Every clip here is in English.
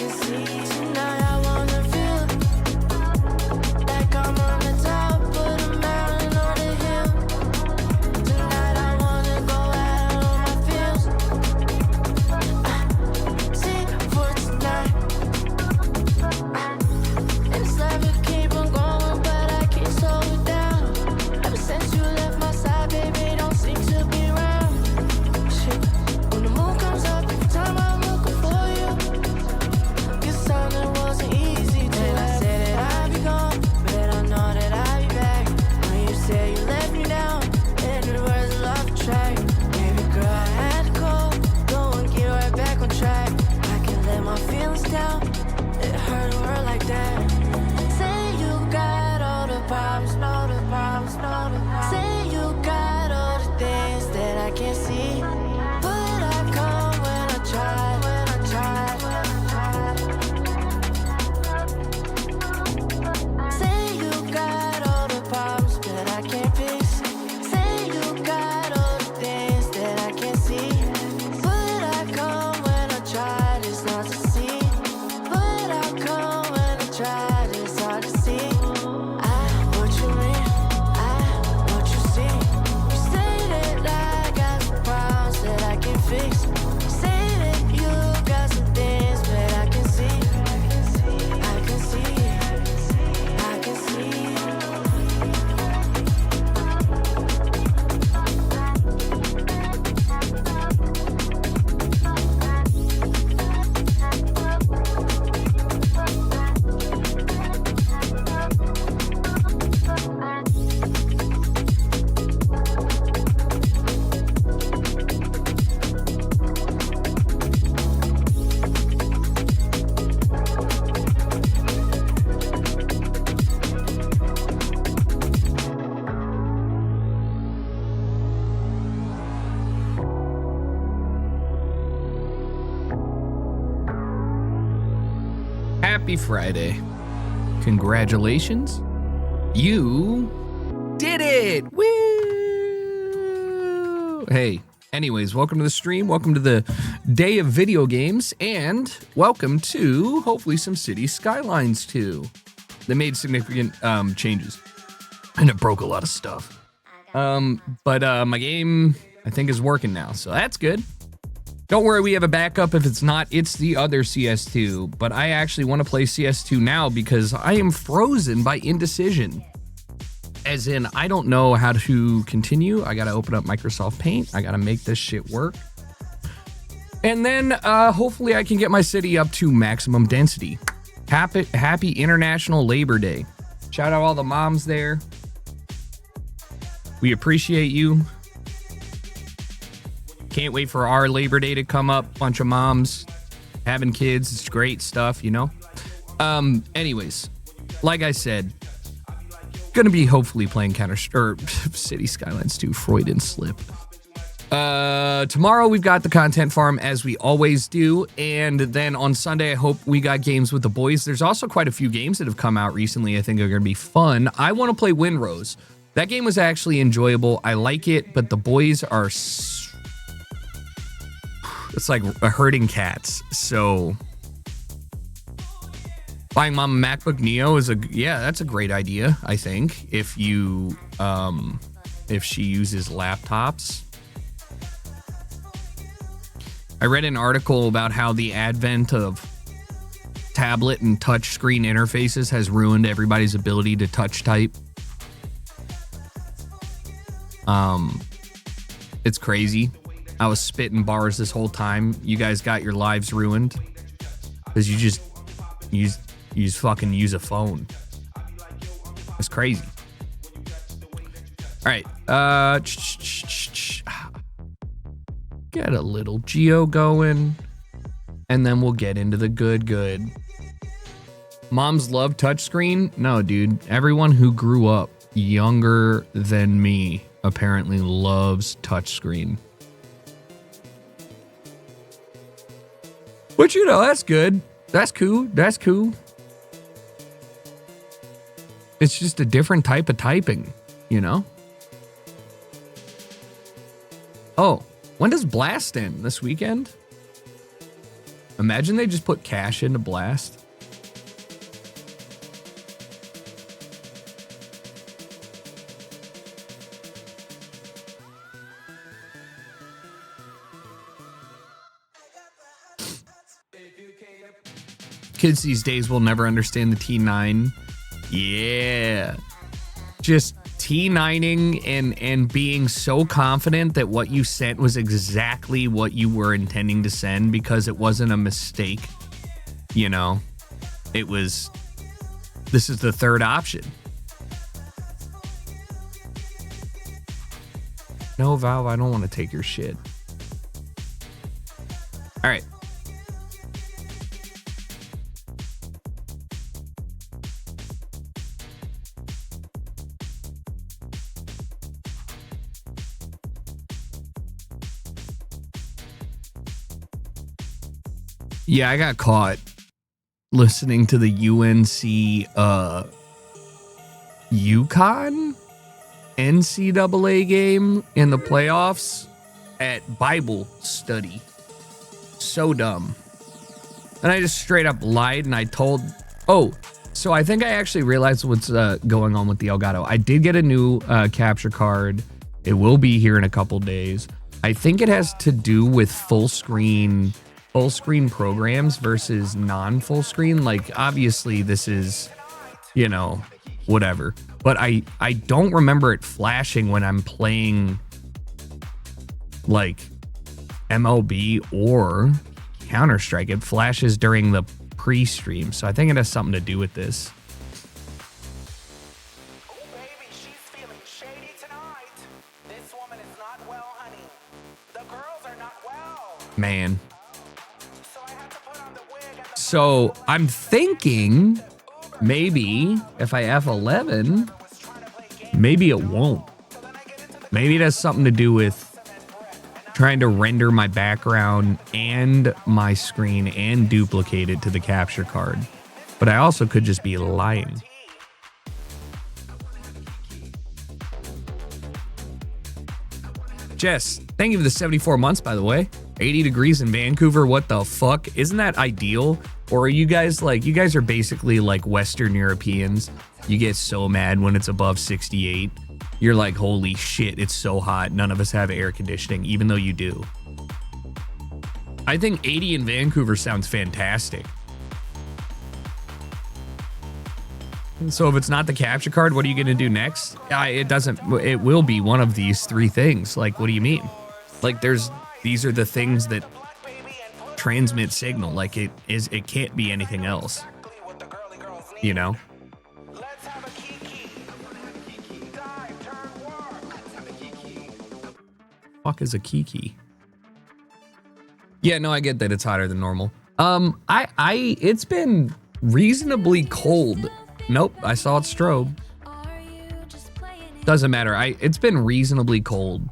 I Happy Friday. Congratulations. You did it. Woo! Hey, anyways, welcome to the stream. Welcome to the day of video games. And welcome to, hopefully, some Cities Skylines II. They made significant changes. And it broke a lot of stuff. But my game, I think, is working now. So that's good. Don't worry, we have a backup. If it's not, it's the other CS2. But I actually want to play CS2 now because I am frozen by indecision. As in, I don't know how to continue. I got to open up Microsoft Paint. I got to make this shit work. And then hopefully I can get my city up to maximum density. Happy International Labor Day. Shout out all the moms there. We appreciate you. Can't wait for our Labor Day to come up. Bunch of moms having kids. It's great stuff, you know? Anyways, like I said, gonna be hopefully playing City Skylines 2, Freudian slip. Tomorrow we've got the content farm as we always do. And then on Sunday, I hope we got games with the boys. There's also quite a few games that have come out recently I think are gonna be fun. I want to play Windrose. That game was actually enjoyable. I like it, but the boys are... It's like herding cats. So buying mom a MacBook Neo is that's a great idea, I think. If you if she uses laptops. I read an article about how the advent of tablet and touchscreen interfaces has ruined everybody's ability to touch type. It's crazy. I was spitting bars this whole time. You guys got your lives ruined because you just fucking use a phone. It's crazy. All right. Get a little Geo going, and then we'll get into the good. Moms love touchscreen? No, dude. Everyone who grew up younger than me apparently loves touchscreen. But you know, that's good. That's cool. It's just a different type of typing, you know? Oh, when does Blast end? This weekend? Imagine they just put cash into Blast. Kids these days will never understand the T9. Yeah. Just T9ing and being so confident that what you sent was exactly what you were intending to send because it wasn't a mistake. You know, it was, this is the third option. No, Valve, I don't want to take your shit. All right. Yeah, I got caught listening to the UNC UConn NCAA game in the playoffs at Bible study. So dumb. And I just straight up lied and I told... Oh, so I think I actually realized what's going on with the Elgato. I did get a new capture card. It will be here in a couple days. I think it has to do with full screen programs versus non-full screen. Like, obviously this is, you know, whatever. But I don't remember it flashing when I'm playing like MLB or Counter-Strike. It flashes during the pre-stream. So I think it has something to do with this. Man. So I'm thinking maybe if I F11, maybe it won't. Maybe it has something to do with trying to render my background and my screen and duplicate it to the capture card. but I also could just be lying. Jess, thank you for the 74 months, by the way. 80 degrees in Vancouver, what the fuck? Isn't that ideal? Or are you guys like, you guys are basically like Western Europeans. You get so mad when it's above 68. You're like, holy shit, it's so hot. None of us have air conditioning, even though you do. I think 80 in Vancouver sounds fantastic. So if it's not the capture card, what are you going to do next? It will be one of these three things. Like, what do you mean? Like, these are the things that transmit signal. Like, it can't be anything else. You know? Fuck is a kiki? Yeah, no, I get that it's hotter than normal. It's been reasonably cold. Nope, I saw it strobe. Doesn't matter. It's been reasonably cold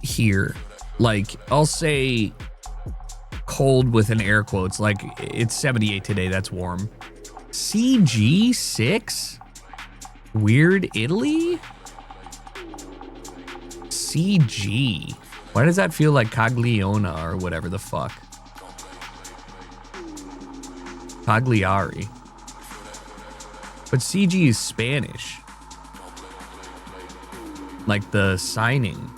here. Like, I'll say cold with an air quotes. Like, it's 78 today. That's warm. CG6? Weird Italy? CG. Why does that feel like Cagliona or whatever the fuck? Cagliari. But CG is Spanish. Like the signing.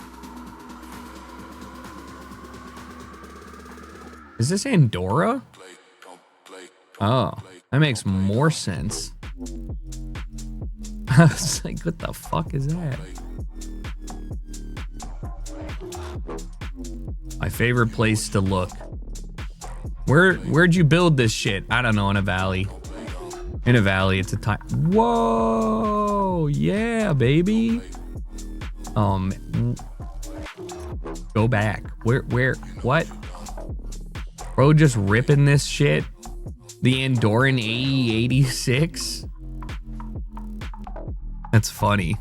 Is this Andorra? Oh, that makes more sense. I was like, what the fuck is that? My favorite place to look. Where'd you build this shit? I don't know, in a valley. In a valley, it's a time. Whoa, yeah, baby. Go back. Where, what? Bro, just ripping this shit. The Andorran AE86. That's funny.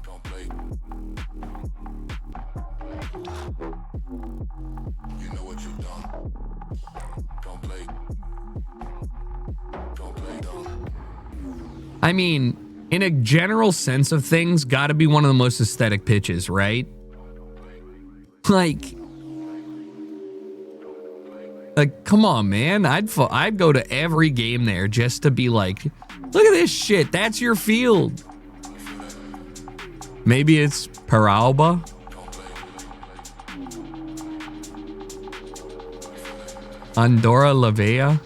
I mean, in a general sense of things, gotta be one of the most aesthetic pitches, right? Like, come on, man. I'd go to every game there just to be like, look at this shit. That's your field. Maybe it's Paralba. Andorra La Vella.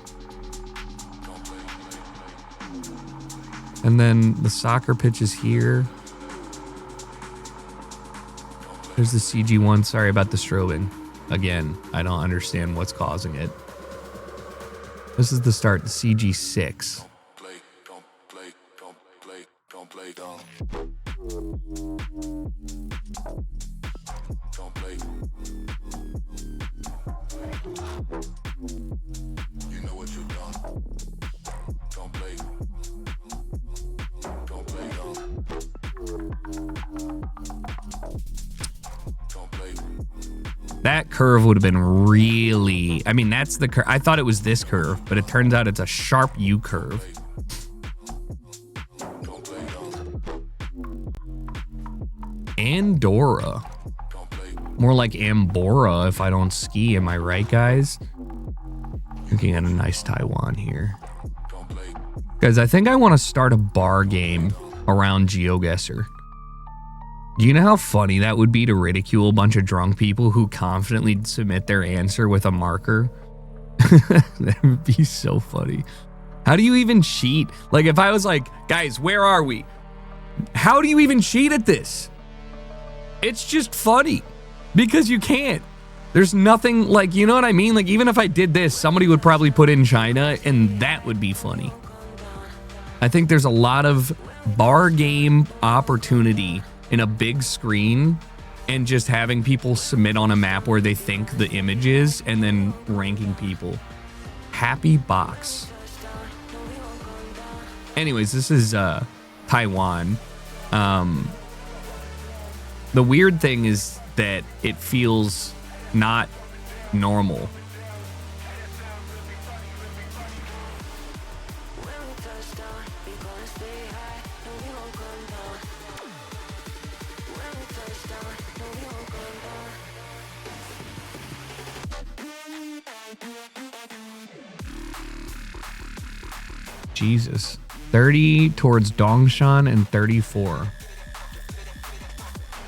And then the soccer pitch is here. There's the CG one. Sorry about the strobing. Again, I don't understand what's causing it. This is the start, the CG6. You know what you've done. Don't play. Don't play. Don't play. That curve would have been really, I mean, that's the curve. I thought it was this curve, but it turns out it's a sharp U curve. Andorra. More like Ambora if I don't ski. Am I right, guys? Looking at a nice Taiwan here. Guys, I think I want to start a bar game around GeoGuessr. Do you know how funny that would be to ridicule a bunch of drunk people who confidently submit their answer with a marker? That would be so funny. How do you even cheat? Like, if I was like, guys, where are we? How do you even cheat at this? It's just funny because you can't. There's nothing, like, you know what I mean? Like, even if I did this, somebody would probably put in China and that would be funny. I think there's a lot of bar game opportunity in a big screen and just having people submit on a map where they think the image is and then ranking people. Happy box. Anyways, this is Taiwan. The weird thing is that it feels not normal. Jesus. 30 towards Dongshan and 34.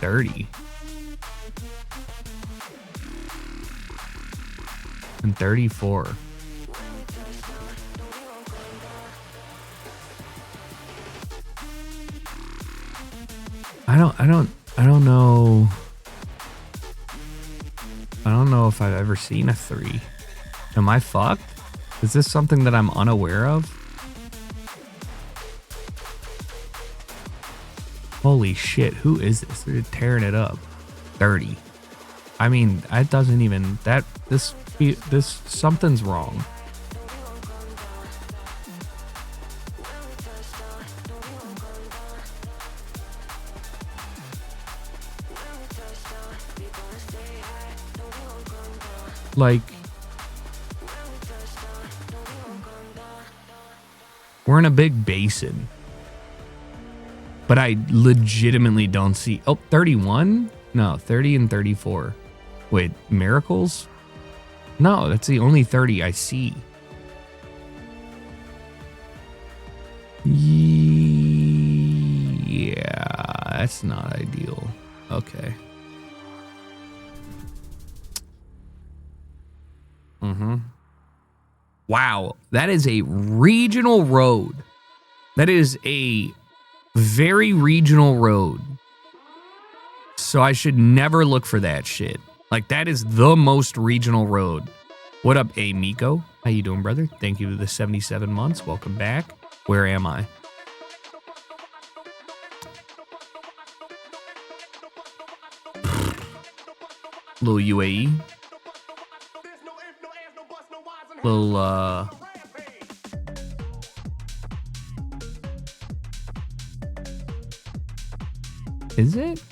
30. And 34. I don't know. I don't know if I've ever seen a 3. Am I fucked? Is this something that I'm unaware of? Holy shit, who is this? They're tearing it up. 30. I mean, that doesn't even, this something's wrong. Like, we're in a big basin. But I legitimately don't see... Oh, 31? No, 30 and 34. Wait, miracles? No, that's the only 30 I see. Yeah, that's not ideal. Okay. Wow, that is a regional road. That is a very regional road. So I should never look for that shit. Like, that is the most regional road. What up, A Miko? How you doing, brother? Thank you for the 77 months. Welcome back. Where am I? Little UAE. Little, is it?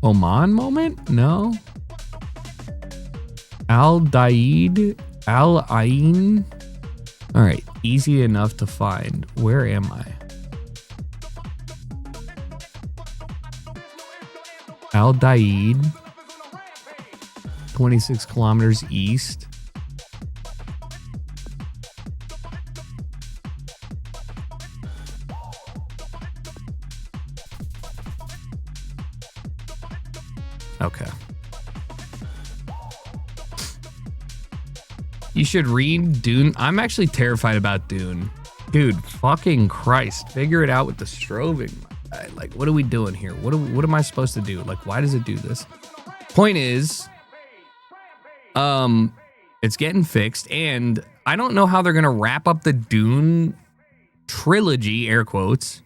Oman moment? No. Al Daid? Al Ain? Alright, easy enough to find. Where am I? Al Daid, 26 kilometers east. Okay. You should read Dune. I'm actually terrified about Dune. Dude, fucking Christ. Figure it out with the strobing. Like, what are we doing here? What am I supposed to do? Like, why does it do this? Point is, it's getting fixed, and I don't know how they're gonna wrap up the Dune trilogy, air quotes,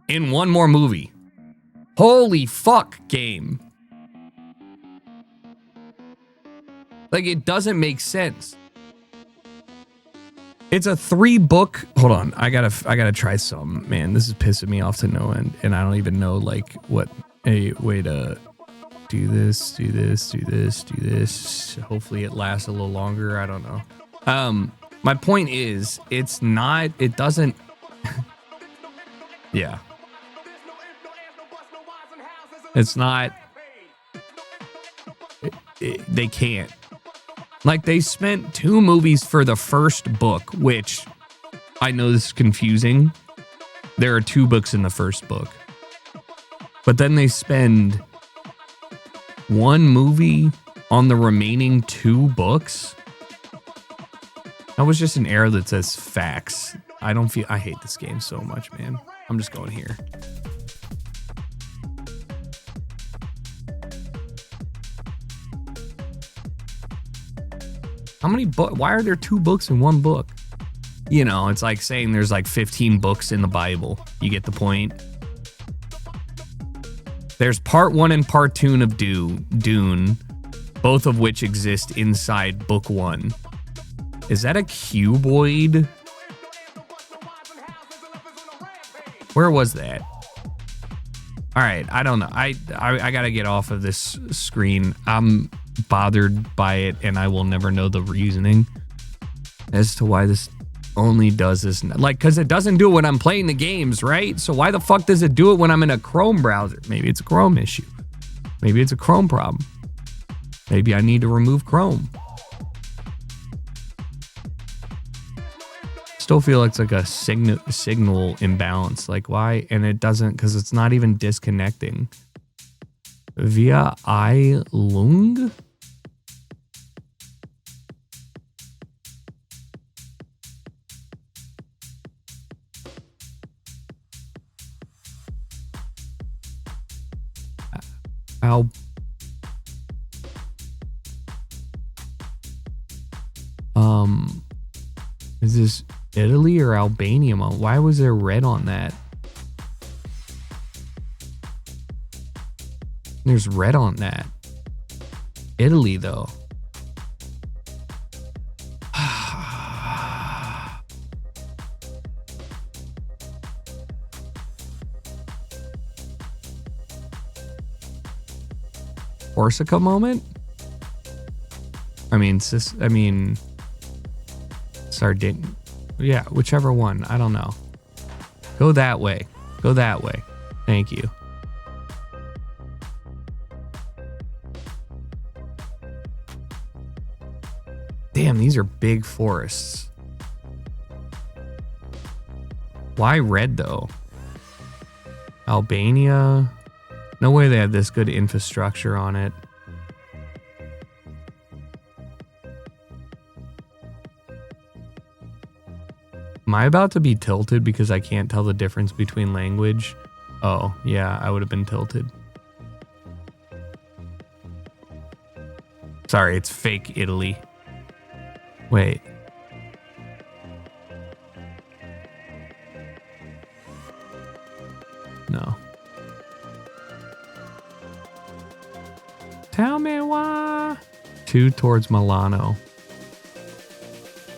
in one more movie. Holy fuck, game. Like, it doesn't make sense. It's a 3-book. Hold on, I gotta try some. Man, this is pissing me off to no end, and I don't even know like what a way to do this, do this, do this, do this. Hopefully, it lasts a little longer. I don't know. My point is, it's not. It doesn't. Yeah. It's not. They can't. Like, they spent 2 movies for the first book, which I know this is confusing. There are 2 books in the first book. But then they spend 1 movie on the remaining 2 books. That was just an error that says facts. I hate this game so much, man. I'm just going here. How many books? Why are there 2 books in 1 book? You know, it's like saying there's like 15 books in the Bible. You get the point? There's part 1 and part 2 of Dune, both of which exist inside book 1. Is that a cuboid? Where was that? All right, I don't know. I gotta get off of this screen. I'm bothered by it, and I will never know the reasoning as to why this only does this. Like, because it doesn't do it when I'm playing the games, right? So why the fuck does it do it when I'm in a Chrome browser? Maybe it's a Chrome issue. Maybe it's a Chrome problem. Maybe I need to remove Chrome. Still feel like it's like a signal imbalance. Like, why? And it doesn't, because it's not even disconnecting. Via iLung? Is this Italy or Albania? Why was there red on that? There's red on that. Italy, though. Corsica moment? I mean, Sardinia. Yeah, whichever one. I don't know. Go that way. Go that way. Thank you. Damn, these are big forests. Why red, though? Albania? No way they have this good infrastructure on it. Am I about to be tilted because I can't tell the difference between language? Oh, yeah, I would have been tilted. Sorry, it's fake Italy. Wait. No. Tell me why. 2 towards Milano.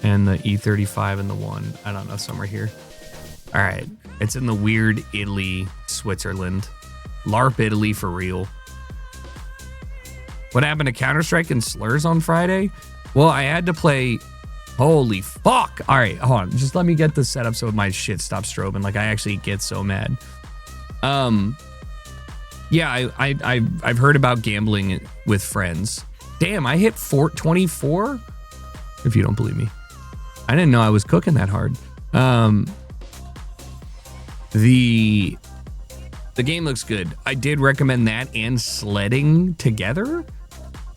And the E35 and the 1. I don't know, somewhere here. All right. It's in the weird Italy, Switzerland. LARP Italy for real. What happened to Counter-Strike and Slurs on Friday? Well, I had to play... Holy fuck. All right, hold on. Just let me get this set up so my shit stops strobing. Like, I actually get so mad. Yeah, I've heard about gambling with friends. Damn, I hit 24? If you don't believe me. I didn't know I was cooking that hard. The game looks good. I did recommend that and sledding together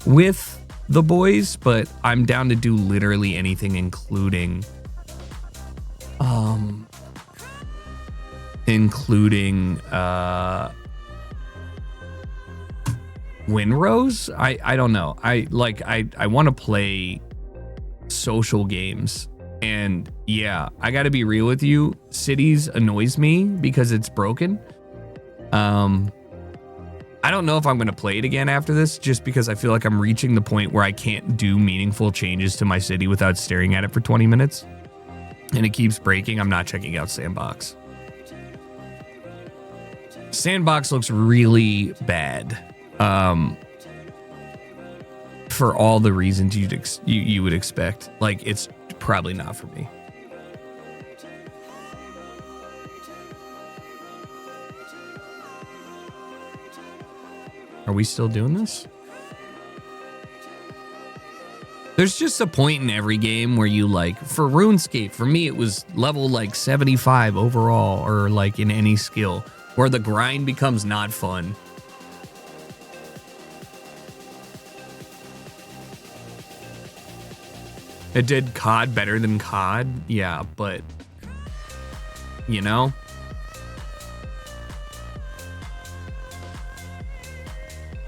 with the boys, but I'm down to do literally anything, including Winrose. I don't know. I want to play social games, and yeah, I got to be real with you. Cities annoys me because it's broken. I don't know if I'm going to play it again after this, just because I feel like I'm reaching the point where I can't do meaningful changes to my city without staring at it for 20 minutes. And it keeps breaking. I'm not checking out Sandbox. Sandbox looks really bad. For all the reasons you would expect. Like, it's probably not for me. Are we still doing this? There's just a point in every game where you, like, for RuneScape, for me, it was level like 75 overall, or like in any skill, where the grind becomes not fun. It did COD better than COD, yeah, but, you know?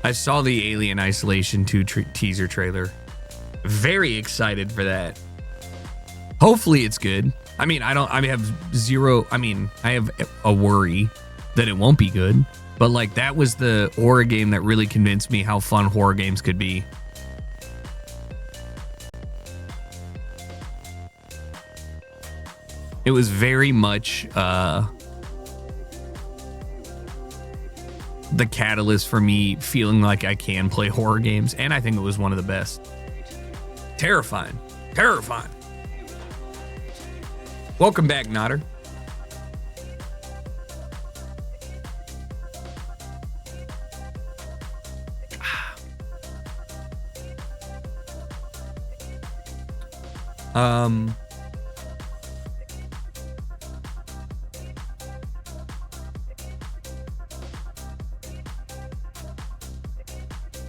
I saw the Alien Isolation 2 teaser trailer. Very excited for that. Hopefully it's good. I mean, I have a worry that it won't be good, but like, that was the horror game that really convinced me how fun horror games could be. It was very much the catalyst for me feeling like I can play horror games, and I think it was one of the best. Terrifying. Terrifying. Welcome back, Nodder.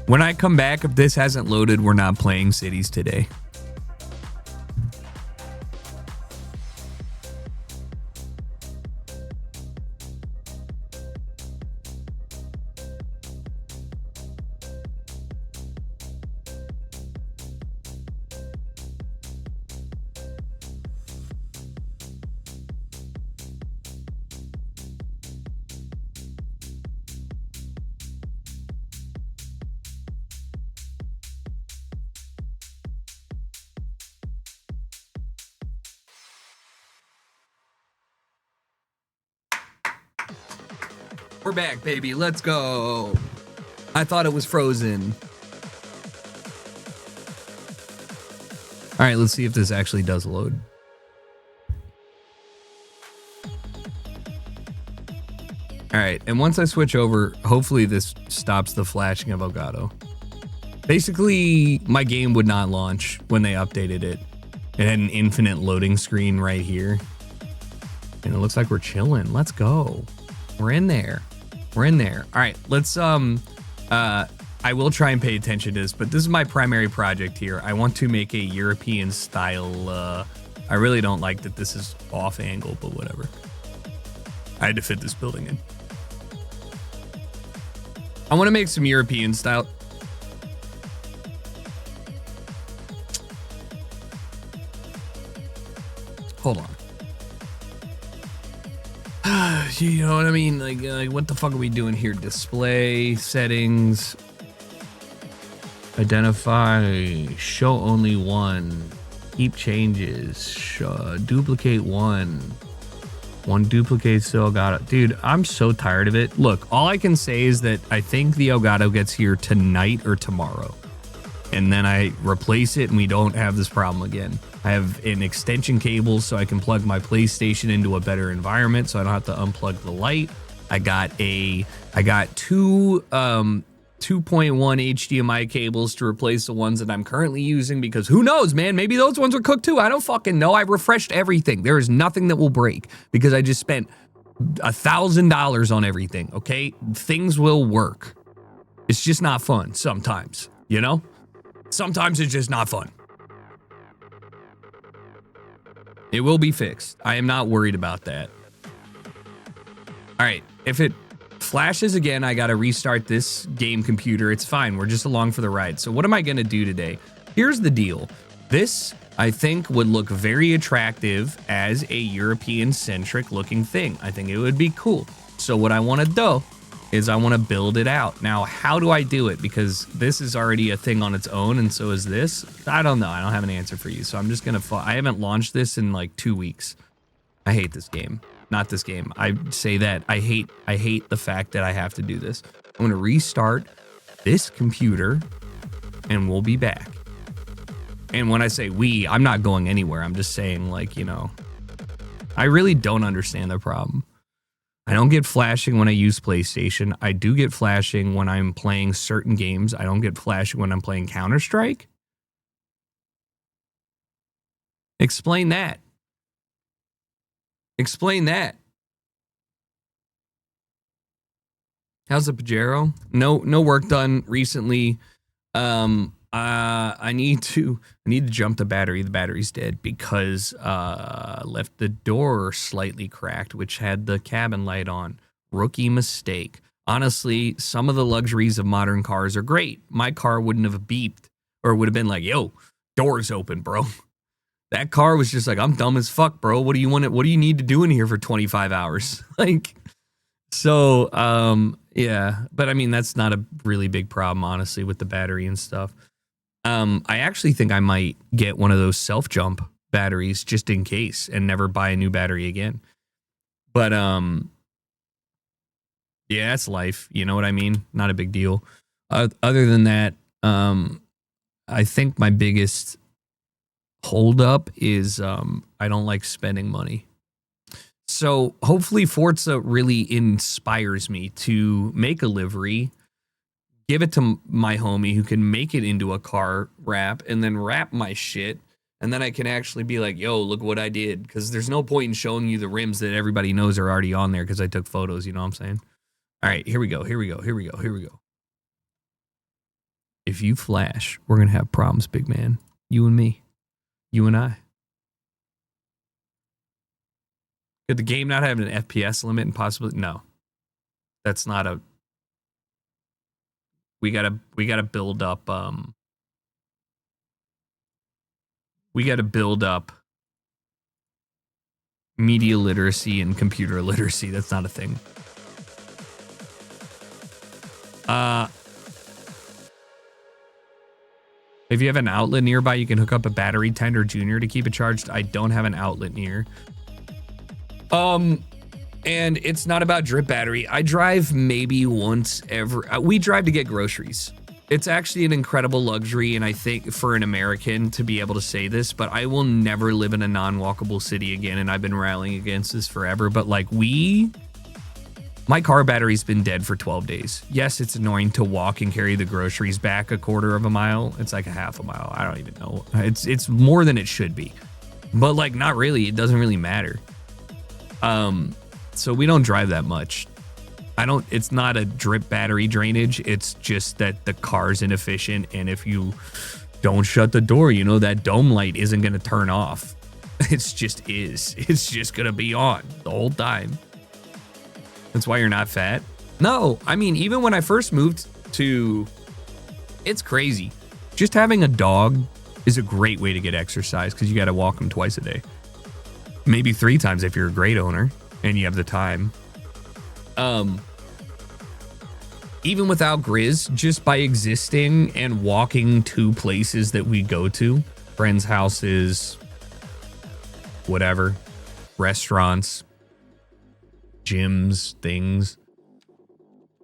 When I come back, if this hasn't loaded, we're not playing cities today. We're back, baby. Let's go. I thought it was frozen. All right, let's see if this actually does load. All right, and once I switch over, hopefully this stops the flashing of Elgato. Basically, my game would not launch when they updated it. It had an infinite loading screen right here. And it looks like we're chilling. Let's go. We're in there. We're in there. All right, let's I will try and pay attention to this, but this is my primary project here. I want to make a European style. I really don't like that this is off angle, but whatever. I had to fit this building in. I want to make some European style. Hold on. You know what I mean? Like, what the fuck are we doing here? Display settings. Identify. Show only one. Keep changes. Duplicate one. One duplicate still got it. Dude, I'm so tired of it. Look, all I can say is that I think the Elgato gets here tonight or tomorrow. And then I replace it and we don't have this problem again. I have an extension cable so I can plug my PlayStation into a better environment so I don't have to unplug the light. I got two 2.1 HDMI cables to replace the ones that I'm currently using because who knows, man, maybe those ones are cooked too. I don't fucking know. I refreshed everything. There is nothing that will break because I just spent $1,000 on everything, okay? Things will work. It's just not fun sometimes, you know? Sometimes it's just not fun. It will be fixed. I am not worried about that. All right, if it flashes again, I gotta restart this game computer. It's fine, we're just along for the ride. So what am I gonna do today? Here's the deal. This, I think, would look very attractive as a European-centric looking thing. I think it would be cool. So what I wanna do is I wanna build it out. Now, how do I do it? Because this is already a thing on its own, and so is this. I don't know, I don't have an answer for you. So I'm just gonna, I haven't launched this in like 2 weeks. I hate this game. Not this game. I say that. I hate the fact that I have to do this. I'm gonna restart this computer and we'll be back. And when I say we, I'm not going anywhere. I'm just saying, like, you know, I really don't understand the problem. I don't get flashing when I use PlayStation. I do get flashing when I'm playing certain games. I don't get flashing when I'm playing Counter-Strike. Explain that. Explain that. How's the Pajero? No work done recently. I need to jump the battery. The battery's dead because left the door slightly cracked, which had the cabin light on. Rookie mistake. Honestly, some of the luxuries of modern cars are great. My car wouldn't have beeped or would have been like, yo, doors open, bro. That car was just like, I'm dumb as fuck, bro. What do you want? What do you need to do in here for 25 hours? Like, so, yeah. But I mean, that's not a really big problem, honestly, with the battery and stuff. I actually think I might get one of those self-jump batteries just in case and never buy a new battery again. But, Yeah, that's life. You know what I mean? Not a big deal. Other than that, I think my biggest holdup is I don't like spending money. So hopefully Forza really inspires me to make a livery, give it to my homie who can make it into a car wrap, and then wrap my shit. And then I can actually be like, yo, look what I did. Because there's no point in showing you the rims that everybody knows are already on there because I took photos. You know what I'm saying? All right, here we go. Here we go. Here we go. Here we go. If you flash, we're going to have problems, big man. You and me. You and I. Could the game not have an FPS limit and possibly? No. That's not a... We gotta build up, we gotta build up media literacy and computer literacy. That's not a thing. If you have an outlet nearby, you can hook up a battery tender junior to keep it charged. I don't have an outlet near. And it's not about drip battery. I drive maybe once every... we drive to get groceries. It's actually an incredible luxury, and I think for an American to be able to say this, but I will never live in a non-walkable city again, and I've been rallying against this forever, but like my car battery's been dead for 12 days. Yes, it's annoying to walk and carry the groceries back a quarter of a mile. It's like a half a mile. I don't even know. It's more than it should be. But like, not really. It doesn't really matter. So we don't drive that much. It's not a drip battery drainage. It's just that the car's inefficient. And if you don't shut the door, you know, that dome light isn't going to turn off. It's just going to be on the whole time. That's why you're not fat. No, I mean, even when I first moved to, it's crazy. Just having a dog is a great way to get exercise because you got to walk them twice a day. Maybe 3 times if you're a great owner and you have the time. Even without Grizz, just by existing and walking to places that we go to, friends' houses, whatever, restaurants, gyms, things,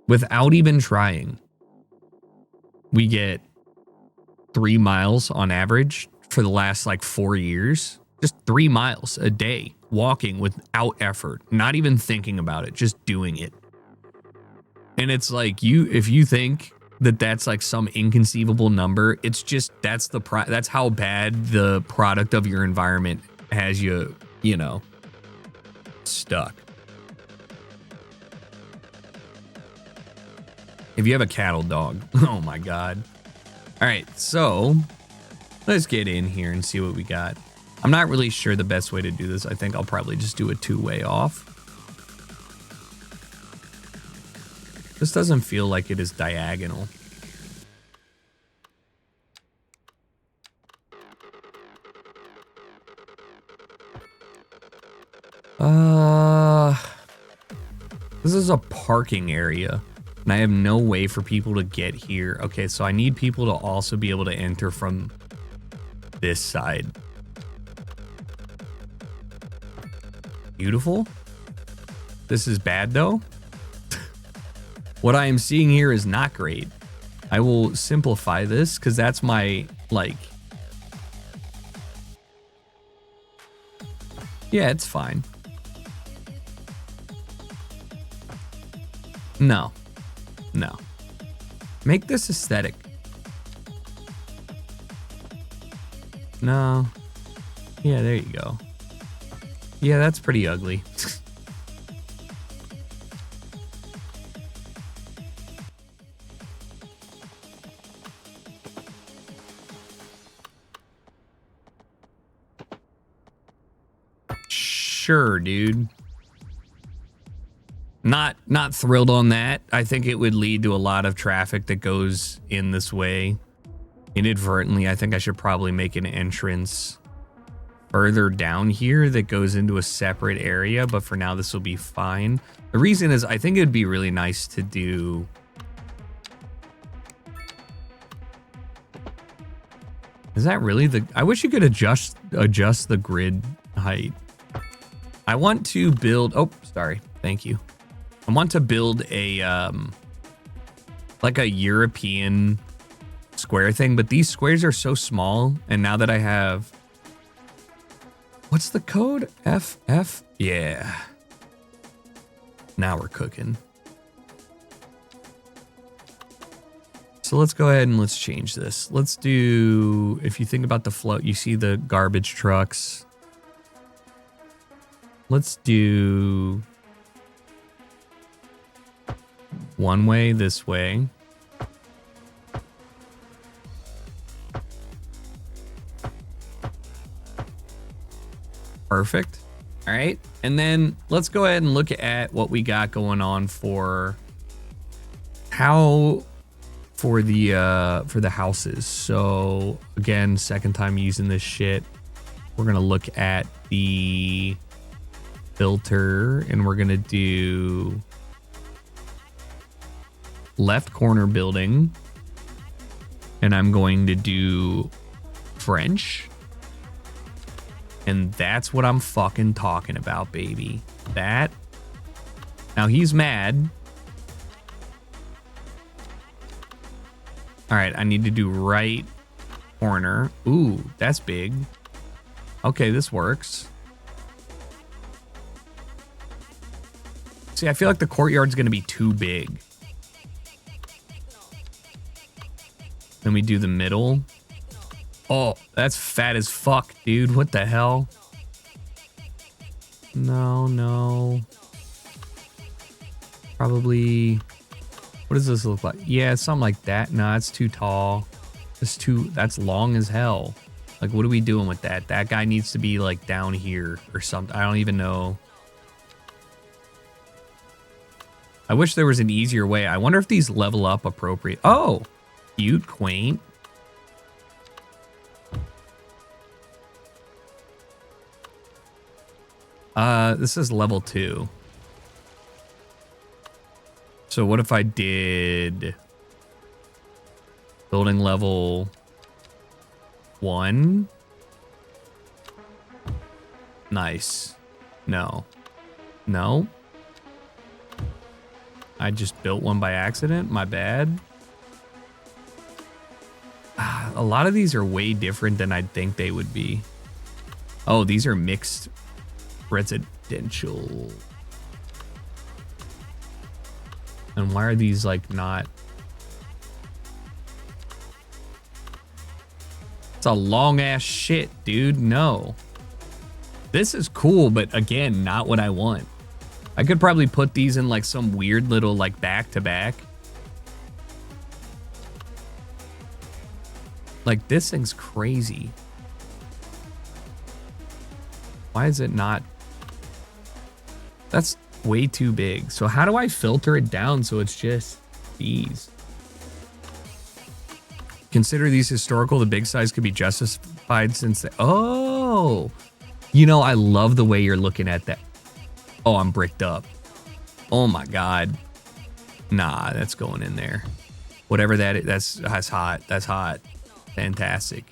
without even trying, we get 3 miles on average for the last like 4 years. Just 3 miles a day walking without effort, not even thinking about it, just doing it. And it's like, if you think that that's like some inconceivable number, it's just, that's how bad the product of your environment has you, you know, stuck. If you have a cattle dog, oh my God. All right, so let's get in here and see what we got. I'm not really sure the best way to do this. I think I'll probably just do a 2-way off. This doesn't feel like it is diagonal. This is a parking area, and I have no way for people to get here. Okay, so I need people to also be able to enter from this side. Beautiful. This is bad though. What I am seeing here is not great. I will simplify this because that's my, like... Yeah, it's fine. No. No. Make this aesthetic. No. Yeah, there you go. Yeah, that's pretty ugly. Sure, dude. Not thrilled on that. I think it would lead to a lot of traffic that goes in this way. Inadvertently, I think I should probably make an entrance further down here that goes into a separate area, but for now this will be fine. The reason is I think it'd be really nice to do... Is that really the... I wish you could adjust the grid height. I want to build... Oh, sorry. Thank you. I want to build a like a European square thing, but these squares are so small. And now that I have, what's the code? FF? Yeah. Now we're cooking. So let's go ahead and let's change this. Let's do, if you think about the float, you see the garbage trucks. Let's do one way this way. Perfect. All right. And then let's go ahead and look at what we got going on for how for the houses. So again, second time using this shit. We're gonna look at the filter and we're gonna do left corner building, and I'm going to do French. And that's what I'm fucking talking about, baby. That. Now he's mad. All right, I need to do right corner. Ooh, that's big. Okay, this works. See, I feel like the courtyard's gonna be too big. Then we do the middle. Oh, that's fat as fuck, dude. What the hell? No. Probably. What does this look like? Yeah, something like that. No, it's too tall. That's long as hell. Like, what are we doing with that? That guy needs to be like down here or something. I don't even know. I wish there was an easier way. I wonder if these level up appropriate. Oh, cute, quaint. This is level 2. So what if I did building level 1? Nice. No. I just built one by accident. My bad. A lot of these are way different than I'd think they would be. Oh, these are mixed residential. And why are these like not? It's a long ass shit, dude. No. This is cool, but again, not what I want. I could probably put these in like some weird little like back to back. Like this thing's crazy. Why is it not? That's way too big. So how do I filter it down so it's just these? Consider these historical. The big size could be justified since they, oh, you know, I love the way you're looking at that. Oh, I'm bricked up. Oh my God. Nah, that's going in there. Whatever that is, that's hot. That's hot. Fantastic.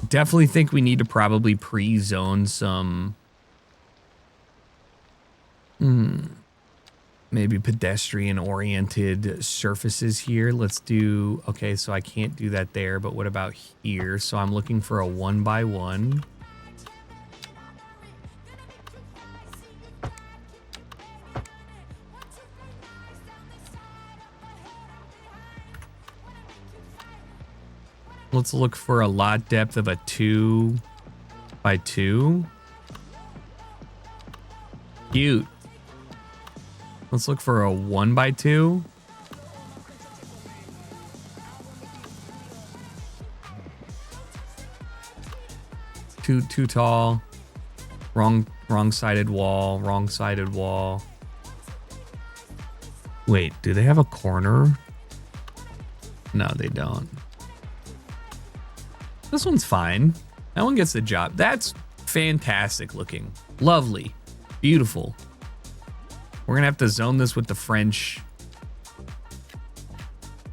Definitely think we need to probably pre-zone some maybe pedestrian-oriented surfaces here. Let's do, okay, so I can't do that there, but what about here? So I'm looking for a 1x1. Let's look for a lot depth of a 2x2. Cute. Let's look for a 1x2. Too tall. Wrong sided wall. Wrong sided wall. Wait, do they have a corner? No, they don't. This one's fine. That one gets the job. That's fantastic looking. Lovely. Beautiful. We're gonna have to zone this with the French.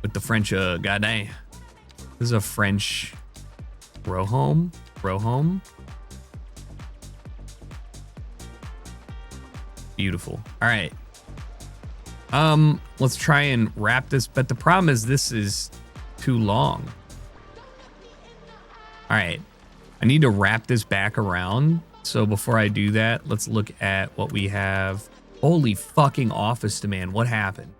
Goddamn. This is a French row home. Beautiful. All right. Let's try and wrap this, but the problem is this is too long. All right. I need to wrap this back around. So before I do that, let's look at what we have. Holy fucking office demand. What happened?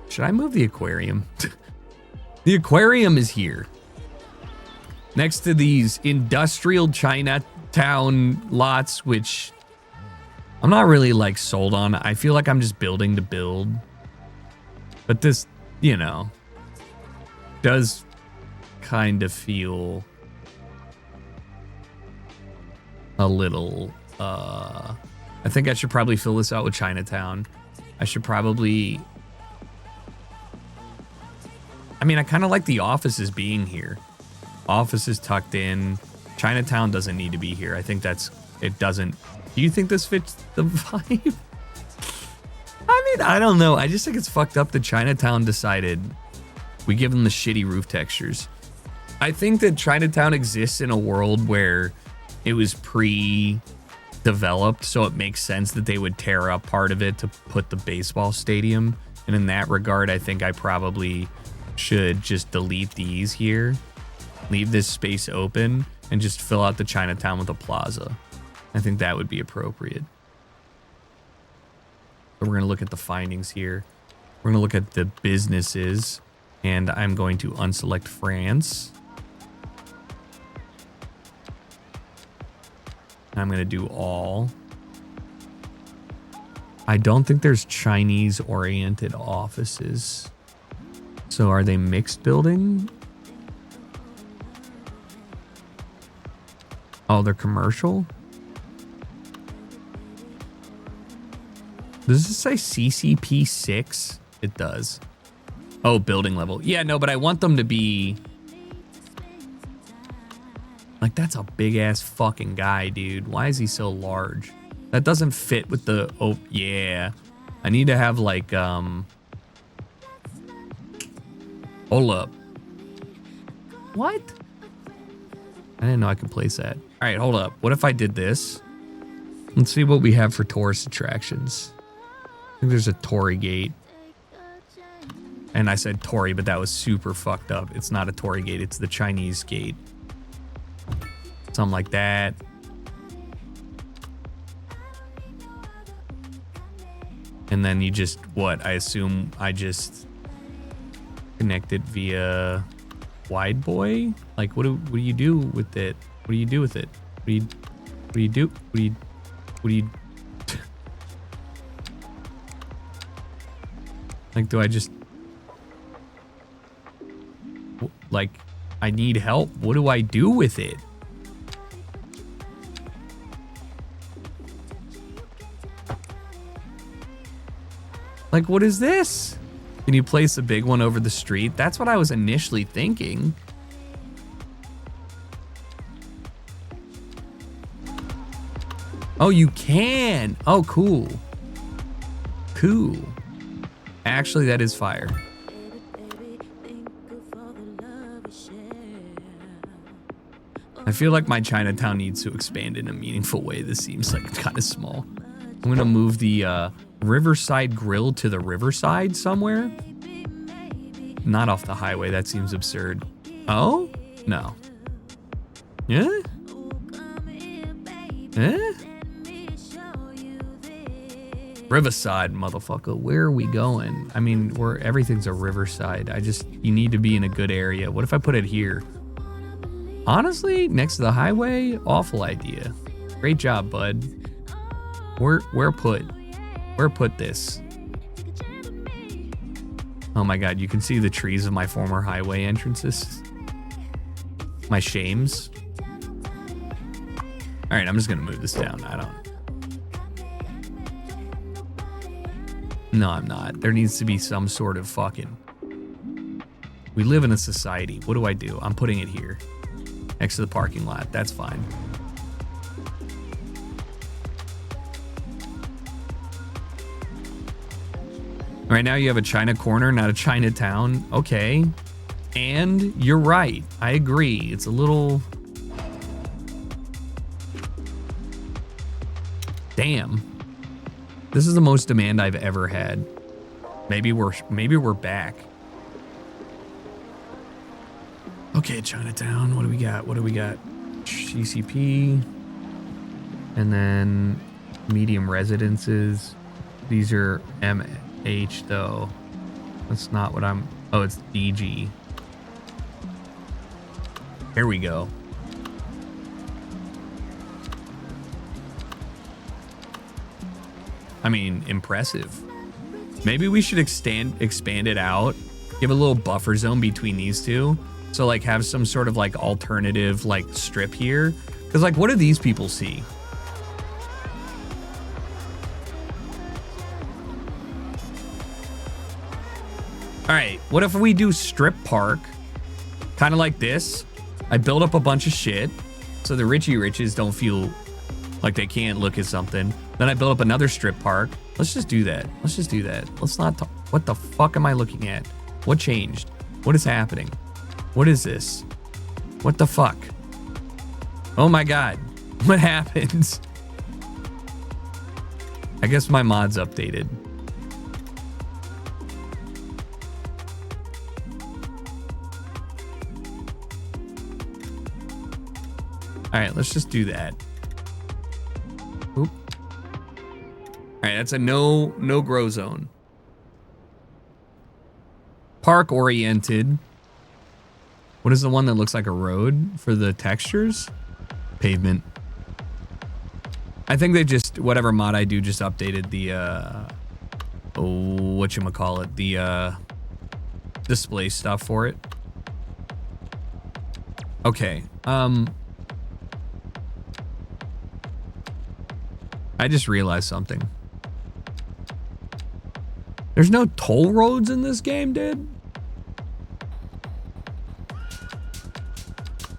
Should I move the aquarium? The aquarium is here. Next to these industrial Chinatown lots, which I'm not really like sold on. I feel like I'm just building to build. But this, you know, does kind of feel a little, I think I should probably fill this out with Chinatown. I should probably, I mean, I kind of like the offices being here. Office is tucked in. Chinatown doesn't need to be here. I think it doesn't. Do you think this fits the vibe? I mean, I don't know. I just think it's fucked up that Chinatown decided we give them the shitty roof textures. I think that Chinatown exists in a world where it was pre-developed, so it makes sense that they would tear up part of it to put the baseball stadium. And in that regard, I think I probably should just delete these here. Leave this space open and just fill out the Chinatown with a plaza. I think that would be appropriate. So we're going to look at the findings here. We're going to look at the businesses, and I'm going to unselect France. I'm going to do all. I don't think there's Chinese-oriented offices. So are they mixed building? Oh, they're commercial? Does this say CCP 6? It does. Oh, building level. Yeah, no, but I want them to be... Like, that's a big-ass fucking guy, dude. Why is he so large? That doesn't fit with the... Oh, yeah. I need to have, like, Hold up. What? I didn't know I could place that. All right, hold up. What if I did this? Let's see what we have for tourist attractions. I think there's a Tory gate. And I said Tory, but that was super fucked up. It's not a Tory gate. It's the Chinese gate. Something like that. And then you just, what? I assume I just connect it via wide boy? Like, what do you do with it? What do you do with it? What do you do? What do you like, do I just, like, I need help. What do I do with it? Like, what is this? Can you place a big one over the street? That's what I was initially thinking. Oh, you can. Oh, cool. Cool. Actually, that is fire. I feel like my Chinatown needs to expand in a meaningful way. This seems like kind of small. I'm going to move the Riverside Grill to the Riverside somewhere. Not off the highway. That seems absurd. Oh? No. Yeah? Eh? Riverside, motherfucker. Where are we going? I mean, everything's a riverside. You need to be in a good area. What if I put it here? Honestly, next to the highway, awful idea. Great job, bud. Where put this? Oh my god, you can see the trees of my former highway entrances. My shames. All right, I'm just gonna move this down. No, I'm not. There needs to be some sort of fucking... We live in a society. What do? I'm putting it here. Next to the parking lot. That's fine. Right now you have a China corner, not a Chinatown. Okay. And you're right. I agree. It's a little... Damn. This is the most demand I've ever had. Maybe we're back. Okay, Chinatown. What do we got? What do we got? CCP. And then medium residences. These are MH though. That's not what I'm... Oh, it's DG. Here we go. I mean, impressive. Maybe we should expand it out. Give a little buffer zone between these two. So like have some sort of like alternative like strip here. Cause like what do these people see? All right, what if we do strip park? Kind of like this. I build up a bunch of shit. So the Richie Riches don't feel like they can't look at something. Then I build up another strip park. Let's just do that. Let's just do that. Let's not talk. What the fuck am I looking at? What changed? What is happening? What is this? What the fuck? Oh my God. What happens? I guess my mod's updated. All right, let's just do that. Oop. All right, that's a no grow zone. Park oriented. What is the one that looks like a road for the textures? Pavement. I think they just, whatever mod I do, just updated the, whatchamacallit, the, display stuff for it. Okay, I just realized something. There's no toll roads in this game, dude.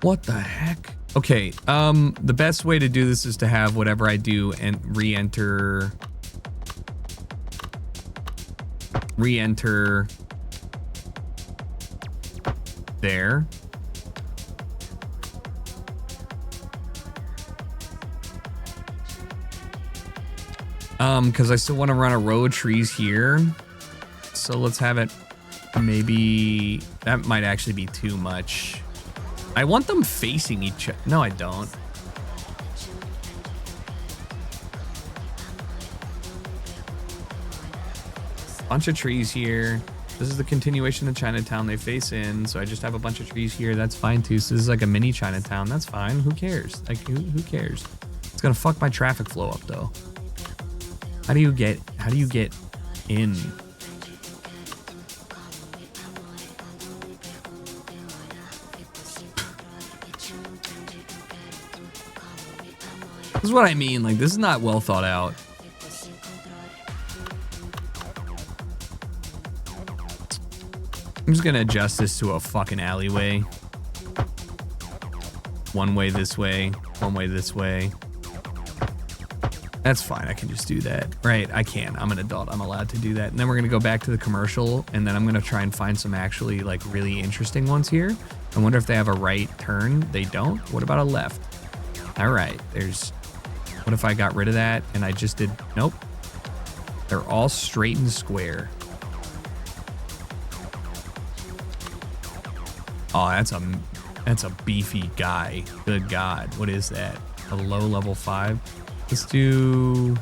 What the heck? Okay, the best way to do this is to have whatever I do and re-enter there. Because I still want to run a row of trees here. So let's have it, maybe, that might actually be too much. I want them facing each other. No, I don't. Bunch of trees here. This is the continuation of Chinatown they face in. So I just have a bunch of trees here. That's fine too. So this is like a mini Chinatown. That's fine. Who cares? Like who cares? It's gonna fuck my traffic flow up though. How do you get in? This is what I mean. Like, this is not well thought out. I'm just gonna adjust this to a fucking alleyway. One way this way, one way this way. That's fine, I can just do that. Right, I can. I'm an adult, I'm allowed to do that. And then we're gonna go back to the commercial, and then I'm gonna try and find some actually like really interesting ones here. I wonder if they have a right turn. They don't? What about a left? All right, there's, what if I got rid of that and I just did, nope. They're all straight and square. Oh, that's a beefy guy. Good God, what is that? A low level 5? Let's do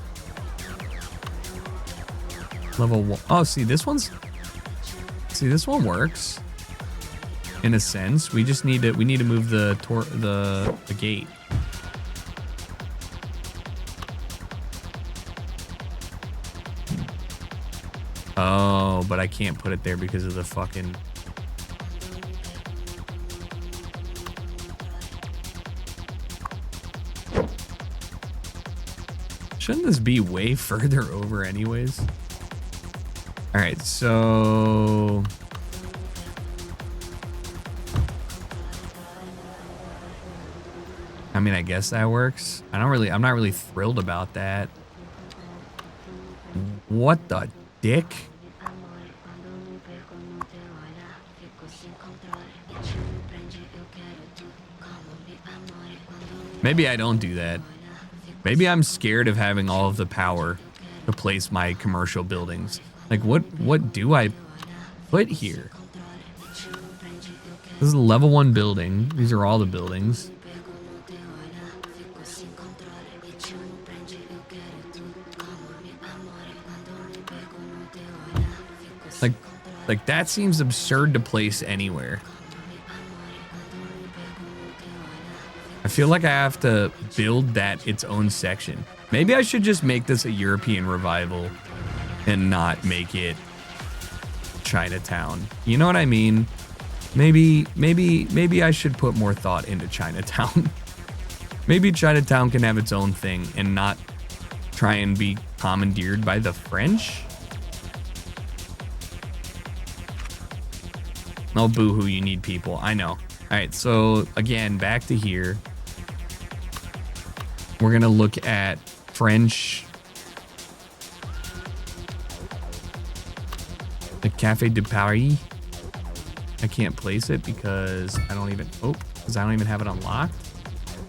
level 1. Oh, see this one works in a sense. We just need to move the gate. Oh, but I can't put it there because of the fucking. Shouldn't this be way further over anyways? All right, so I mean, I guess that works. I'm not really thrilled about that. What the dick? Maybe I don't do that. Maybe I'm scared of having all of the power to place my commercial buildings. Like, what do I put here? This is a level 1 building. These are all the buildings. Like that seems absurd to place anywhere. I feel like I have to build that its own section. Maybe I should just make this a European revival and not make it Chinatown. You know what I mean? Maybe I should put more thought into Chinatown. Maybe Chinatown can have its own thing and not try and be commandeered by the French. Oh, boo-hoo, you need people. I know. All right, so again, back to here. We're gonna look at French. The Café de Paris. I can't place it because I don't even, because I don't even have it unlocked.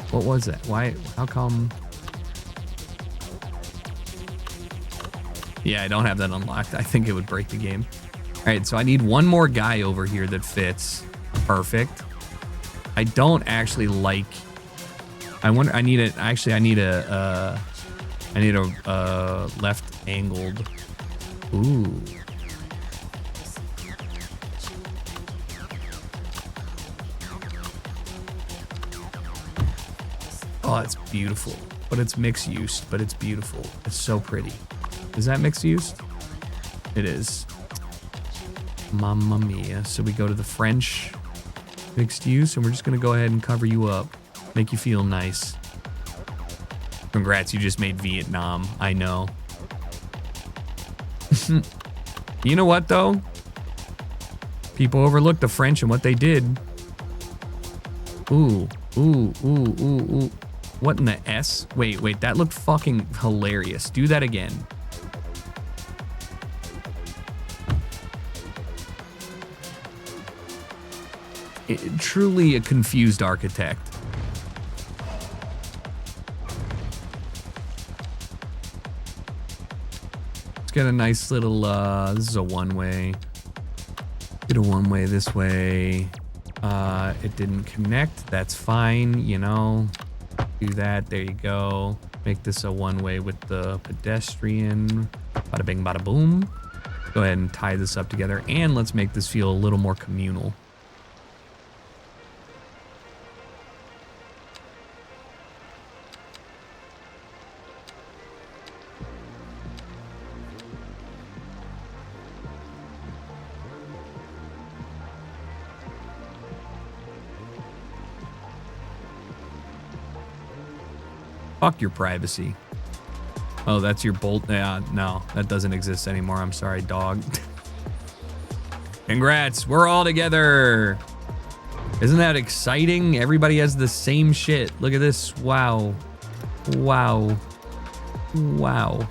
What was that? Why, how come? Yeah, I don't have that unlocked. I think it would break the game. All right, so I need one more guy over here that fits. Perfect. I don't actually like, I wonder, I need a left angled. Ooh. Oh, it's beautiful, but it's mixed use, but it's beautiful. It's so pretty. Is that mixed use? It is. Mamma mia. So we go to the French mixed use, and we're just gonna go ahead and cover you up. Make you feel nice. Congrats, you just made Vietnam. I know. You know what, though? People overlook the French and what they did. Ooh, ooh, ooh, ooh, ooh. What in the S? Wait, that looked fucking hilarious. Do that again. Truly a confused architect. Let's get a nice little, this is a one-way. Get a one-way this way. It didn't connect. That's fine, you know. Do that. There you go. Make this a one-way with the pedestrian. Bada bing, bada boom. Go ahead and tie this up together, and let's make this feel a little more communal. Fuck your privacy. Oh, that's your bolt. Yeah, no, that doesn't exist anymore. I'm sorry, dog. Congrats, we're all together. Isn't that exciting? Everybody has the same shit. Look at this. Wow. Wow. Wow.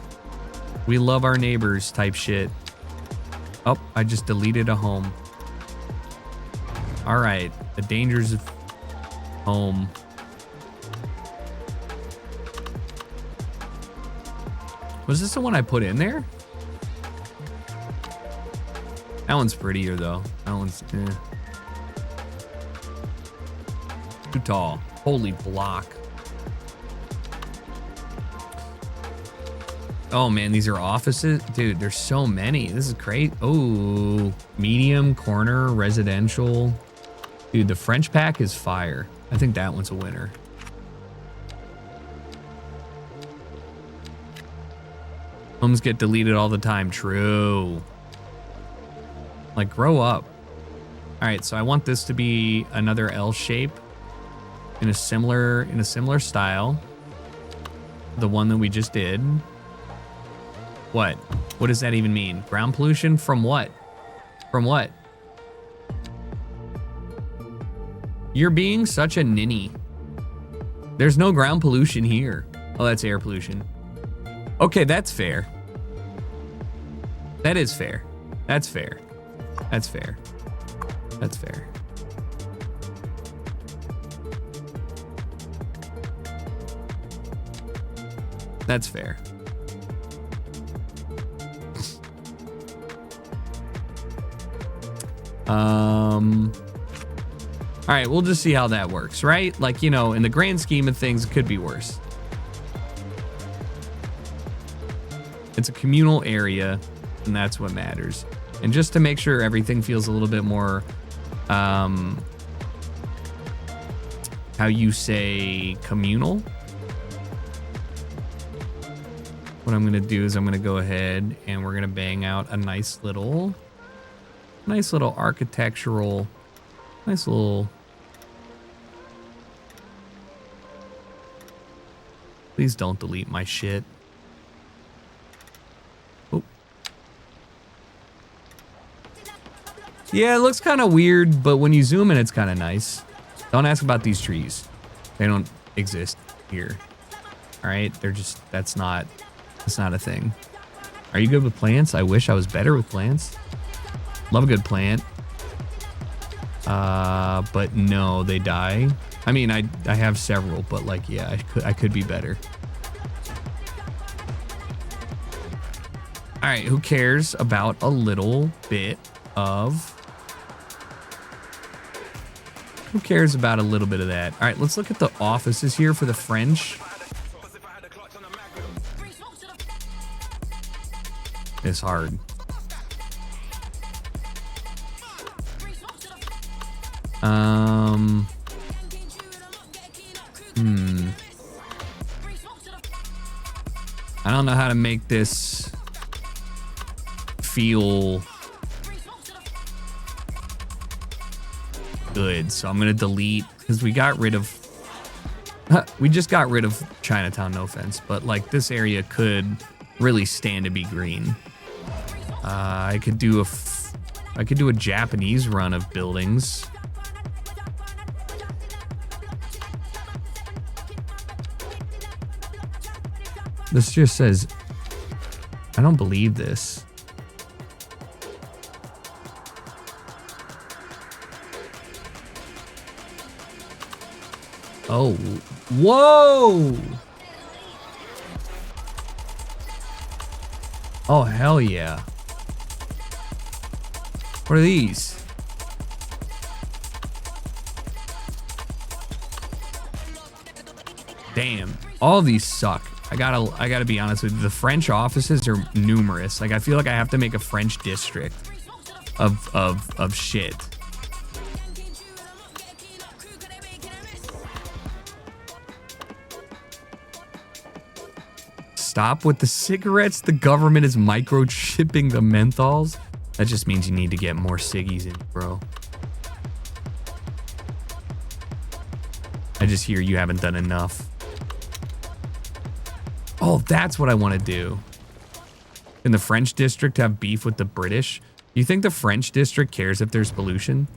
We love our neighbors type shit. Oh, I just deleted a home. All right, the dangers of home. Was this the one I put in there? That one's prettier though. That one's too tall. Holy block. Oh man, these are offices. Dude, there's so many. This is great. Oh, medium, corner, residential. Dude, the French pack is fire. I think that one's a winner. Homes get deleted all the time. True. Like, grow up. All right, so I want this to be another L shape in a similar style. The one that we just did. What? What does that even mean? Ground pollution from what? From what? You're being such a ninny. There's no ground pollution here. Oh, that's air pollution. Okay, that's fair. That is fair. That's fair. That's fair. That's fair. That's fair. All right, we'll just see how that works, right? Like, you know, in the grand scheme of things, it could be worse. It's a communal area, and that's what matters. And just to make sure everything feels a little bit more, how you say, communal. What I'm gonna do is I'm gonna go ahead and we're gonna bang out a nice little architectural, nice little. Please don't delete my shit. Oh. Yeah, it looks kind of weird, but when you zoom in, it's kind of nice. Don't ask about these trees. They don't exist here. All right, they're just, that's not a thing. Are you good with plants? I wish I was better with plants. Love a good plant. But no, they die. I mean, I have several, but like, yeah, I could be better. All right, who cares about a little bit of... Who cares about a little bit of that? All right, let's look at the offices here for the French. It's hard. I don't know how to make this feel good, so I'm gonna delete, because we got rid of we just got rid of Chinatown, no offense, but like this area could really stand to be green. I could do a Japanese run of buildings. This just says, I don't believe this. Oh, whoa! Oh, hell yeah. What are these? Damn, all of these suck. I gotta be honest with you. The French offices are numerous. Like, I feel like I have to make a French district of shit. Stop with the cigarettes. The government is microchipping the menthols. That just means you need to get more ciggies in, bro. I just hear you haven't done enough. Oh, that's what I want to do. Can the French district have beef with the British? Do you think the French district cares if there's pollution?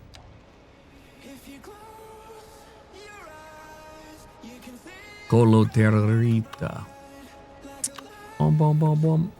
Coloterrita. Bom, bom, bom, bom.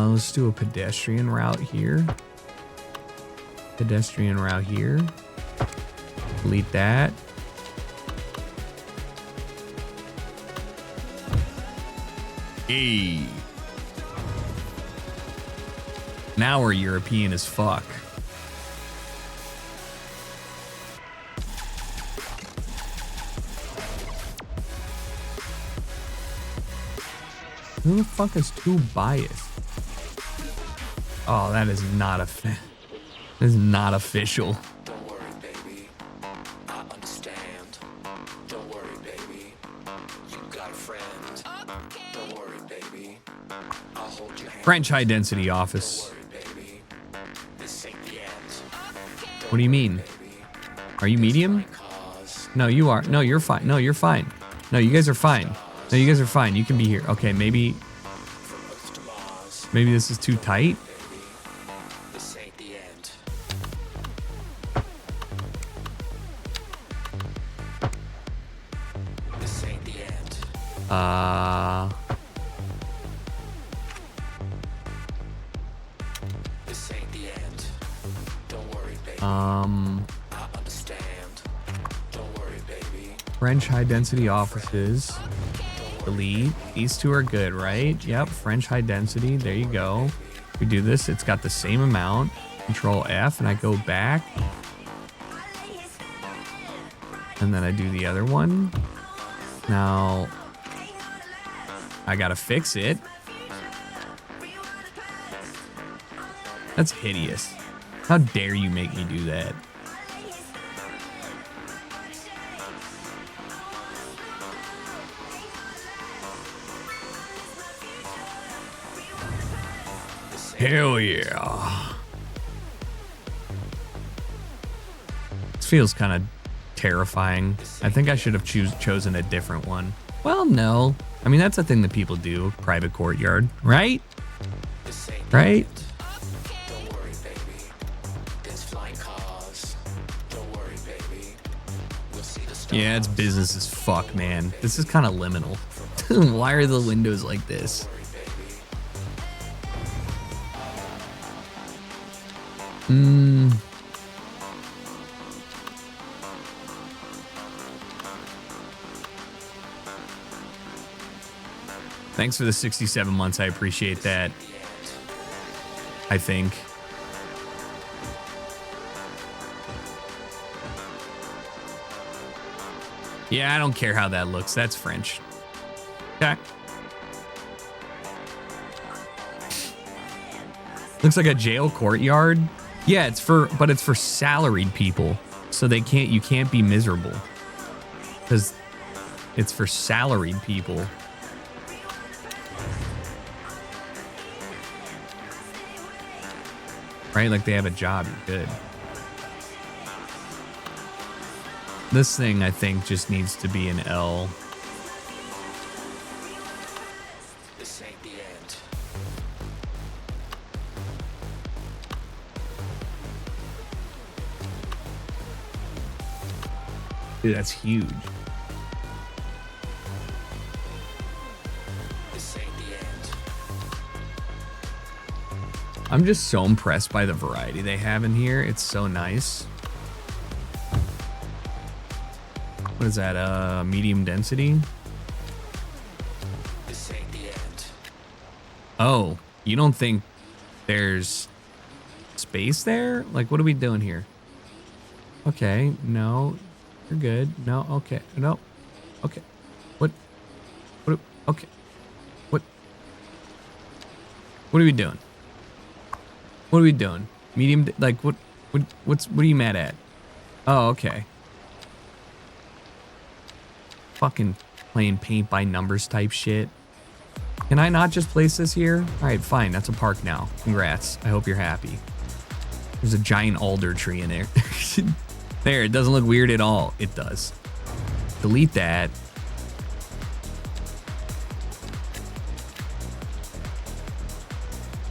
Let's do a pedestrian route here. Pedestrian route here. Delete that. Hey. Now we're European as fuck. Who the fuck is too biased? Oh, that is not that is not official. Don't worry, baby. I understand. Don't worry, baby. You got a friend. Don't worry, baby. I'll hold your hand. French high density office. Don't worry, baby. This ain't the end. What do you mean? Are you medium? No, you are. No, you're fine. No, you're fine. No, you guys are fine. No, you guys are fine. You can be here. Okay, maybe this is too tight. end. This ain't the end. This ain't the end. Don't worry, baby. I understand. Don't worry, baby. French high density offices. Delete. These two are good, right? Yep, French high density. There you go. We do this, it's got the same amount. Control F, and I go back. And then I do the other one. Now, I gotta fix it. That's hideous. How dare you make me do that? Hell yeah. This feels kind of terrifying. I think I should have chosen a different one. Well, no. I mean, that's a thing that people do. Private courtyard, right? Right? Don't worry, baby. There's flying cars. Don't worry, baby. We'll see the stars. Yeah, it's business as fuck, man. This is kind of liminal. Why are the windows like this? Thanks for the 67 months. I appreciate that. I think. Yeah, I don't care how that looks. That's French. Okay. Looks like a jail courtyard. Yeah, but it's for salaried people. So you can't be miserable. Because it's for salaried people. Right? Like they have a job, you're good. This thing, I think, just needs to be an L. This ain't the end. Dude, that's huge. This ain't the end. I'm just so impressed by the variety they have in here. It's so nice. What is that? Medium density? This ain't the end. Oh, you don't think there's space there? Like, what are we doing here? Okay, no, you're good. No, okay, no, okay. What, okay. What are we doing? What are we doing? Medium, like, what are you mad at? Oh, okay. Fucking playing paint by numbers type shit. Can I not just place this here? All right, fine. That's a park now. Congrats. I hope you're happy. There's a giant alder tree in there. There, it doesn't look weird at all. It does. Delete that.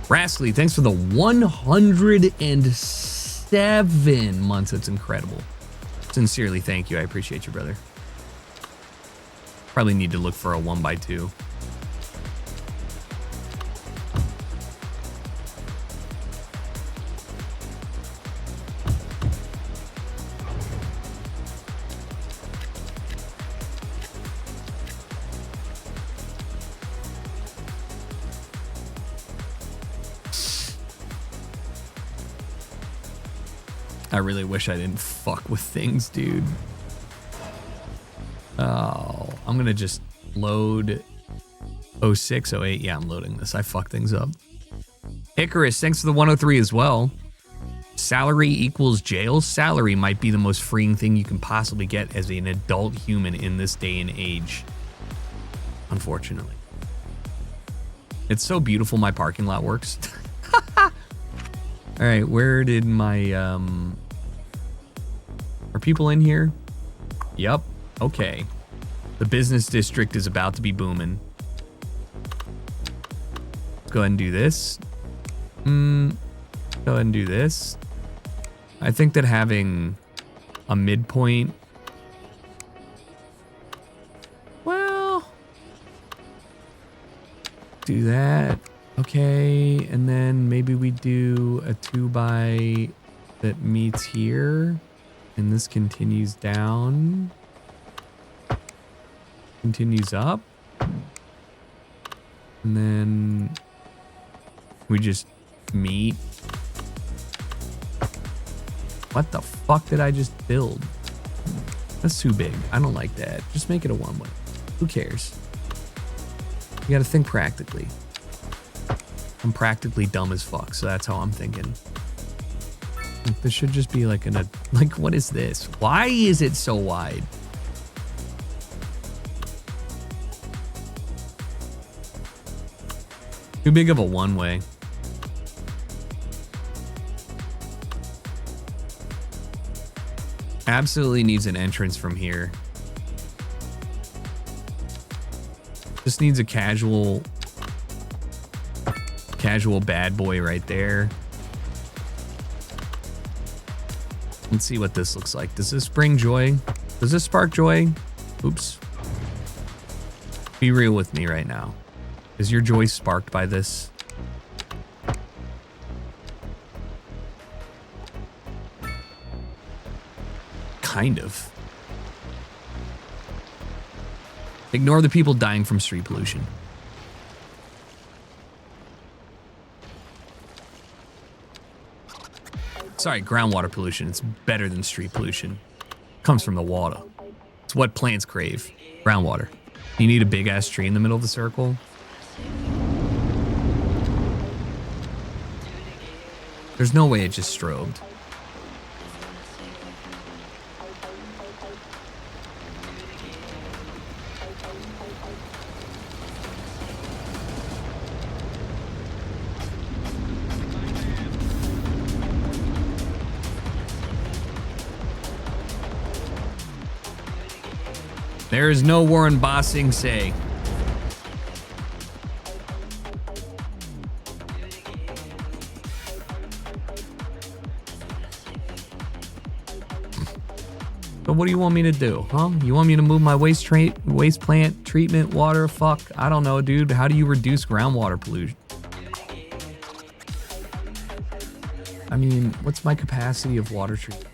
Rascally, thanks for the 107 months. That's incredible. Sincerely, thank you. I appreciate you, brother. Probably need to look for a 1x2. I really wish I didn't fuck with things, dude. Oh, I'm gonna just load 06, 08. Yeah, I'm loading this. I fuck things up. Icarus, thanks for the 103 as well. Salary equals jail. Salary might be the most freeing thing you can possibly get as an adult human in this day and age. Unfortunately. It's so beautiful my parking lot works. All right, where did my... Are people in here? Yep. Okay. The business district is about to be booming. Let's go ahead and do this. Go ahead and do this. I think that having a midpoint, well, do that. Okay, and then maybe we do a 2x that meets here, and this continues down, continues up, and then we just meet. What the fuck did I just build? That's too big. I don't like that. Just make it a one-way. Who cares? You gotta think practically. I'm practically dumb as fuck, so that's how I'm thinking. Like, this should just be like like, what is this? Why is it so wide? Too big of a one-way. Absolutely needs an entrance from here. Just needs a casual bad boy right there. Let's see what this looks like. Does this bring joy? Does this spark joy? Oops. Be real with me right now. Is your joy sparked by this? Kind of. Ignore the people dying from street pollution. Sorry, groundwater pollution. It's better than street pollution. Comes from the water. It's what plants crave. Groundwater. You need a big ass tree in the middle of the circle. There's no way it just strobed. There is no Warren Bossing say. So what do you want me to do, huh? You want me to move my waste plant treatment water? Fuck, I don't know, dude. How do you reduce groundwater pollution? I mean, what's my capacity of water treatment?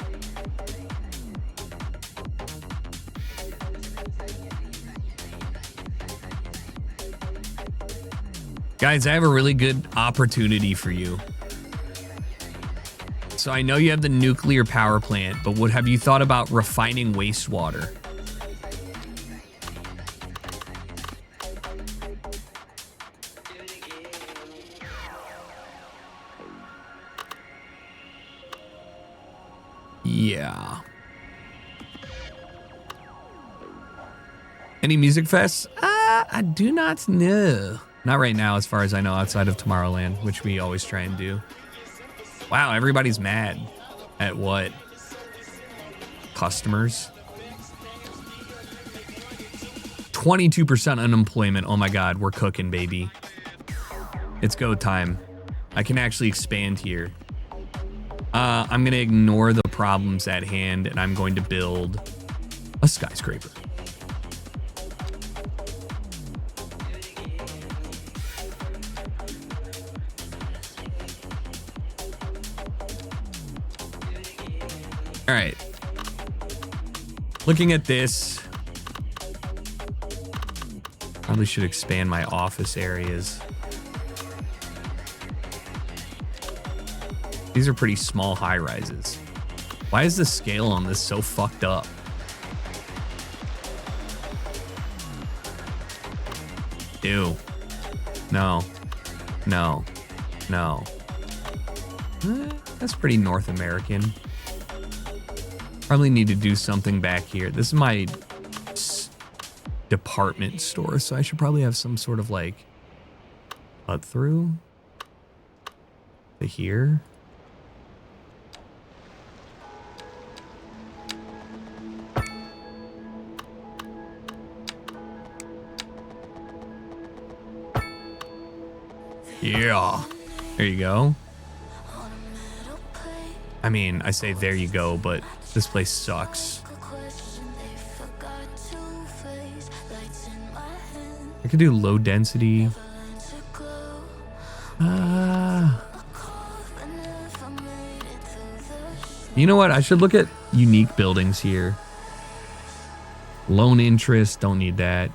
Guys, I have a really good opportunity for you. So I know you have the nuclear power plant, but what have you thought about refining wastewater? Yeah. Any music fests? I do not know. Not right now, as far as I know, outside of Tomorrowland, which we always try and do. Wow, everybody's mad. At what? Customers? 22% unemployment. Oh my God, we're cooking, baby. It's go time. I can actually expand here. I'm gonna ignore the problems at hand, and I'm going to build a skyscraper. All right. Looking at this, probably should expand my office areas. These are pretty small high rises. Why is the scale on this so fucked up? Ew. No. No. No. That's pretty North American. Probably need to do something back here. This is my department store, so I should probably have some sort of like cut through to here. Yeah, there you go. I mean, I say there you go, but this place sucks. I could do low density. You know what? I should look at unique buildings here. Loan interest, don't need that.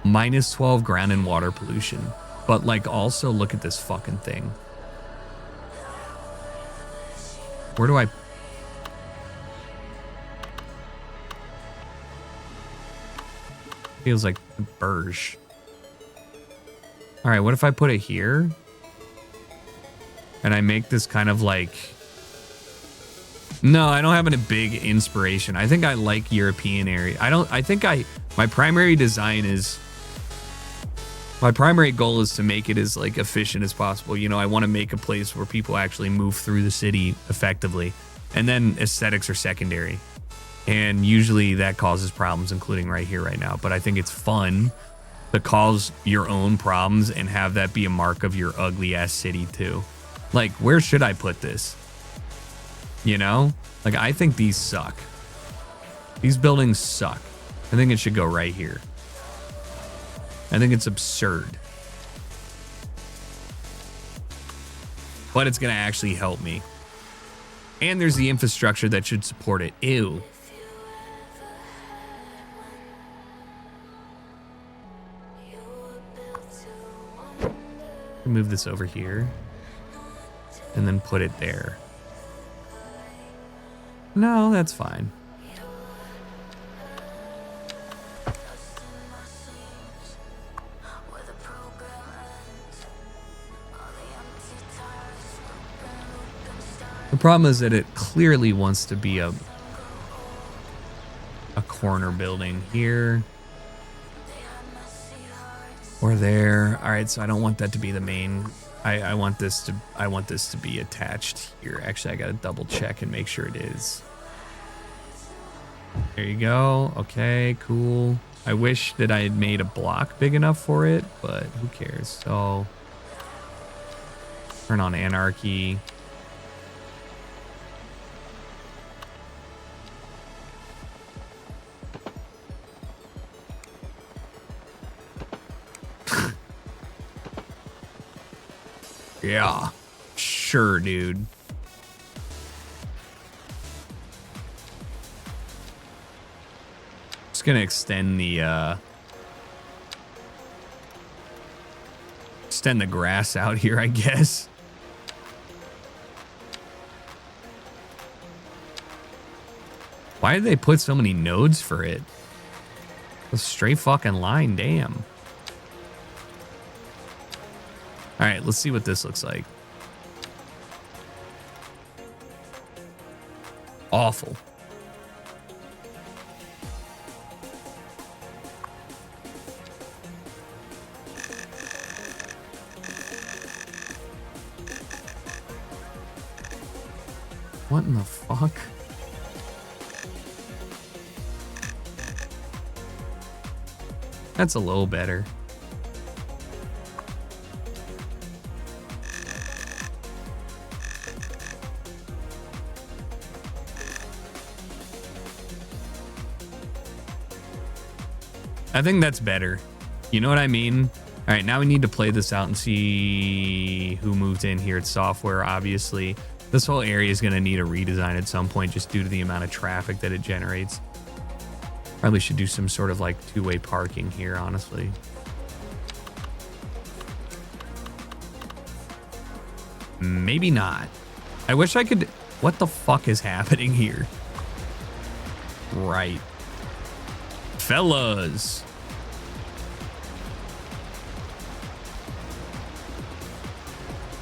Minus 12 ground and water pollution. But like also look at this fucking thing. Where do I... Feels like Burge. All right, what if I put it here? And I make this kind of like... No, I don't have a big inspiration. I think I like European area. My primary design is... My primary goal is to make it as like efficient as possible. You know, I want to make a place where people actually move through the city effectively. And then aesthetics are secondary. And usually that causes problems, including right here, right now. But I think it's fun to cause your own problems and have that be a mark of your ugly ass city too. Like, where should I put this? You know? Like, I think these suck. These buildings suck. I think it should go right here. I think it's absurd. But it's going to actually help me. And there's the infrastructure that should support it. Ew. Move this over here. And then put it there. No, that's fine. The problem is that it clearly wants to be a corner building here or there. All right, so I don't want that to be the main. I want this to be attached here. Actually, I got to double check and make sure it is. There you go. Okay, cool. I wish that I had made a block big enough for it, but who cares? So turn on anarchy. Yeah, sure, dude. Just gonna extend the grass out here, I guess. Why did they put so many nodes for it? A straight fucking line, damn. All right, let's see what this looks like. Awful. What in the fuck? That's a little better. I think that's better. You know what I mean? All right, now we need to play this out and see who moved in here. It's software, obviously. This whole area is going to need a redesign at some point just due to the amount of traffic that it generates. Probably should do some sort of like two-way parking here, honestly. Maybe not. I wish I could... What the fuck is happening here? Right. Fellas.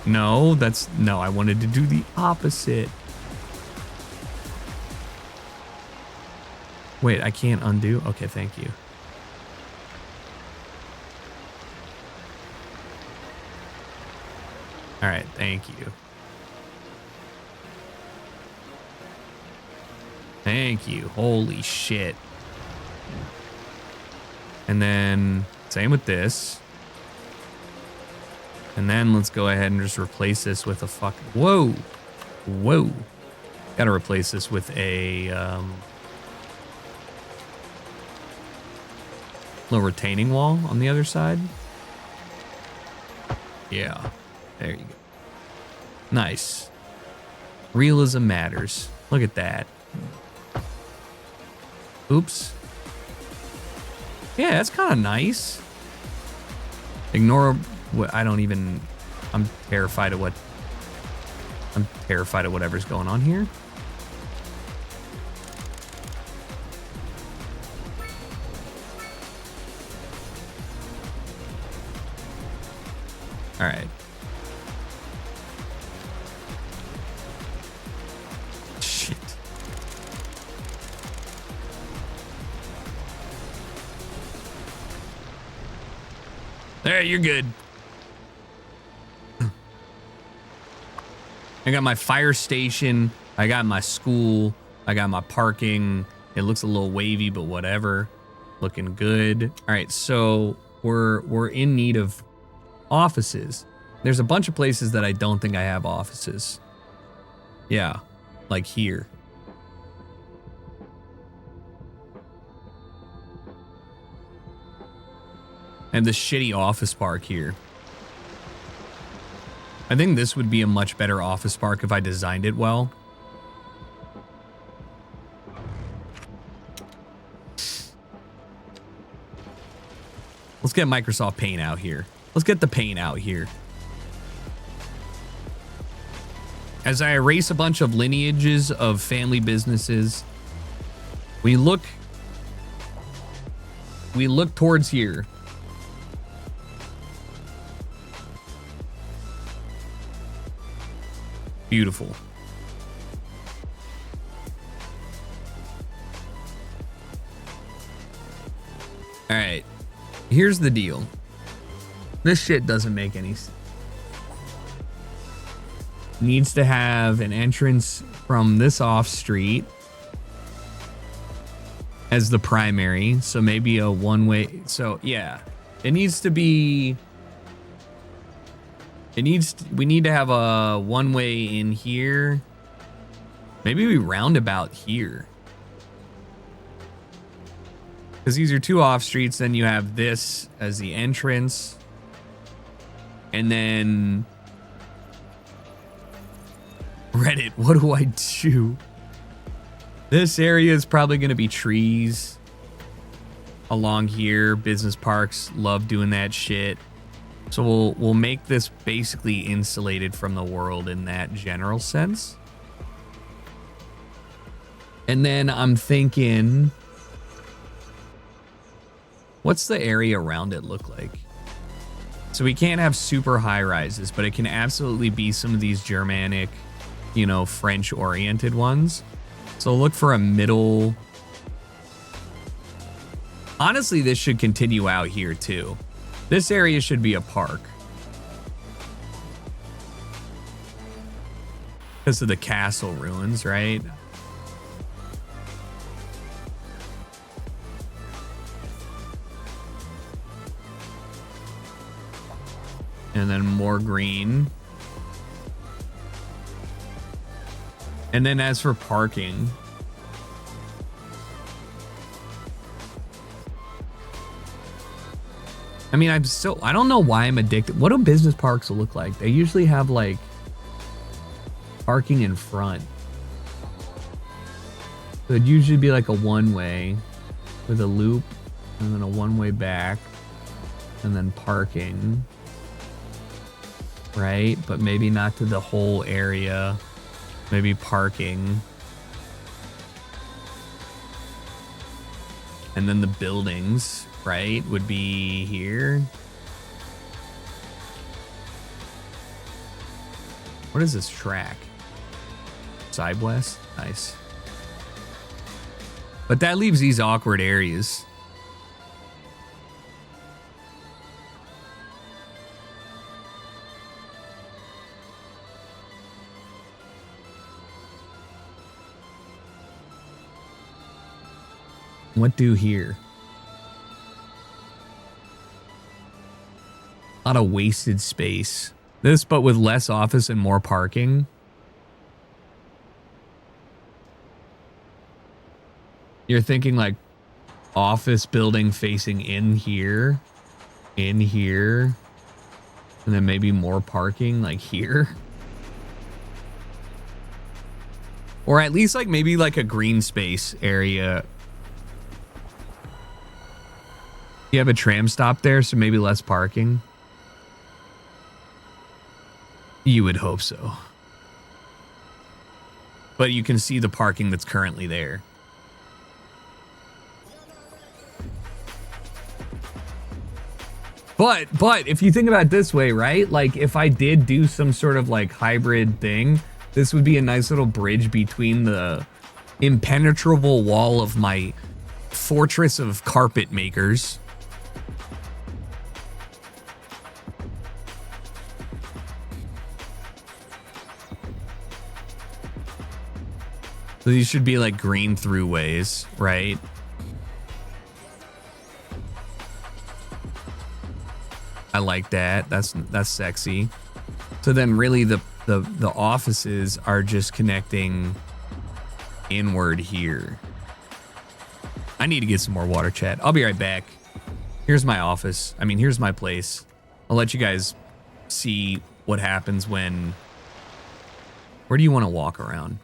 No, no, I wanted to do the opposite. Wait, I can't undo? Okay, thank you. All right, thank you. Thank you. Holy shit. And then same with this. And then let's go ahead and just replace this with a fucking... Whoa. Whoa. Gotta replace this with a little retaining wall on the other side. Yeah. There you go. Nice. Realism matters. Look at that. Oops. Yeah, that's kind of nice. Ignore what I don't even... I'm terrified of whatever's going on here. All right. Shit. There, you're good. I got my fire station. I got my school. I got my parking. It looks a little wavy, but whatever. Looking good. All right, so we're in need of offices. There's a bunch of places that I don't think I have offices. Yeah, like here. And the shitty office park here. I think this would be a much better office park if I designed it well. Let's get Microsoft Paint out here. Let's get the paint out here. As I erase a bunch of lineages of family businesses, we look towards here. Beautiful. All right. Here's the deal. This shit doesn't make any sense. Needs to have an entrance from this off street as the primary. So maybe a one-way. So yeah, it needs to be... we need to have a one-way in here. Maybe we roundabout here. Because these are two off streets, then you have this as the entrance. And then... Reddit, what do I do? This area is probably going to be trees along here. Business parks love doing that shit. So we'll make this basically insulated from the world in that general sense. And then I'm thinking, what's the area around it look like? So we can't have super high rises, but it can absolutely be some of these Germanic, you know, French oriented ones. So look for a middle. Honestly, this should continue out here too. This area should be a park. Because of the castle ruins, right? And then more green. And then as for parking, I mean, I don't know why I'm addicted. What do business parks look like? They usually have like parking in front. So it'd usually be like a one-way with a loop and then a one-way back and then parking, right? But maybe not to the whole area. Maybe parking. And then the buildings, right, would be here. What is this track? Side west? Nice. But that leaves these awkward areas. What do here? A lot of wasted space. This, but with less office and more parking. You're thinking like office building facing in here, and then maybe more parking like here. Or at least like maybe like a green space area. You have a tram stop there, so maybe less parking. You would hope so. But you can see the parking that's currently there. But if you think about it this way, right? Like if I did do some sort of like hybrid thing, this would be a nice little bridge between the impenetrable wall of my fortress of carpet makers. So these should be like green throughways, right? I like that. That's sexy. So then really the offices are just connecting inward here. I need to get some more water, chat. I'll be right back. Here's my office. I mean, here's my place. I'll let you guys see what happens when... Where do you want to walk around?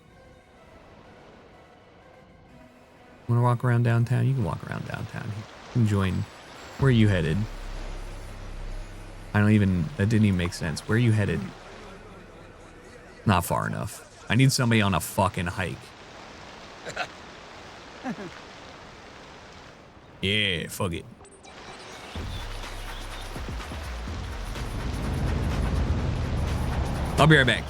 Want to walk around downtown? You can walk around downtown. You can join. Where are you headed? That didn't even make sense. Where are you headed? Not far enough. I need somebody on a fucking hike. Yeah, fuck it. I'll be right back.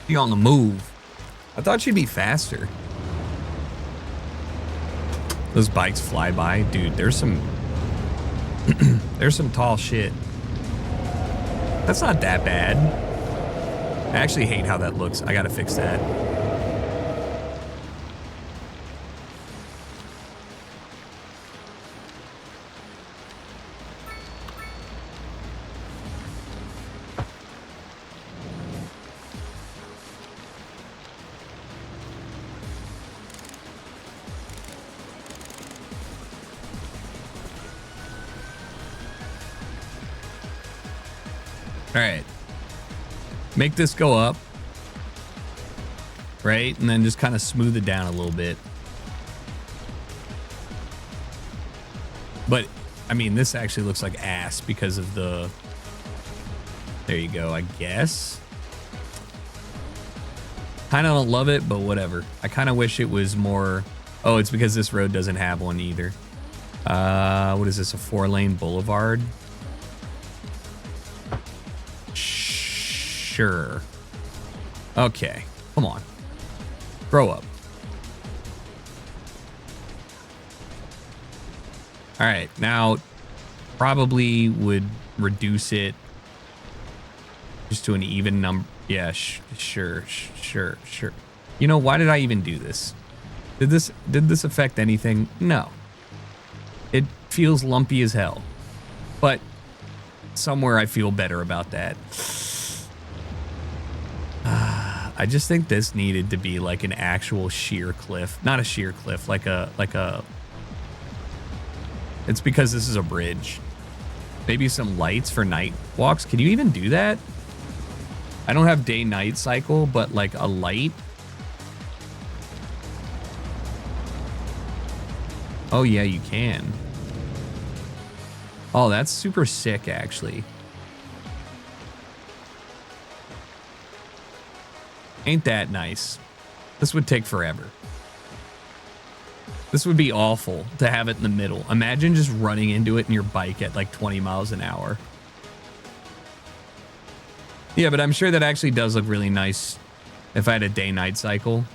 Be on the move. I thought she'd be faster. Those bikes fly by. Dude, there's some... there's some tall shit. That's not that bad. I actually hate how that looks. I gotta fix that. All right, make this go up, right? And then just kind of smooth it down a little bit. But, I mean, this actually looks like ass because of the... There you go, I guess. Kind of don't love it, but whatever. I kind of wish it was more... Oh, it's because this road doesn't have one either. What is this, a 4-lane boulevard? Sure. Okay, come on. Grow up. All right, now probably would reduce it just to an even number. Yeah, sure. You know, why did I even do this? Did this affect anything? No. It feels lumpy as hell. But somewhere I feel better about that. I just think this needed to be like an actual sheer cliff. Not a sheer cliff, like a... It's because this is a bridge. Maybe some lights for night walks. Can you even do that? I don't have day-night cycle, but like a light. Oh yeah, you can. Oh, that's super sick, actually. Ain't that nice? This would take forever. This would be awful to have it in the middle. Imagine just running into it in your bike at like 20 miles an hour. Yeah, but I'm sure that actually does look really nice if I had a day-night cycle.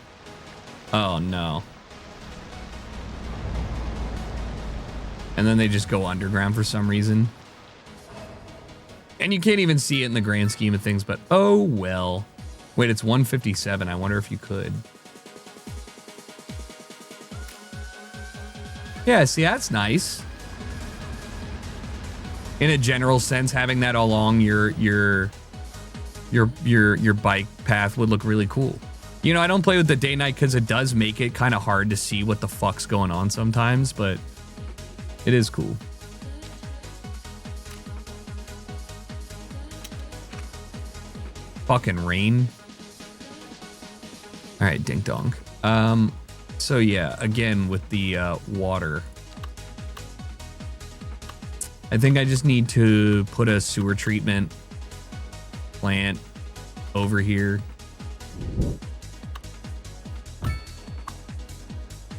Oh, no. And then they just go underground for some reason. And you can't even see it in the grand scheme of things, but oh well. Wait, it's 157. I wonder if you could. Yeah, see, that's nice. In a general sense, having that along your bike path would look really cool. You know, I don't play with the day-night because it does make it kind of hard to see what the fuck's going on sometimes, but it is cool. Fucking rain. All right, ding dong. So yeah, again with the water. I think I just need to put a sewer treatment plant over here.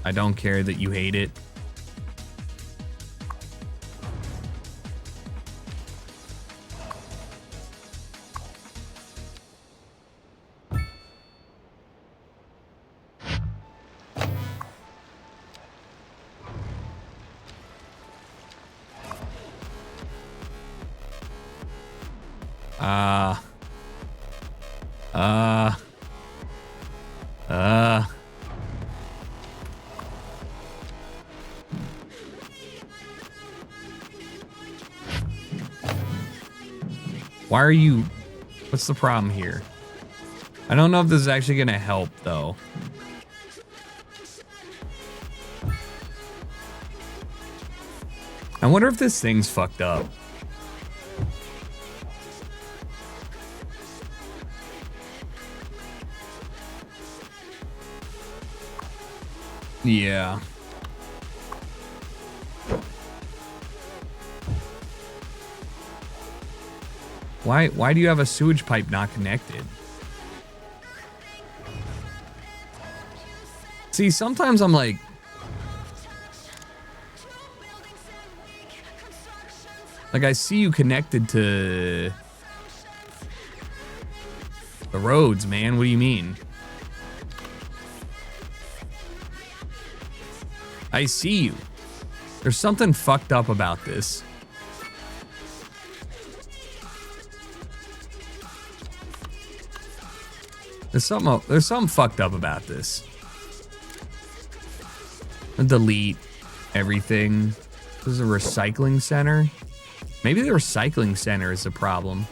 I don't care that you hate it. Why are you... What's the problem here? I don't know if this is actually going to help, though. I wonder if this thing's fucked up. Yeah. Why do you have a sewage pipe not connected? See, sometimes I'm like... Like, I see you connected to... the roads, man. What do you mean? I see you. There's something fucked up about this. There's something fucked up about this. I'll delete everything. This is a recycling center. Maybe the recycling center is the problem.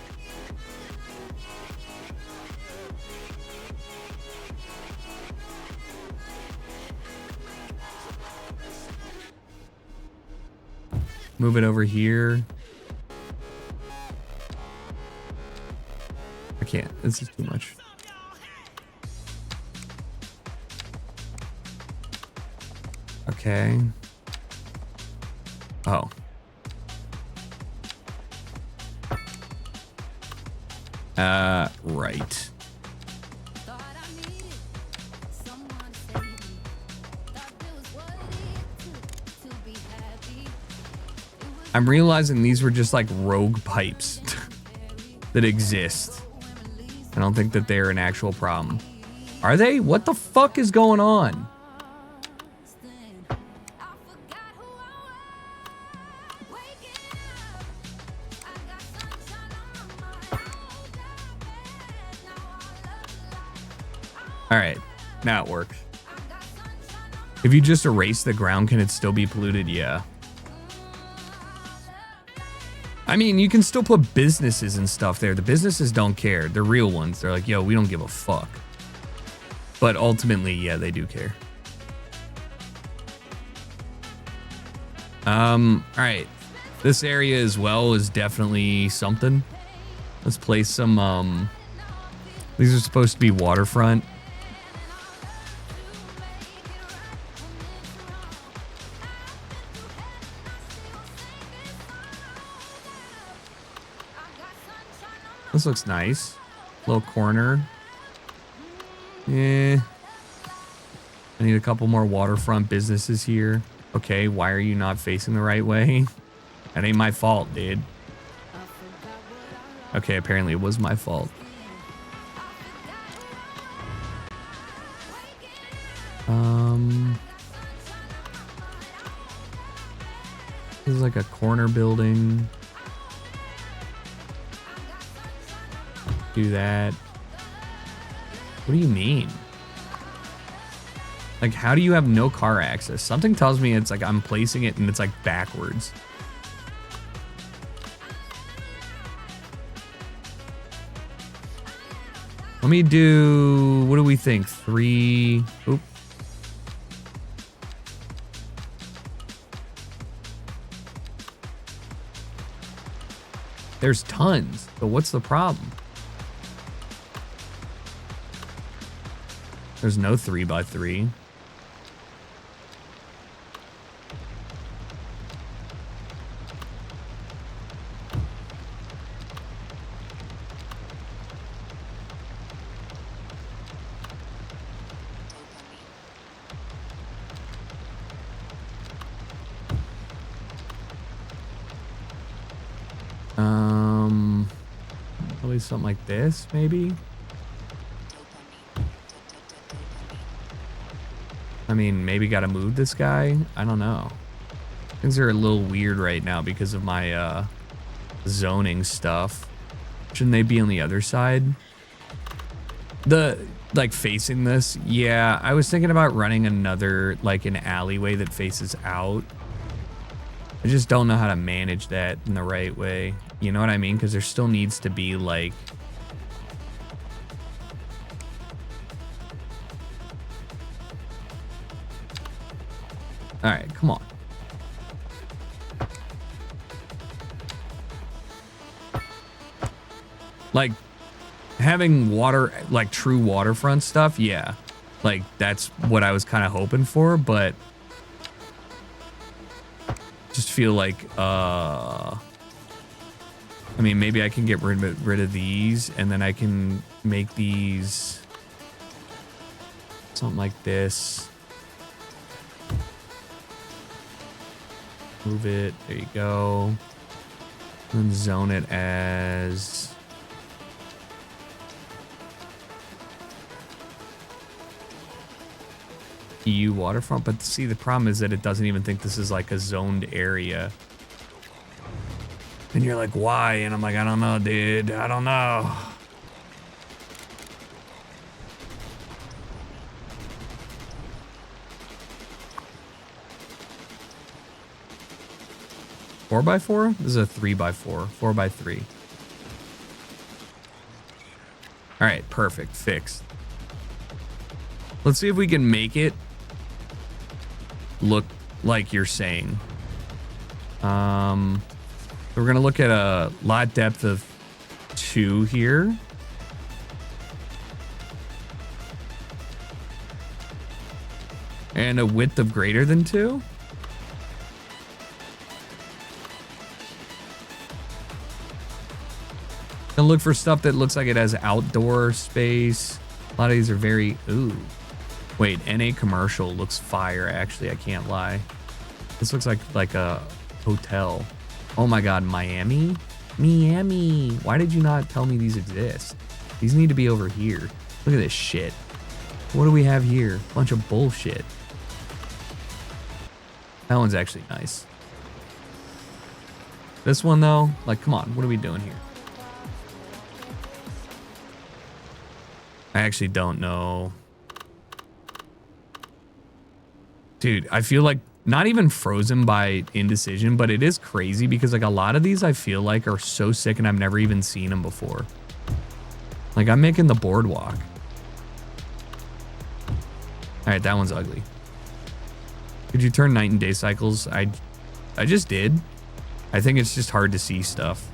Move it over here. I can't. This is too much. Okay. Oh. Right. I'm realizing these were just like rogue pipes that exist. I don't think that they're an actual problem. Are they? What the fuck is going on? All right, now it works. If you just erase the ground, can it still be polluted? Yeah. I mean, you can still put businesses and stuff there. The businesses don't care. They're real ones. They're like, yo, we don't give a fuck. But ultimately, yeah, they do care. All right. This area as well is definitely something. Let's place some, these are supposed to be waterfront. This looks nice. Little corner. Yeah. I need a couple more waterfront businesses here. Okay, why are you not facing the right way? That ain't my fault, dude. Okay, apparently it was my fault. This is like a corner building. Do that. What do you mean? Like, how do you have no car access? Something tells me it's like I'm placing it and it's like backwards. Let me do, what do we think? 3, oop. There's tons, but what's the problem? There's no 3x3. Probably something like this, maybe. I mean, maybe gotta move this guy. I don't know. Things are a little weird right now because of my zoning stuff. Shouldn't they be on the other side? Like facing this? Yeah, I was thinking about running another, like an alleyway that faces out. I just don't know how to manage that in the right way. You know what I mean? Because there still needs to be like... All right, come on. Like, having water, like true waterfront stuff, yeah. Like, that's what I was kind of hoping for, but... Just feel like, I mean, maybe I can get rid of these, and then I can make these... Something like this. Move it. There you go. And zone it as... EU waterfront. But see, the problem is that it doesn't even think this is like a zoned area. And you're like, why? And I'm like, I don't know, dude. I don't know. Four by four? This is a 3x4. 4x3. All right, perfect. Fixed. Let's see if we can make it look like you're saying. We're gonna look at a lot depth of 2 here. And a width of greater than 2. And look for stuff that looks like it has outdoor space. A lot of these are very, ooh. Wait, NA commercial looks fire, actually, I can't lie. This looks like a hotel. Oh my god, Miami? Miami. Why did you not tell me these exist? These need to be over here. Look at this shit. What do we have here? Bunch of bullshit. That one's actually nice. This one though, like, come on, what are we doing here? I actually don't know. Dude, I feel like not even frozen by indecision, but it is crazy because like a lot of these I feel like are so sick and I've never even seen them before. Like I'm making the boardwalk. All right, that one's ugly. Could you turn night and day cycles? I just did. I think it's just hard to see stuff.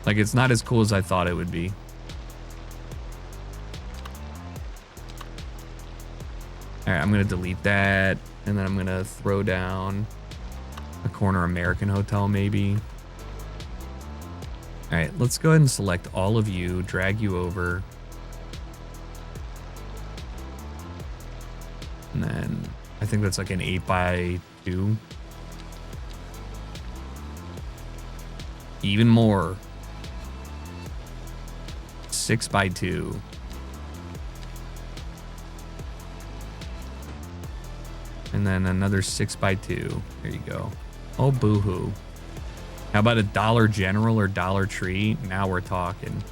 Like it's not as cool as I thought it would be. All right, I'm gonna delete that. And then I'm gonna throw down a corner American hotel maybe. All right, let's go ahead and select all of you, drag you over. And then I think that's like an 8x2. Even more. 6x2. And then another 6x2. There you go. Oh, boo-hoo. How about a Dollar General or Dollar Tree? Now we're talking.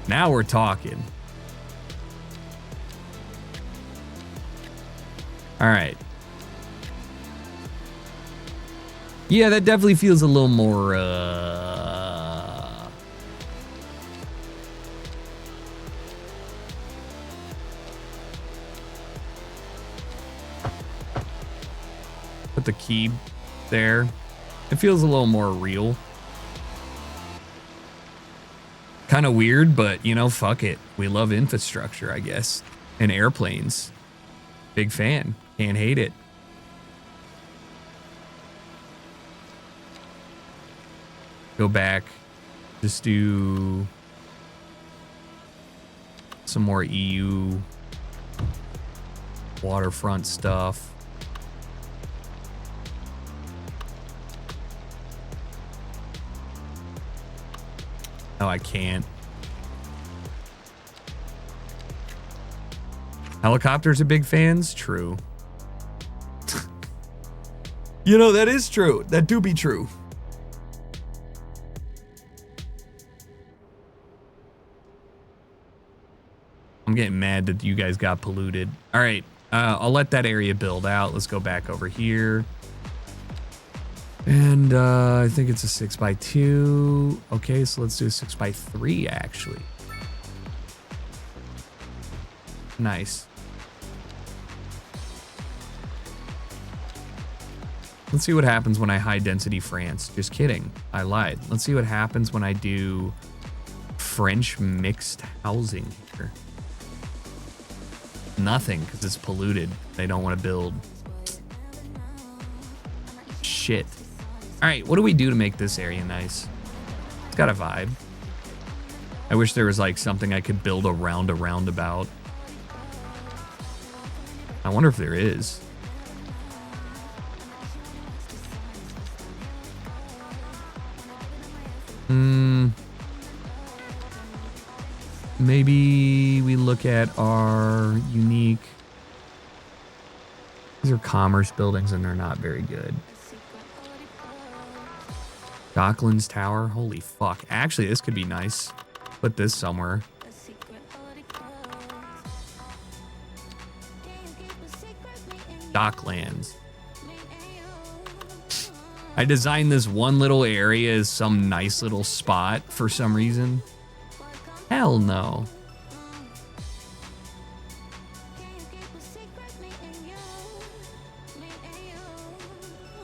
Now we're talking. All right. Yeah, that definitely feels a little more, Put the key there. It feels a little more real. Kind of weird, but you know, fuck it. We love infrastructure, I guess. And airplanes. Big fan. Can't hate it. Go back. Just do some more EU waterfront stuff. No, I can't. Helicopters are big fans? True. You know, that is true. That do be true. I'm getting mad that you guys got polluted. All right, I'll let that area build out. Let's go back over here. And I think it's a 6x2. Okay, so let's do a 6x3 actually. Nice. Let's see what happens when I high density France. Just kidding. I lied. Let's see what happens when I do French mixed housing here. Nothing, because it's polluted. They don't want to build. Shit. All right, what do we do to make this area nice? It's got a vibe. I wish there was like something I could build around a roundabout. I wonder if there is. Maybe we look at our unique. These are commerce buildings and they're not very good. Docklands Tower. Holy fuck. Actually, this could be nice. Put this somewhere. Docklands. I designed this one little area as some nice little spot for some reason. Hell no.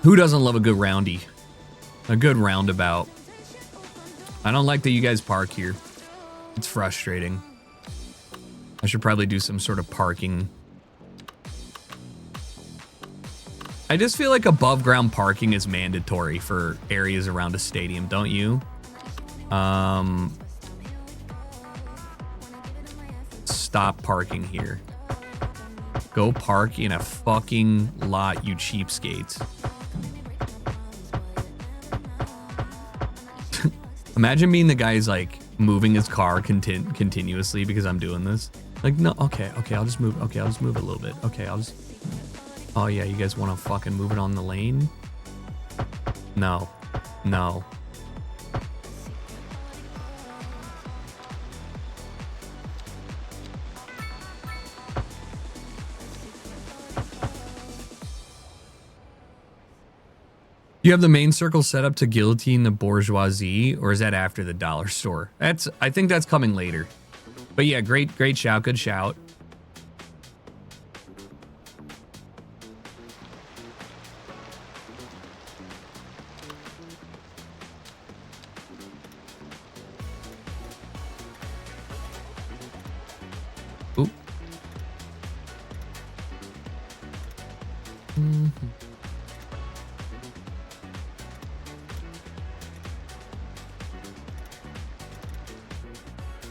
Who doesn't love a good roundy? A good roundabout. I don't like that you guys park here. It's frustrating. I should probably do some sort of parking. I just feel like above ground parking is mandatory for areas around a stadium, don't you? Stop parking here. Go park in a fucking lot, you cheapskates. Imagine being the guy who's like moving his car continuously because I'm doing this. Like, no, okay, I'll just move. Okay, I'll just move it a little bit. Okay, I'll just. Oh yeah, you guys want to fucking move it on the lane? No, no. You have the main circle set up to guillotine the bourgeoisie, or is that after the dollar store? I think that's coming later. But yeah, great shout, good shout. Oop.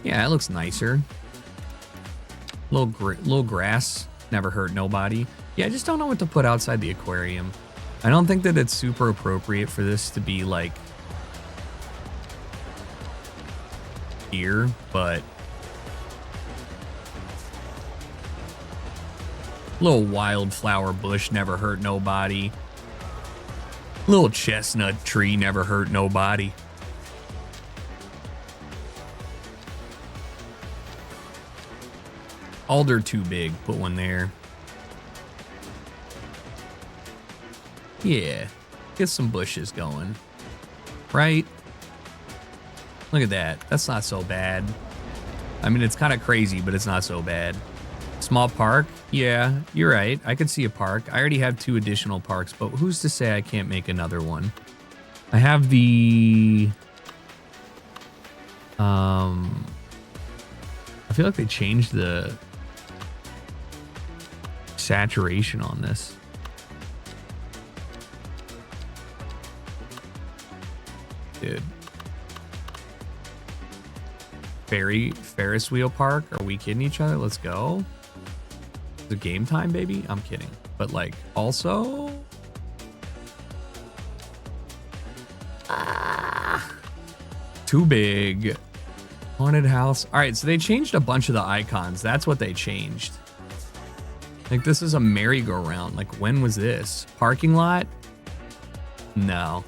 Yeah, it looks nicer. Little grass, never hurt nobody. Yeah, I just don't know what to put outside the aquarium. I don't think that it's super appropriate for this to be like here, but little wildflower bush never hurt nobody. Little chestnut tree never hurt nobody. Alder too big, put one there. Yeah, get some bushes going. Right? Look at that. That's not so bad. I mean, it's kind of crazy, but it's not so bad. Small park? Yeah, you're right. I could see a park. I already have 2 additional parks, but who's to say I can't make another one? I have the... I feel like they changed the saturation on this. Dude. Ferris wheel park? Are we kidding each other? Let's go. Is it game time, baby? I'm kidding. But like, also... too big. Haunted house. All right, so they changed a bunch of the icons. That's what they changed. Like, this is a merry-go-round. Like, when was this? Parking lot? No.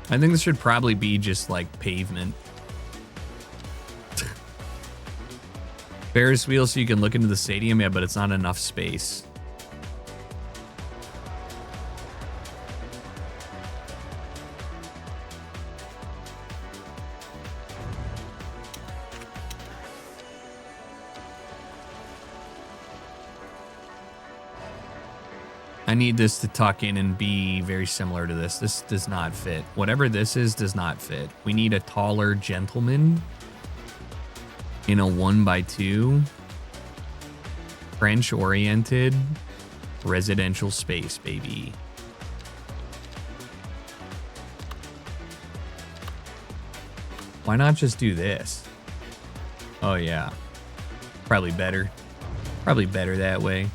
I think this should probably be just, like, pavement. Ferris wheel so you can look into the stadium. Yeah, but it's not enough space. I need this to tuck in and be very similar to this. This does not fit. Whatever this is does not fit. We need a taller gentleman in a 1x2 French-oriented residential space, baby. Why not just do this? Oh, yeah. Probably better. Probably better that way.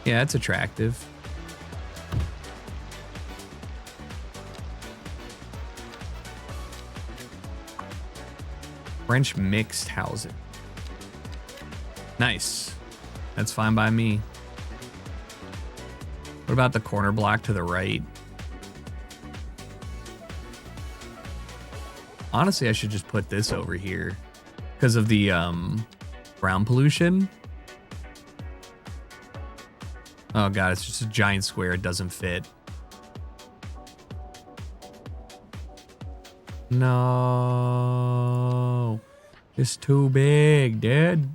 Yeah, it's attractive. French mixed housing. Nice. That's fine by me. What about the corner block to the right? Honestly, I should just put this over here because of the ground pollution. Oh god, it's just a giant square. It doesn't fit. No. It's too big, dude.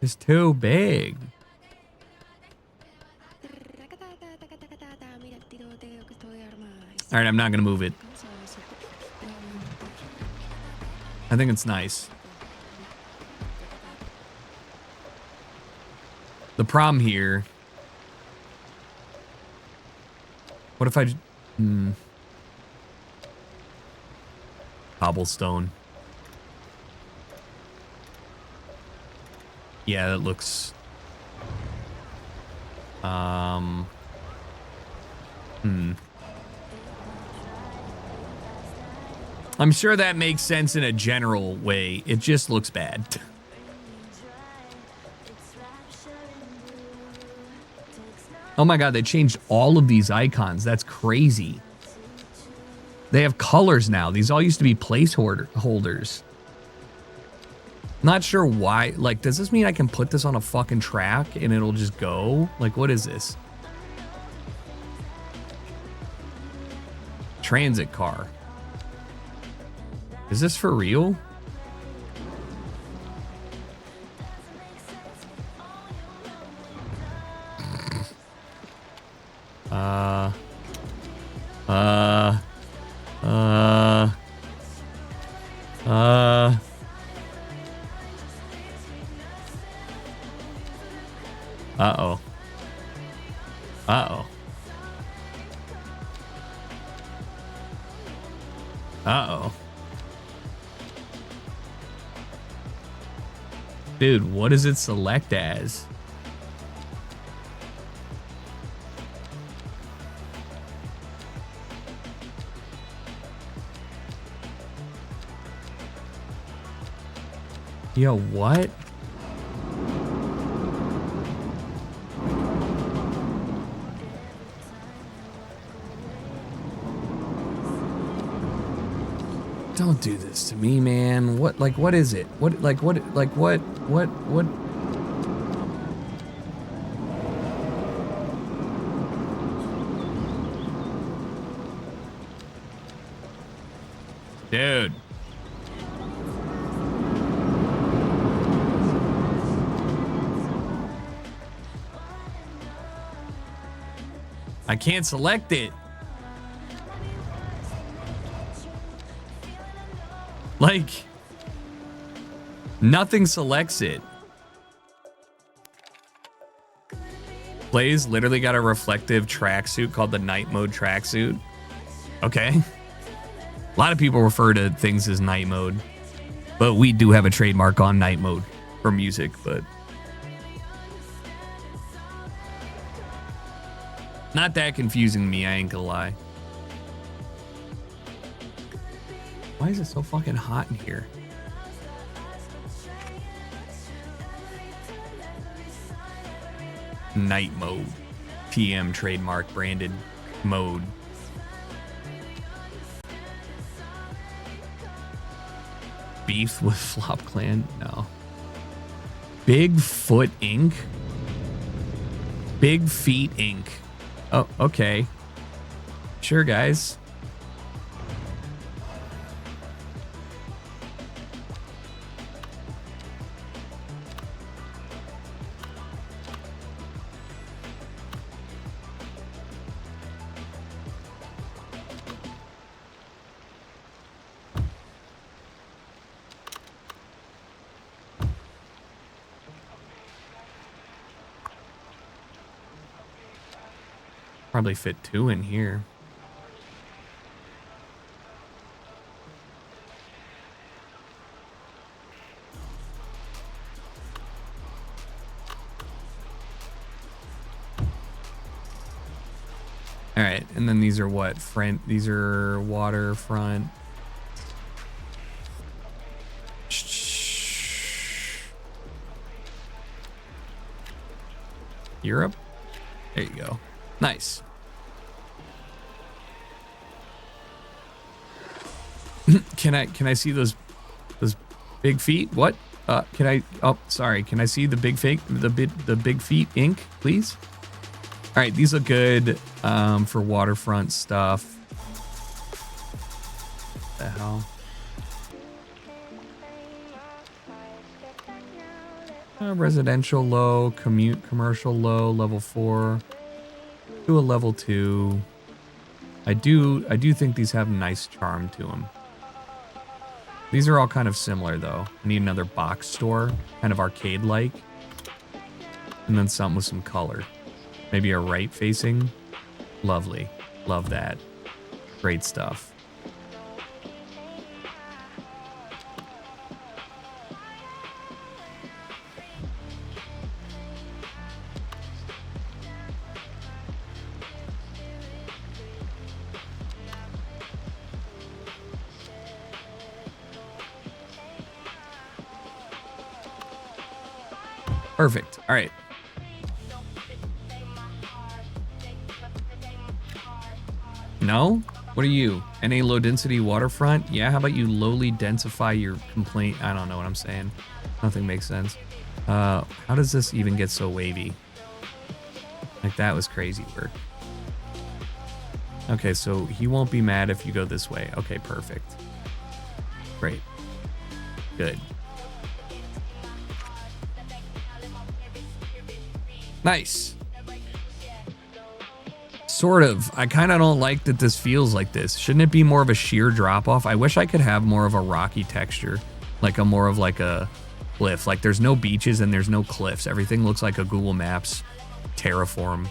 It's too big. Alright, I'm not gonna move it. I think it's nice. The problem here... What if I... Cobblestone. Yeah, that looks... I'm sure that makes sense in a general way. It just looks bad. Oh my god, they changed all of these icons. That's crazy. They have colors now. These all used to be placeholders. Not sure why. Like, does this mean I can put this on a fucking track and it'll just go? Like, what is this? Transit car. Is this for real? Uh-oh. Uh-oh. Uh-oh. Dude, what does it select as? Yo, what? Don't do this to me, man. What, like, what is it? What, like, what, what? Dude. I can't select it. Like, nothing selects it. Blaze literally got a reflective tracksuit called the night mode tracksuit. Okay. A lot of people refer to things as night mode, but we do have a trademark on night mode for music, but not that confusing to me, I ain't gonna lie. Why is it so fucking hot in here? Night mode. PM trademark branded mode. Beef with Flop Clan? No. Bigfoot Inc. Big Feet Inc. Oh, okay. Sure, guys. Probably fit 2 in here. All right, and then these are what? These are waterfront. Europe? There you go. Nice. Can I see those big feet? What? Can I? Oh, sorry. Can I see the big feet Inc, please? All right, these look good for waterfront stuff. What the hell? Residential low, commercial low, level 4. To a level 2. I do think these have a nice charm to them. These are all kind of similar though. I need another box store, kind of arcade-like. And then something with some color. Maybe a right facing. Lovely. Love that. Great stuff. Perfect. All right. No? What are you? NA low density waterfront? Yeah, how about you lowly densify your complaint? I don't know what I'm saying. Nothing makes sense. How does this even get so wavy? Like, that was crazy work. Okay, so he won't be mad if you go this way. Okay, perfect. Great. Good. Nice. Sort of. I kind of don't like that this feels like this. Shouldn't it be more of a sheer drop off? I wish I could have more of a rocky texture. Like a more of like a cliff. Like there's no beaches and there's no cliffs. Everything looks like a Google Maps terraform.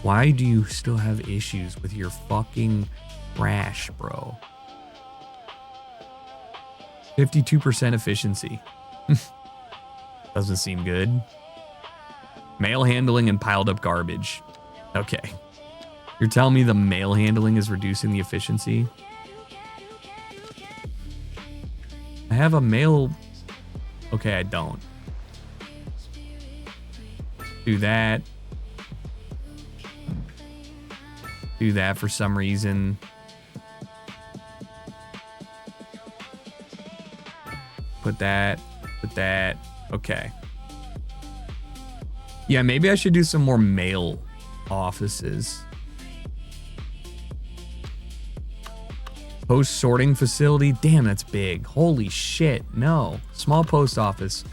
Why do you still have issues with your fucking crash, bro? 52% efficiency. Doesn't seem good. Mail handling and piled up garbage. Okay. You're telling me the mail handling is reducing the efficiency? I have a mail... Okay, I don't. Do that. Do that for some reason. Put that. Put that. Okay. Yeah, maybe I should do some more mail offices. Post sorting facility. Damn, that's big. Holy shit. No. Small post office.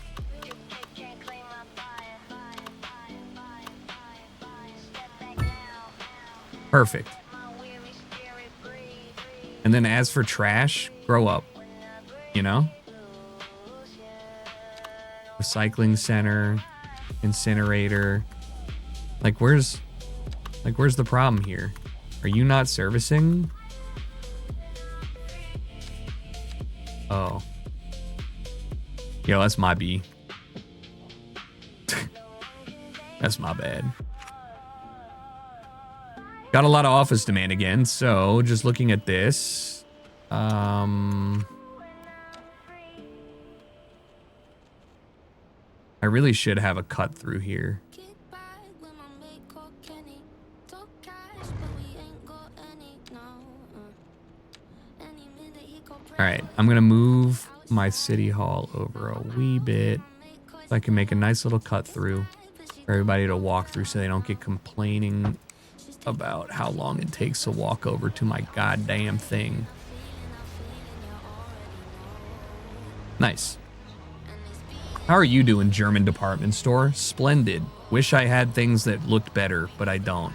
Perfect. And then as for trash, grow up. You know? Recycling center, incinerator. Like where's the problem here? Are you not servicing? Oh. Yo, that's my B. That's my bad. Got a lot of office demand again, so just looking at this. I really should have a cut through here. All right, I'm gonna move my city hall over a wee bit so I can make a nice little cut through for everybody to walk through so they don't get complaining about how long it takes to walk over to my goddamn thing. Nice. How are you doing, German department store? Splendid. Wish I had things that looked better, but I don't.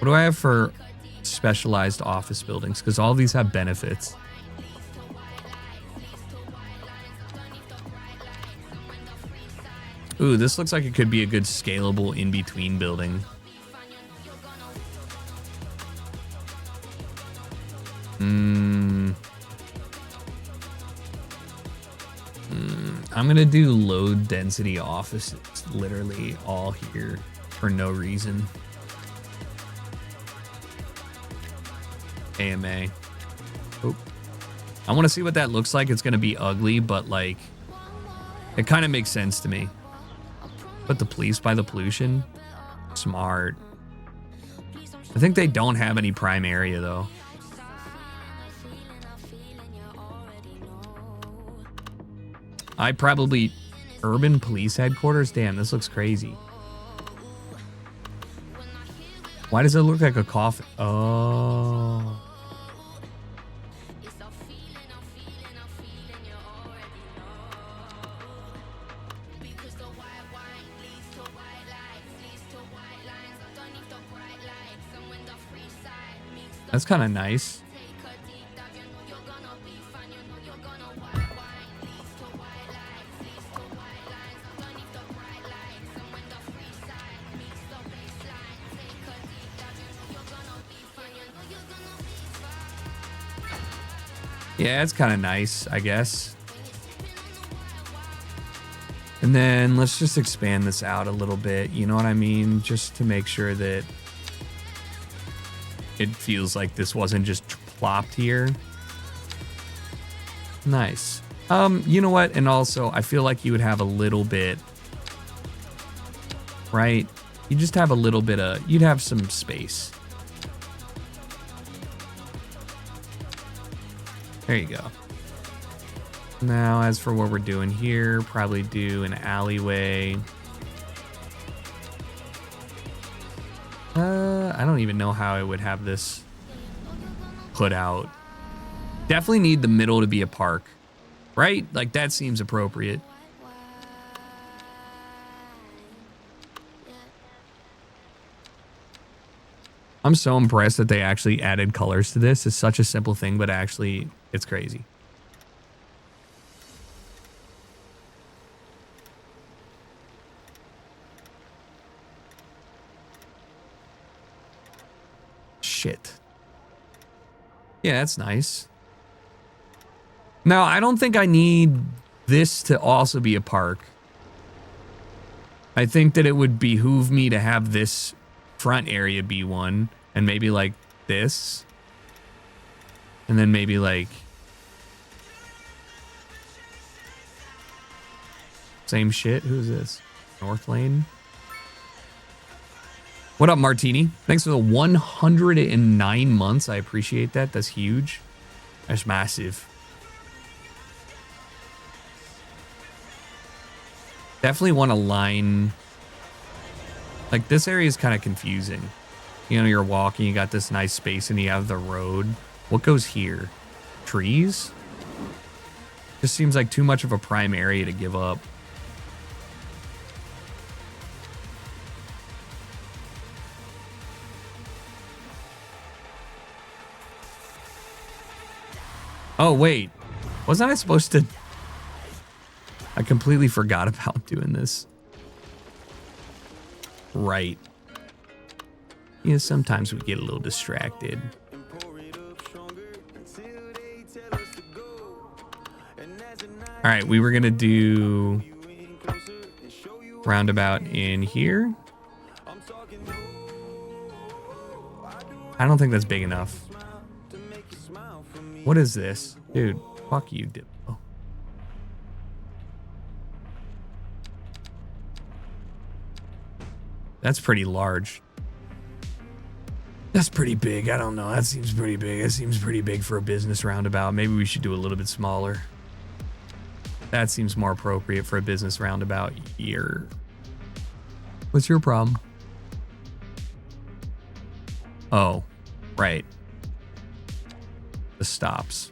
What do I have for specialized office buildings? Because all these have benefits. Ooh, this looks like it could be a good scalable in-between building. I'm gonna do low density offices literally all here for no reason. AMA. Oh. I want to see what that looks like. It's gonna be ugly, but like it kind of makes sense to me. Put the police by the pollution. Smart. I think they don't have any prime area though. I probably... Urban police headquarters? Damn, this looks crazy. Why does it look like a coffin? Oh. That's kind of nice. Yeah, it's kind of nice, I guess. And then let's just expand this out a little bit, you know what I mean? Just to make sure that it feels like this wasn't just plopped here. Nice. You know what? And also, I feel like you would have a little bit, right? You just have a little bit of, you'd have some space. There you go. Now, as for what we're doing here, probably do an alleyway. I don't even know how I would have this put out. Definitely need the middle to be a park, right? Like that seems appropriate. I'm so impressed that they actually added colors to this. It's such a simple thing, but actually it's crazy. Shit. Yeah, that's nice. Now, I don't think I need this to also be a park. I think that it would behoove me to have this front area be one, and maybe like this. And then maybe like same shit. Who's this? North Lane. What up, Martini? Thanks for the 109 months. I appreciate that. That's huge. That's massive. Definitely want to line. Like this area is kind of confusing. You know, you're walking, you got this nice space, and you have the road. What goes here? Trees? Just seems like too much of a prime area to give up. Oh, wait. Wasn't I supposed to? I completely forgot about doing this. Right. Yeah, sometimes we get a little distracted. All right, we were going to do roundabout in here. I don't think that's big enough. What is this? Dude, fuck you, Diplo. That's pretty large. That's pretty big. I don't know. That seems pretty big. That seems pretty big for a business roundabout. Maybe we should do a little bit smaller. That seems more appropriate for a business roundabout here. What's your problem? Oh, right. The stops.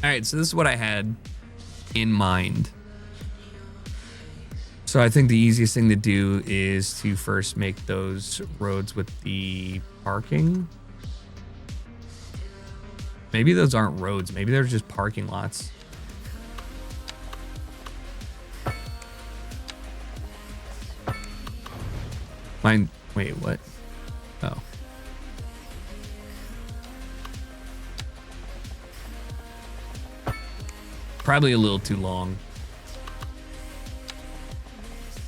All right, so this is what I had in mind. So I think the easiest thing to do is to first make those roads with the parking. Maybe those aren't roads. Maybe they're just parking lots. Mine, wait, what? Oh. Probably a little too long.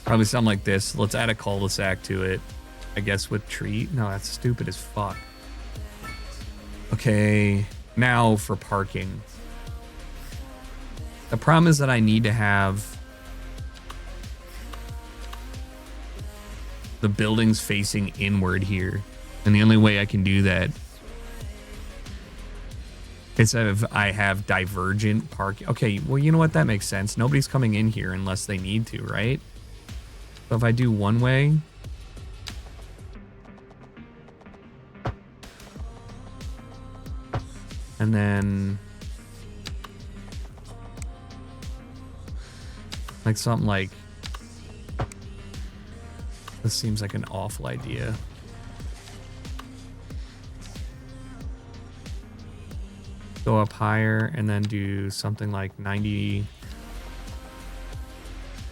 Probably something like this. Let's add a cul-de-sac to it. I guess with tree. No, that's stupid as fuck. Okay, now for parking. The problem is that I need to have the buildings facing inward here. And the only way I can do that is if I have divergent parking. Okay, well, you know what? That makes sense. Nobody's coming in here unless they need to, right? So if I do one way, and then like something like this seems like an awful idea. Go up higher and then do something like 90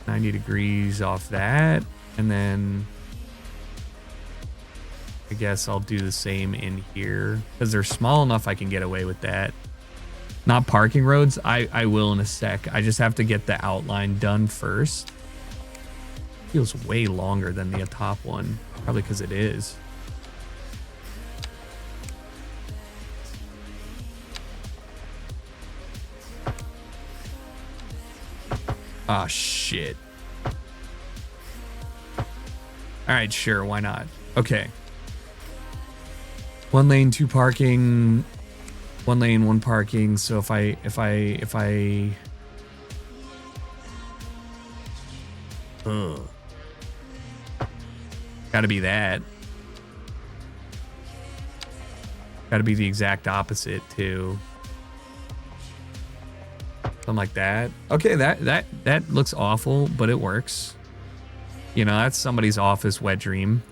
degrees off that, and then I guess I'll do the same in here because they're small enough I can get away with that. Not parking roads. I will in a sec. I just have to get the outline done first. Feels way longer than the top one, probably because it is. Ah, shit. All right, sure, why not? Okay. 1 lane, 2 parking, 1 lane, 1 parking. So if I gotta be that. Gotta be the exact opposite too. Something like that. Okay, that looks awful, but it works. You know, that's somebody's office wet dream.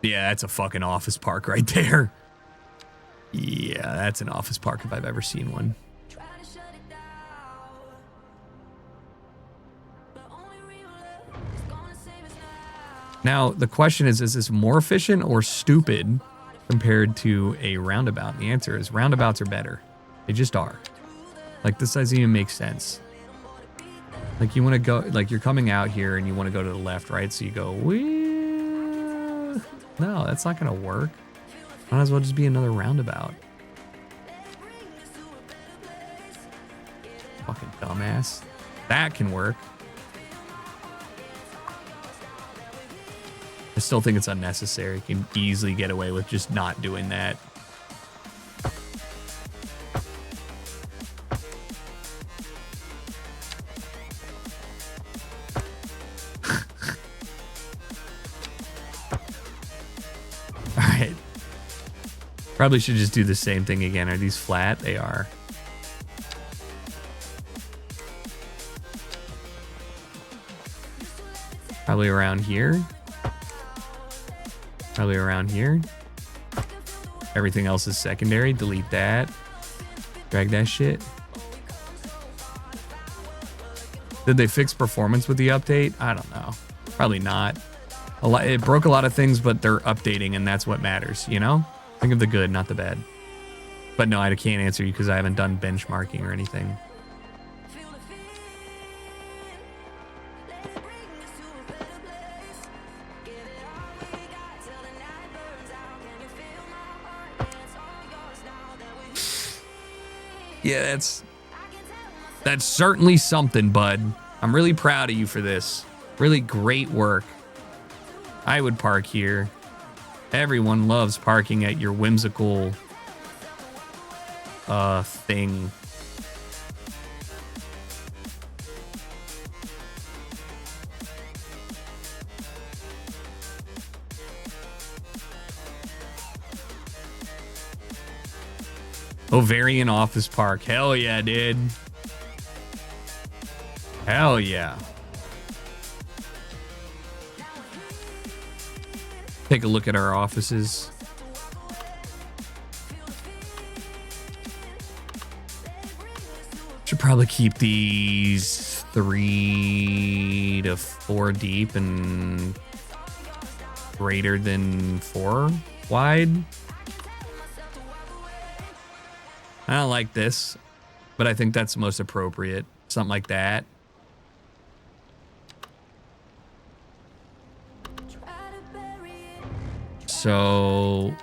Yeah, that's a fucking office park right there. Yeah, that's an office park if I've ever seen one. Now, the question is this more efficient or stupid compared to a roundabout? The answer is roundabouts are better. They just are. Like, this doesn't even make sense. Like, you want to go, like, you're coming out here and you want to go to the left, right? So you go, no, that's not going to work. Might as well just be another roundabout. Fucking dumbass. That can work. I still think it's unnecessary. You can easily get away with just not doing that. Alright. Probably should just do the same thing again. Are these flat? They are. Probably around here. Probably around here. Everything else is secondary. Delete that. Drag that shit. Did they fix performance with the update? I don't know. Probably not. It broke a lot of things, but they're updating, and that's what matters, you know? Think of the good, not the bad. But no, I can't answer you because I haven't done benchmarking or anything. Yeah, that's certainly something, bud. I'm really proud of you for this. Really great work. I would park here. Everyone loves parking at your whimsical thing. Ovarian Office Park. Hell yeah, dude. Hell yeah. Take a look at our offices. Should probably keep these 3 to 4 deep and greater than 4 wide. I don't like this, but I think that's most appropriate. Something like that. So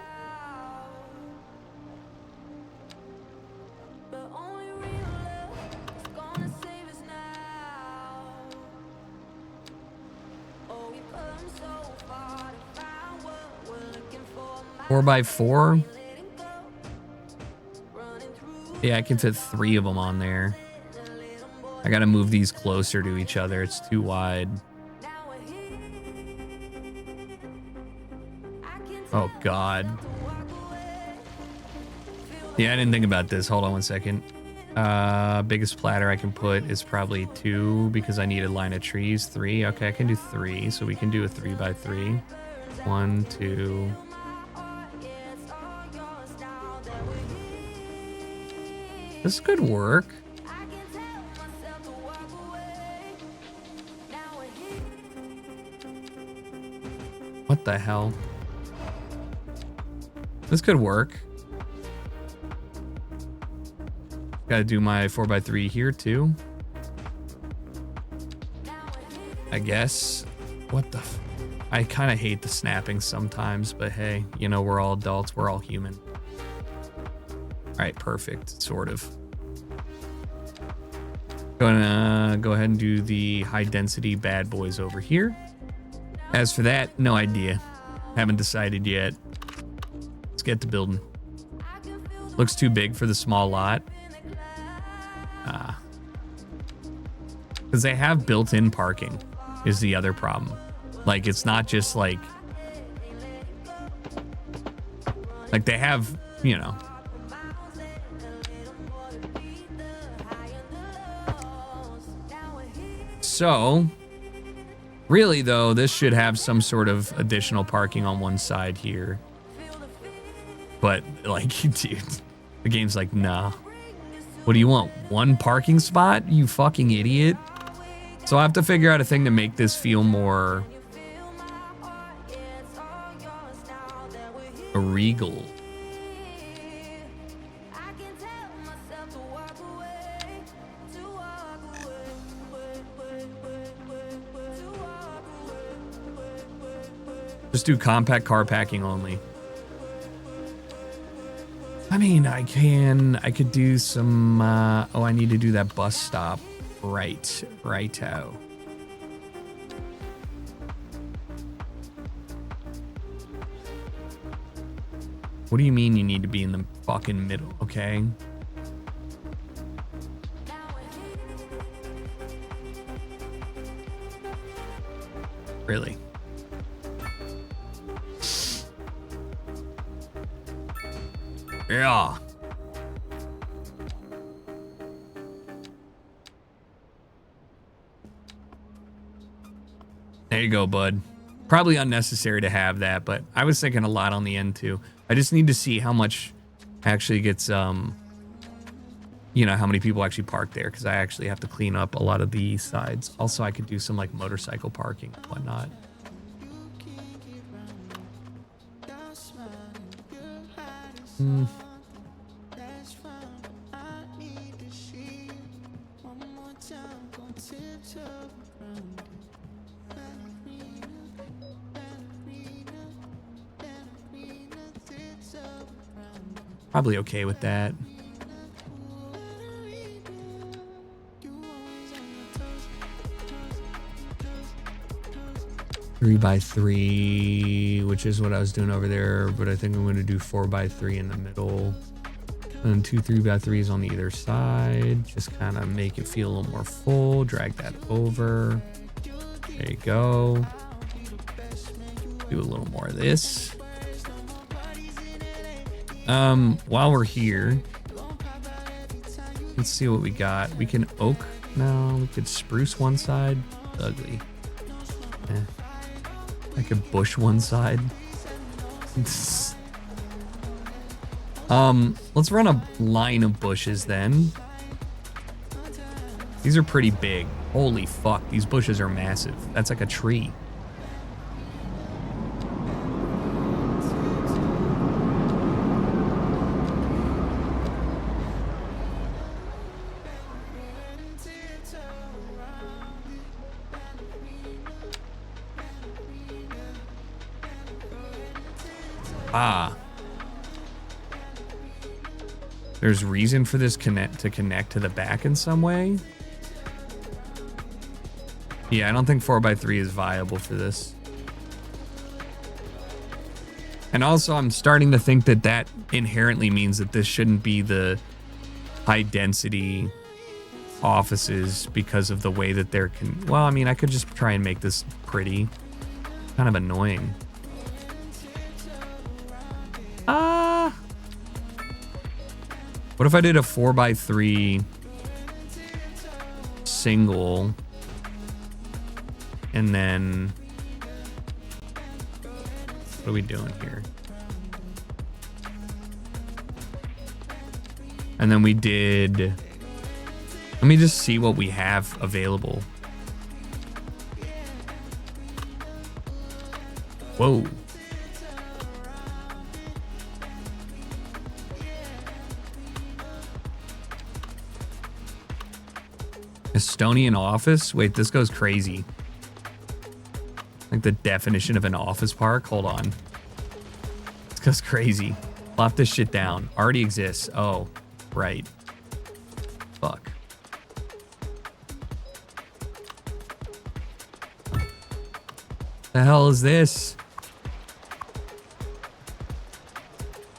four by 4. Yeah, I can fit 3 of them on there. I gotta move these closer to each other. It's too wide. Oh, God. Yeah, I didn't think about this. Hold on 1 second. Biggest platter I can put is probably 2 because I need a line of trees. 3. Okay, I can do 3. So we can do a 3 by 3. 1, 2. This could work. What the hell? This could work. Gotta do my 4x3 here too. I guess. What the f— I kind of hate the snapping sometimes, but hey, you know, we're all adults. We're all human. right, perfect, sort of. Gonna go ahead and do the high density bad boys over here. As for that, no idea. Haven't decided yet. Let's get to building. Looks too big for the small lot. Because they have built-in parking is the other problem. Like, it's not just like they have, you know. So, really though, this should have some sort of additional parking on one side here. But, like, dude, the game's like, nah. What do you want? One parking spot? You fucking idiot. So I have to figure out a thing to make this feel more regal. Just do compact car packing only. I mean, I could do some, oh, I need to do that bus stop. Righto. What do you mean you need to be in the fucking middle, okay? Really? Yeah. There you go, bud. Probably unnecessary to have that, but I was thinking a lot on the end too. I just need to see how much actually gets, you know, how many people actually park there, because I actually have to clean up a lot of these sides. Also, I could do some like motorcycle parking and whatnot. Probably okay with that. Three by three, which is what I was doing over there, but I think I'm going to do 4x3 in the middle. And 2 3x3s on either side. Just kind of make it feel a little more full. Drag that over. There you go. Do a little more of this. While we're here, let's see what we got. We can oak. No, we could spruce one side. Ugly. I could bush one side. Let's run a line of bushes then. These are pretty big. Holy fuck, these bushes are massive. That's like a tree. There's reason for this to connect to the back in some way. Yeah, I don't think 4x3 is viable for this. And also, I'm starting to think that that inherently means that this shouldn't be the high density offices because of the way that they're well, I mean, I could just try and make this pretty. Kind of annoying. What if I did a 4x3 single and then what are we doing here? And then we did, let me just see what we have available. Whoa. Estonian office? Wait, this goes crazy. Like the definition of an office park? Hold on. This goes crazy. Plop this shit down. Already exists. Oh, right. Fuck. The hell is this?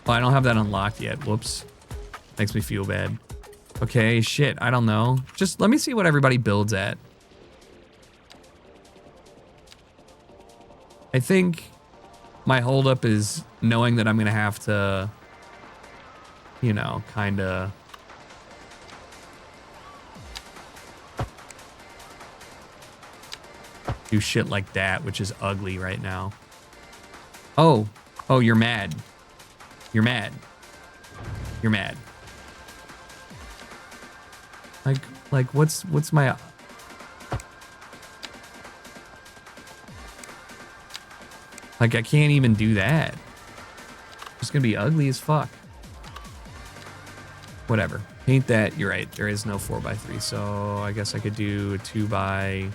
Oh, I don't have that unlocked yet. Whoops. Makes me feel bad. Okay, shit. I don't know. Just let me see what everybody builds at. I think my holdup is knowing that I'm going to have to, you know, kind of... do shit like that, which is ugly right now. Oh, you're mad. You're mad. You're mad. Like what's my... Like, I can't even do that. It's gonna be ugly as fuck. Whatever. Paint that. You're right. There is no 4x3, so I guess I could do a 2x3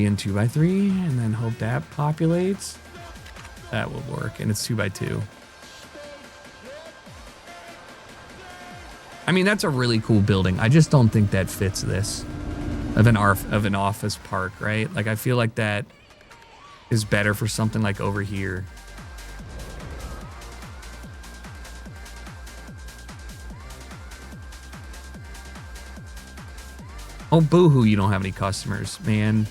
and 2x3, and then hope that populates. That would work, and it's 2x2. I mean, that's a really cool building. I just don't think that fits this of an office park, right? Like, I feel like that is better for something like over here. Oh, boo-hoo, you don't have any customers, man.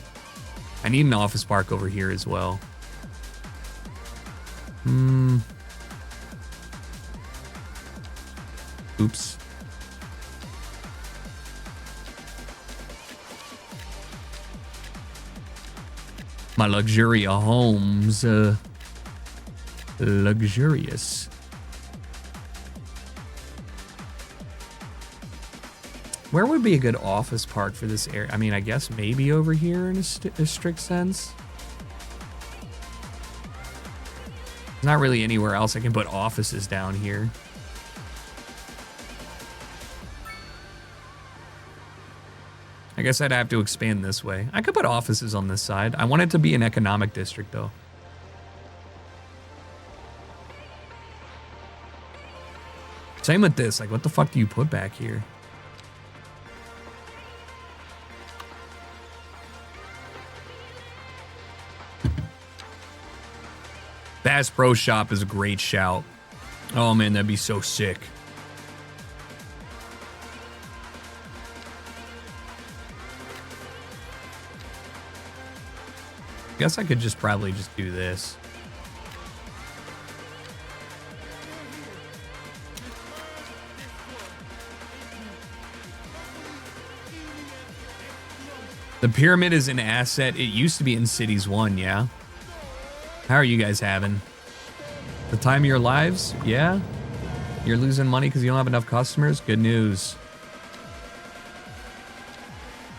I need an office park over here as well. Oops. My luxuria homes, luxurious. Where would be a good office park for this area? I mean, I guess maybe over here in a strict sense. Not really anywhere else I can put offices down here. I guess I'd have to expand this way. I could put offices on this side. I want it to be an economic district, though. Same with this. Like, what the fuck do you put back here? Bass Pro Shop is a great shout. Oh, man, that'd be so sick. Guess I could just probably just do this. The pyramid is an asset. It used to be in Cities 1, yeah? How are you guys having? The time of your lives? Yeah? You're losing money because you don't have enough customers? Good news.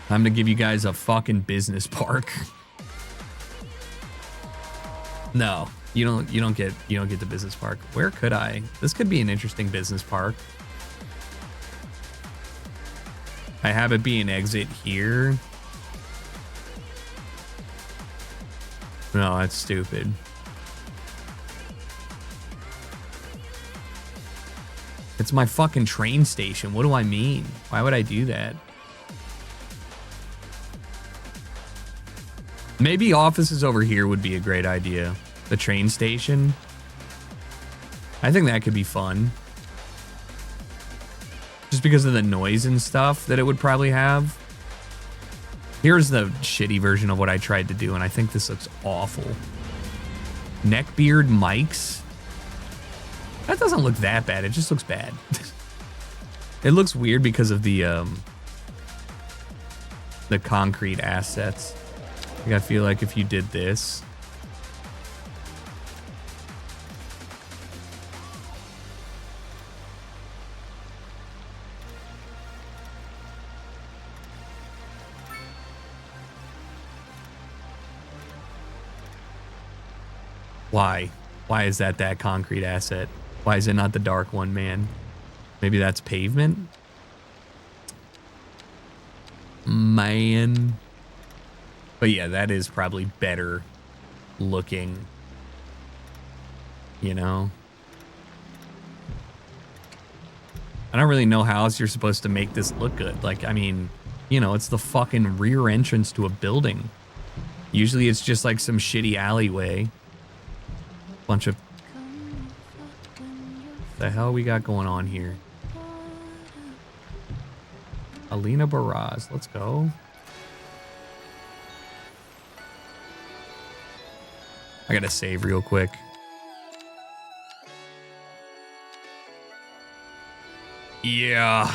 Time to give you guys a fucking business park. No, you don't get the business park. Where could I? This could be an interesting business park. I have it be an exit here. No, that's stupid. It's my fucking train station. What do I mean? Why would I do that? Maybe offices over here would be a great idea. The train station. I think that could be fun. Just because of the noise and stuff that it would probably have. Here's the shitty version of what I tried to do, and I think this looks awful. Neckbeard mics. That doesn't look that bad. It just looks bad. It looks weird because of the concrete assets. Like, I feel like if you did this. Why? Why is that concrete asset? Why is it not the dark one, man? Maybe that's pavement? Man. But yeah, that is probably better looking. you know? I don't really know how else you're supposed to make this look good. Like, I mean, you know, it's the fucking rear entrance to a building. Usually it's just like some shitty alleyway. Bunch of... the hell we got going on here? Alina Baraz, let's go. I gotta save real quick. Yeah.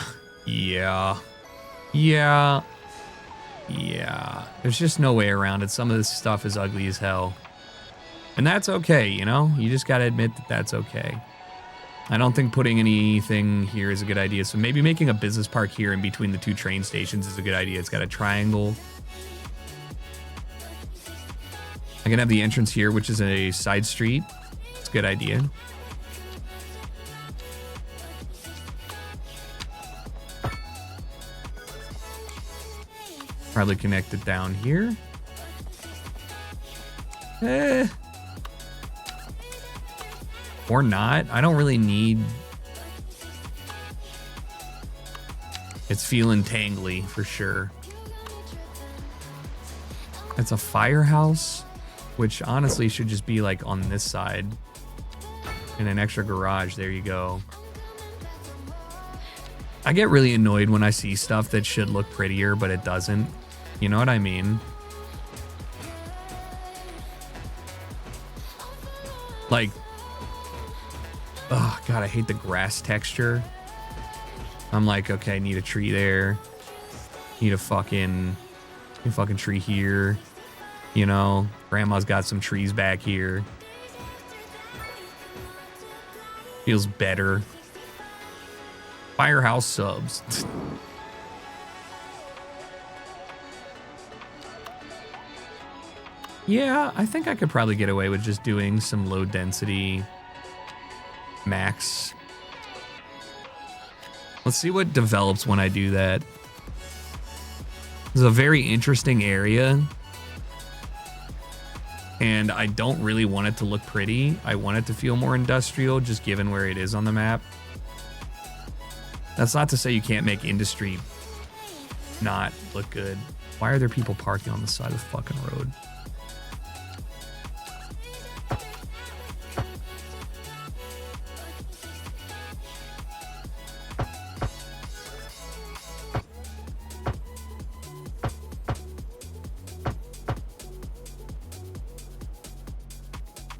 There's just no way around it. Some of this stuff is ugly as hell. And that's okay, you know? You just gotta admit that that's okay. I don't think putting anything here is a good idea. So maybe making a business park here in between the two train stations is a good idea. It's got a triangle. I can have the entrance here, which is a side street. It's a good idea. Probably connect it down here. Or not. I don't really need... It's feeling tangly for sure. It's a firehouse, which honestly should just be like on this side. And an extra garage. There you go. I get really annoyed when I see stuff that should look prettier, but it doesn't. You know what I mean? Like, oh God, I hate the grass texture. I'm like, okay, I need a tree there. Need a fucking tree here. You know, grandma's got some trees back here. Feels better. Firehouse subs. Yeah, I think I could probably get away with just doing some low density max. Let's see what develops when I do that. This is a very interesting area. And I don't really want it to look pretty. I want it to feel more industrial, just given where it is on the map. That's not to say you can't make industry not look good. Why are there people parking on the side of the fucking road?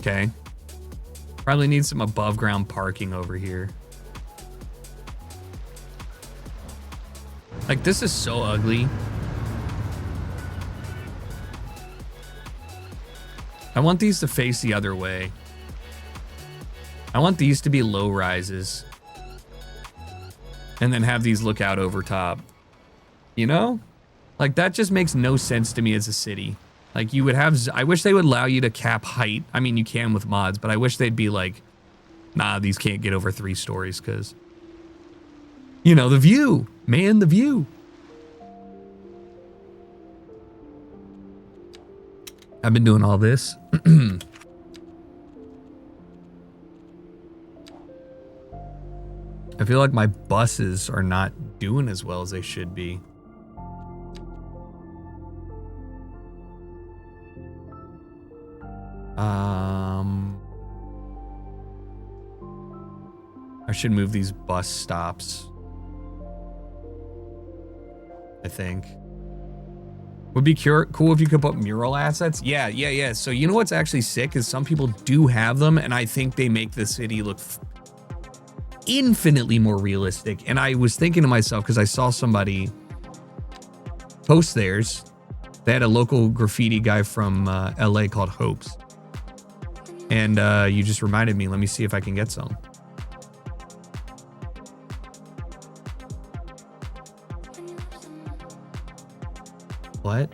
Okay. Probably need some above ground parking over here. Like, this is so ugly. I want these to face the other way. I want these to be low rises. And then have these look out over top. You know? Like, that just makes no sense to me as a city. Like, you would have... I wish they would allow you to cap height. I mean, you can with mods, but I wish they'd be like, nah, these can't get over 3 stories, because... You know, the view. Man, the view. I've been doing all this. I feel like my buses are not doing as well as they should be. I should move these bus stops. I think. Would be cool if you could put mural assets. Yeah. So you know what's actually sick is some people do have them, and I think they make the city look infinitely more realistic. And I was thinking to myself, because I saw somebody post theirs. They had a local graffiti guy from LA called Hopes. And you just reminded me. Let me see if I can get some. What?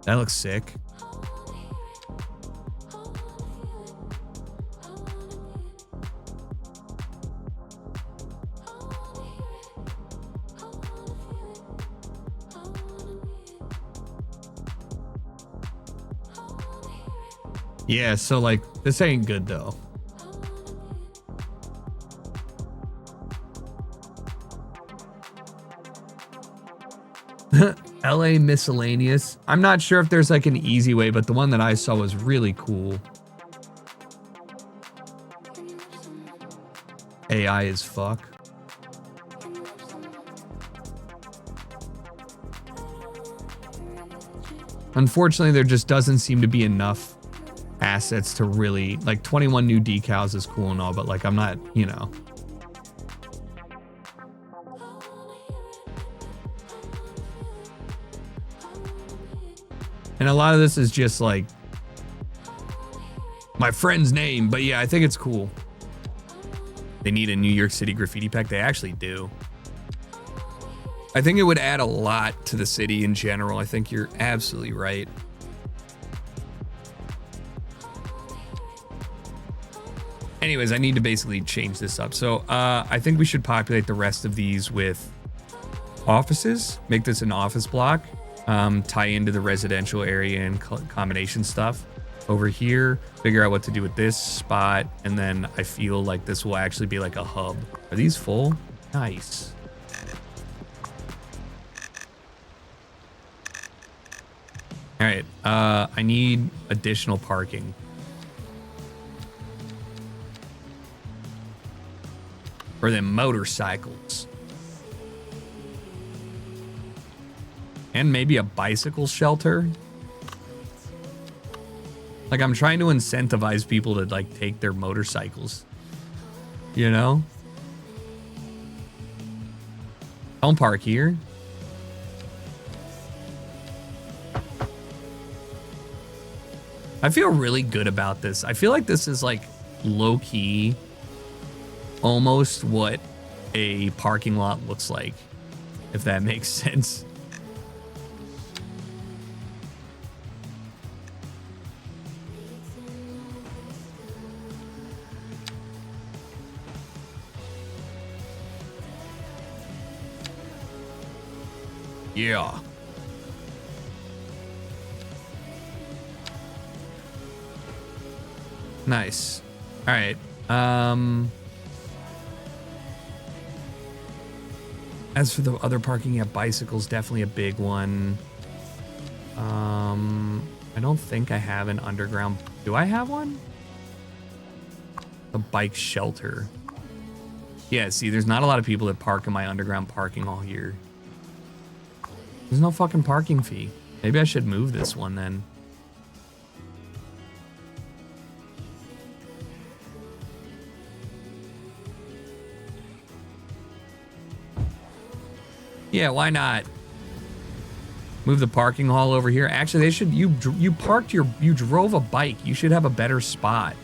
That looks sick. Yeah, so like this ain't good though. LA miscellaneous. I'm not sure if there's like an easy way, but the one that I saw was really cool. AI is fuck. Unfortunately, there just doesn't seem to be enough assets to really, like 21 new decals is cool and all, but like I'm not, you know. And a lot of this is just like my friend's name, but yeah, I think it's cool. They need a New York City graffiti pack. They actually do. I think it would add a lot to the city in general. I think you're absolutely right. Anyways, I need to basically change this up. So I think we should populate the rest of these with offices. Make this an office block. Tie into the residential area and combination stuff over here. Figure out what to do with this spot. And then I feel like this will actually be like a hub. Are these full? Nice. All right, I need additional parking. For them motorcycles. And maybe a bicycle shelter. Like I'm trying to incentivize people to like take their motorcycles. You know? Don't park here. I feel really good about this. I feel like this is like low key, almost what a parking lot looks like, if that makes sense. Yeah. Nice. All right. As for the other parking, yeah, bicycles definitely a big one. I don't think I have an underground. Do I have one? A bike shelter. Yeah, see, there's not a lot of people that park in my underground parking all here. There's no fucking parking fee. Maybe I should move this one then. Yeah, why not? Move the parking hall over here. Actually, they should. You drove a bike. You should have a better spot.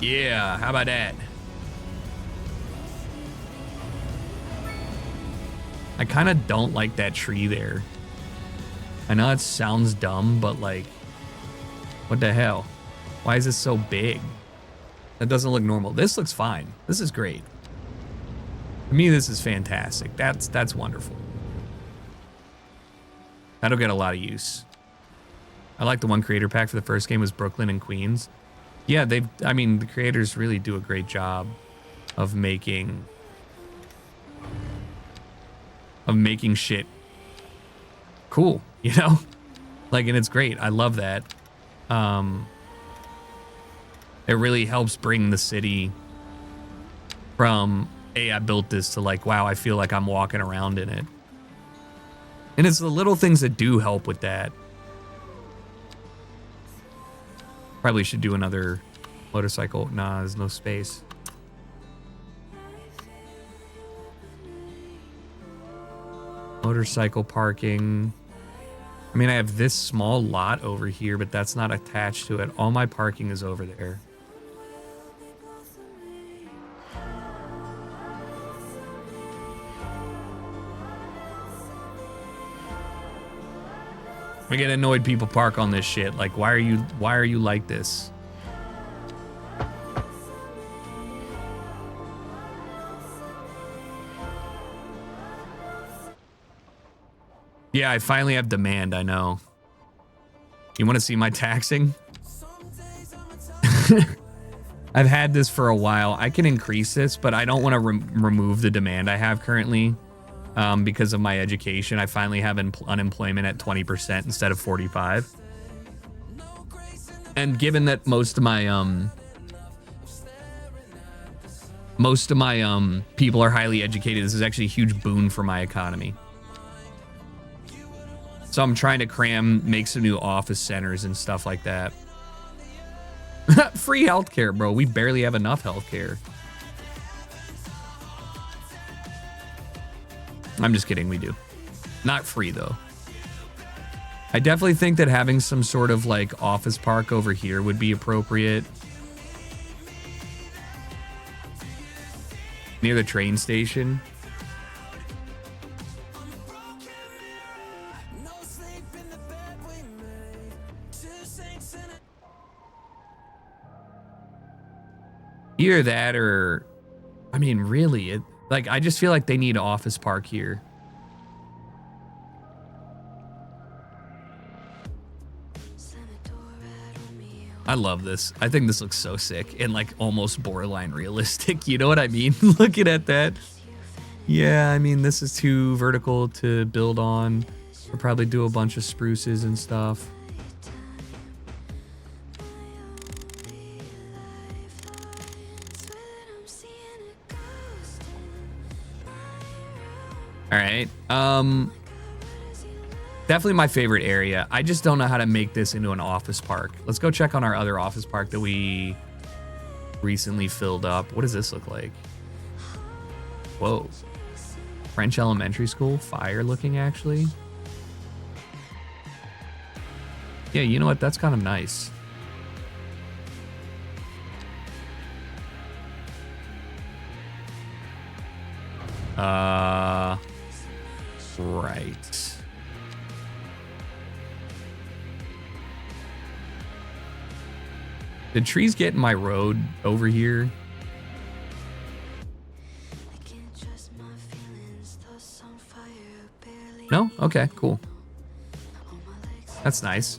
Yeah, how about that? I kind of don't like that tree there. I know it sounds dumb, but like, what the hell? Why is this so big? That doesn't look normal. This looks fine. This is great. To me, this is fantastic. That's wonderful. That'll get a lot of use. I like the one creator pack for the first game was Brooklyn and Queens. Yeah, I mean, the creators really do a great job of making shit cool, you know? Like, and it's great. I love that. It really helps bring the city from, hey, I built this to like, wow, I feel like I'm walking around in it. And it's the little things that do help with that. Probably should do another motorcycle. Nah, there's no space. Motorcycle parking. I mean, I have this small lot over here, but that's not attached to it. All my parking is over there. I get annoyed people park on this shit. Like, why are you like this? Yeah, I finally have demand, I know. You want to see my taxing? I've had this for a while. I can increase this, but I don't want to remove the demand I have currently because of my education. I finally have unemployment at 20% instead of 45. And given that most of my people are highly educated, this is actually a huge boon for my economy. So I'm trying to make some new office centers and stuff like that. Free healthcare, bro. We barely have enough healthcare. I'm just kidding, we do. Not free, though. I definitely think that having some sort of, like, office park over here would be appropriate. Near the train station. Either that or, I mean, really, like, I just feel like they need an office park here. I love this. I think this looks so sick and like almost borderline realistic. You know what I mean? Looking at that. Yeah, I mean, this is too vertical to build on. We'll probably do a bunch of spruces and stuff. All right. Definitely my favorite area. I just don't know how to make this into an office park. Let's go check on our other office park that we recently filled up. What does this look like? Whoa. French elementary school. Fire looking, actually. Yeah, you know what? That's kind of nice. Right. Did trees get in my road over here? No? Okay, cool. That's nice.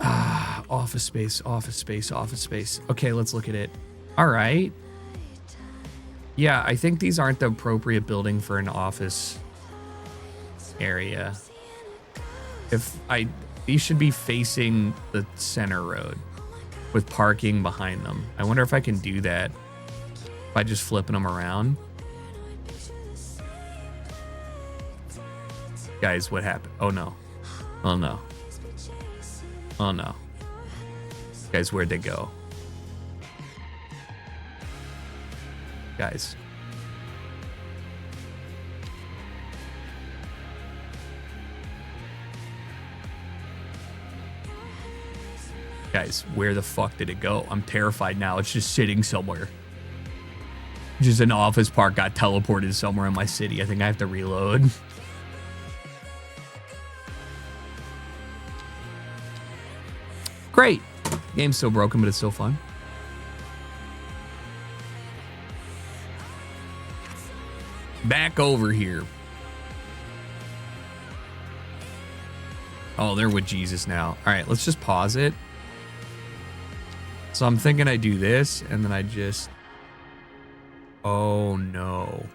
Ah, office space, office space, office space. Okay, let's look at it. All right. Yeah, I think these aren't the appropriate building for an office area. These should be facing the center road with parking behind them. I wonder if I can do that by just flipping them around. Guys, what happened? Oh no. Oh no. Oh no. Guys, where'd they go? Guys. Guys, where the fuck did it go? I'm terrified now. It's just sitting somewhere. Just an office park got teleported somewhere in my city. I think I have to reload. Great. Game's so broken, but it's still fun. Back over here. Oh, they're with Jesus now. All right, let's just pause it. So I'm thinking I do this, and then I just... Oh, no.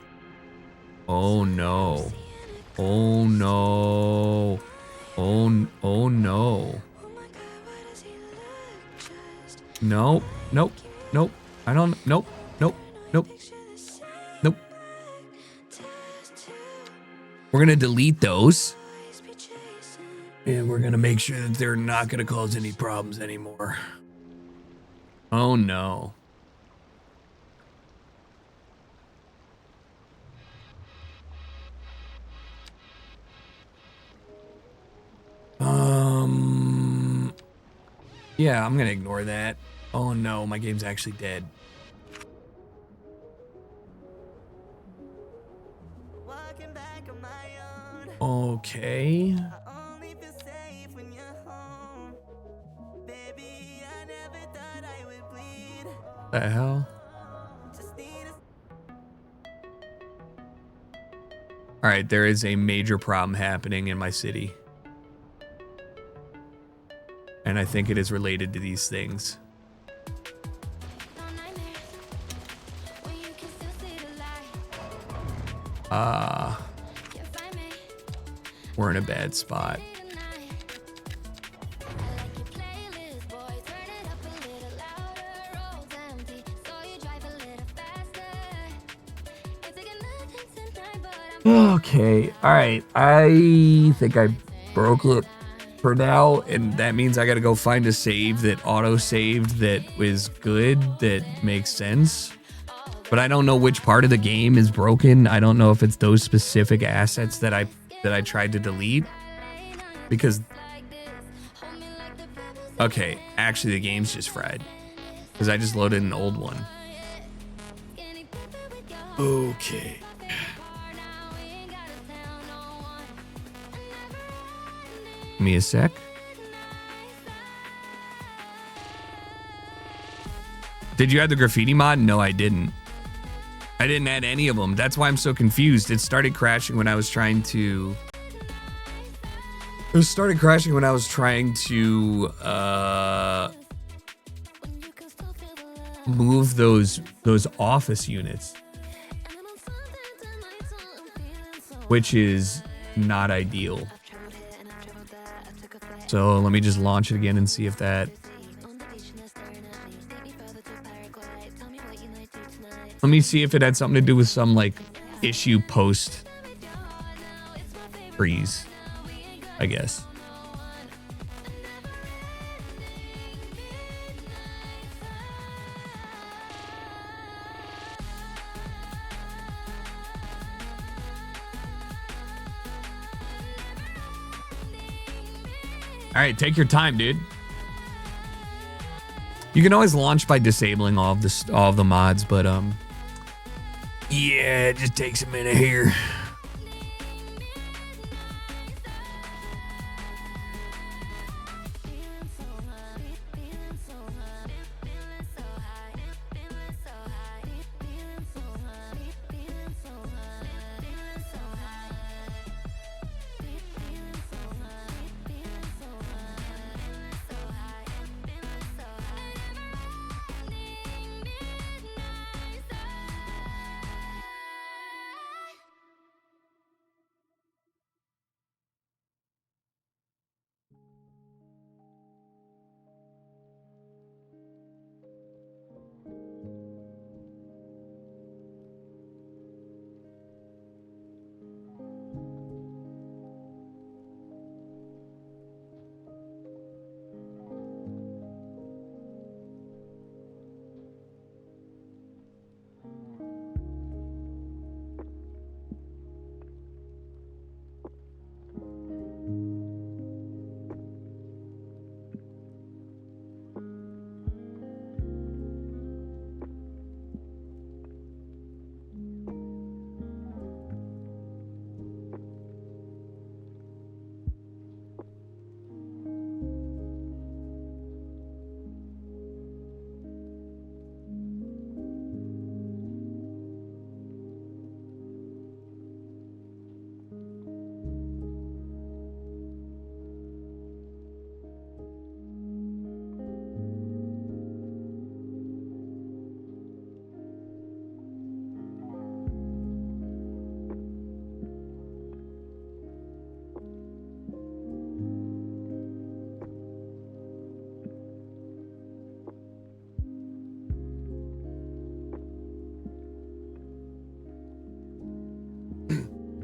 Oh, no. Oh, no. Oh, no. Nope. Nope. Nope. I don't... Nope. Nope. Nope. Nope. We're going to delete those. And we're going to make sure that they're not going to cause any problems anymore. Oh, no. Yeah, I'm going to ignore that. Oh, no, my game's actually dead. Okay. The hell? All right, there is a major problem happening in my city. And I think it is related to these things. We're in a bad spot. Okay, all right. I think I broke it for now, and that means I gotta go find a save that auto-saved that was good, that makes sense. But I don't know which part of the game is broken. I don't know if it's those specific assets that I tried to delete. Because, okay, actually the game's just fried. Because I just loaded an old one. Okay. Give me a sec. Did you add the graffiti mod? No, I didn't. I didn't add any of them. That's why I'm so confused. It started crashing when I was trying to... move those office units. Which is not ideal. So let me just launch it again and see if that... Let me see if it had something to do with some, like, issue post freeze, I guess. All right, take your time, dude. You can always launch by disabling all of the mods, but yeah, it just takes a minute here.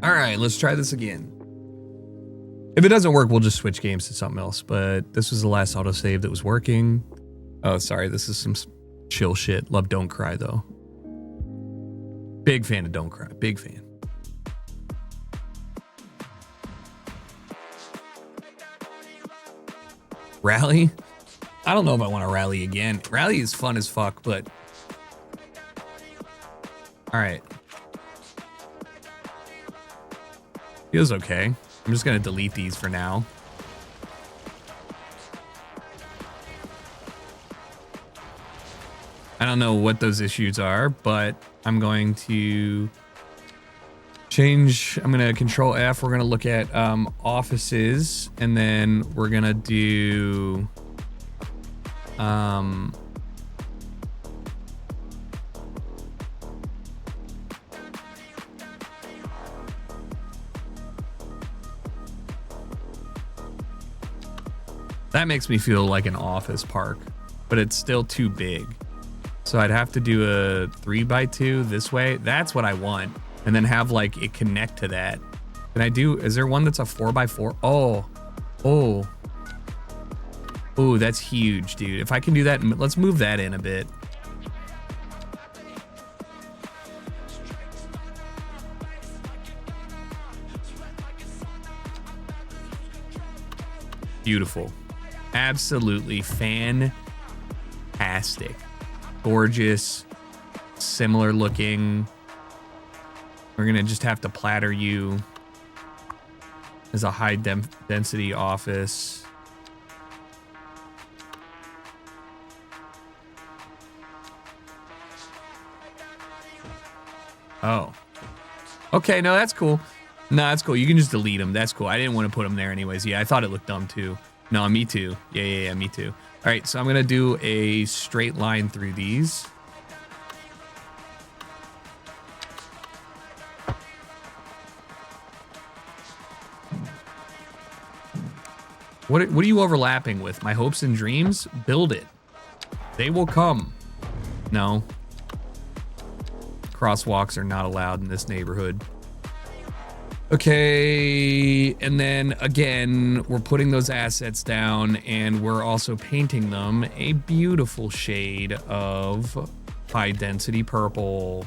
All right, let's try this again. If it doesn't work, we'll just switch games to something else. But this was the last autosave that was working. Oh, sorry. This is some chill shit. Love Don't Cry, though. Big fan of Don't Cry. Big fan. Rally? I don't know if I want to rally again. Rally is fun as fuck, but... All right. Feels okay. I'm just going to delete these for now. I don't know what those issues are, but I'm going to Change, I'm gonna control F. We're gonna look at offices, and then we're gonna do that makes me feel like an office park, but it's still too big. So I'd have to do a 3x2 this way. That's what I want. And then have like it connect to that. Can I do, is there one that's a 4x4? Oh, that's huge, dude. If I can do that, let's move that in a bit. Beautiful. Absolutely fantastic. Gorgeous, similar looking. We're gonna just have to platter you as a high density office. Oh, okay. No, that's cool. No, that's cool. You can just delete them. That's cool. I didn't want to put them there anyways. Yeah, I thought it looked dumb too. No, me too. Yeah, me too. All right, so I'm gonna do a straight line through these. What are you overlapping with? My hopes and dreams? Build it. They will come. No. Crosswalks are not allowed in this neighborhood. Okay, and then again, we're putting those assets down, and we're also painting them a beautiful shade of high density purple.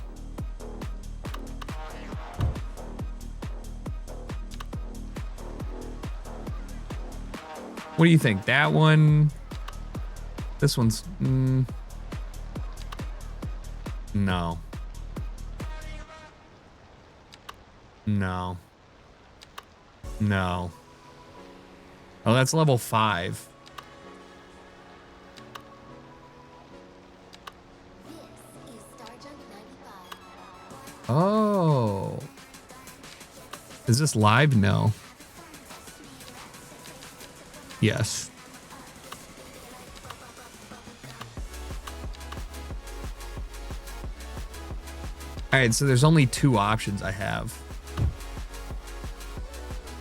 What do you think? That one? This one's... no. No. No. Oh, that's level 5. Oh. Is this live? No. Yes. All right, so there's only 2 options I have.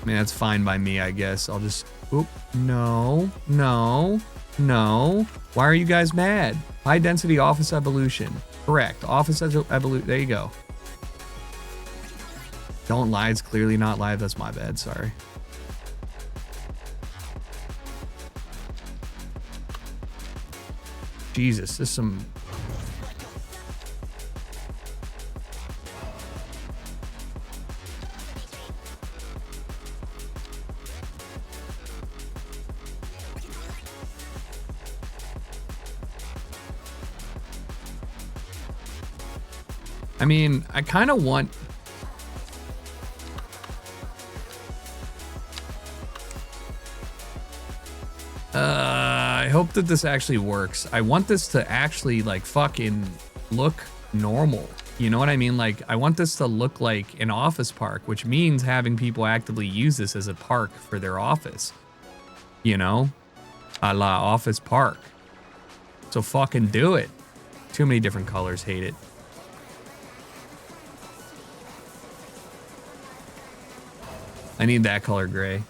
I mean, that's fine by me, I guess. I'll just... Oop. No. No. No. Why are you guys mad? High density office evolution. Correct. Office evolution. There you go. Don't lie. It's clearly not live. That's my bad. Sorry. Jesus, this is some... I mean, I kind of want... I hope that this actually works. I want this to actually, like, fucking look normal. You know what I mean? Like, I want this to look like an office park, which means having people actively use this as a park for their office. You know? A la office park. So fucking do it. Too many different colors. Hate it. I need that color gray.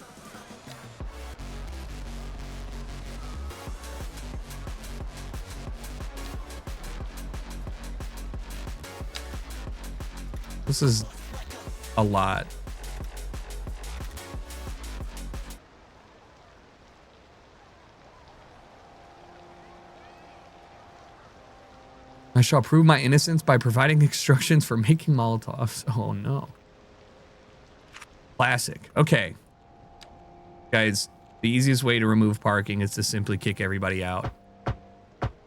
This is a lot. I shall prove my innocence by providing instructions for making Molotovs. Oh no. Classic. Okay. Guys, the easiest way to remove parking is to simply kick everybody out.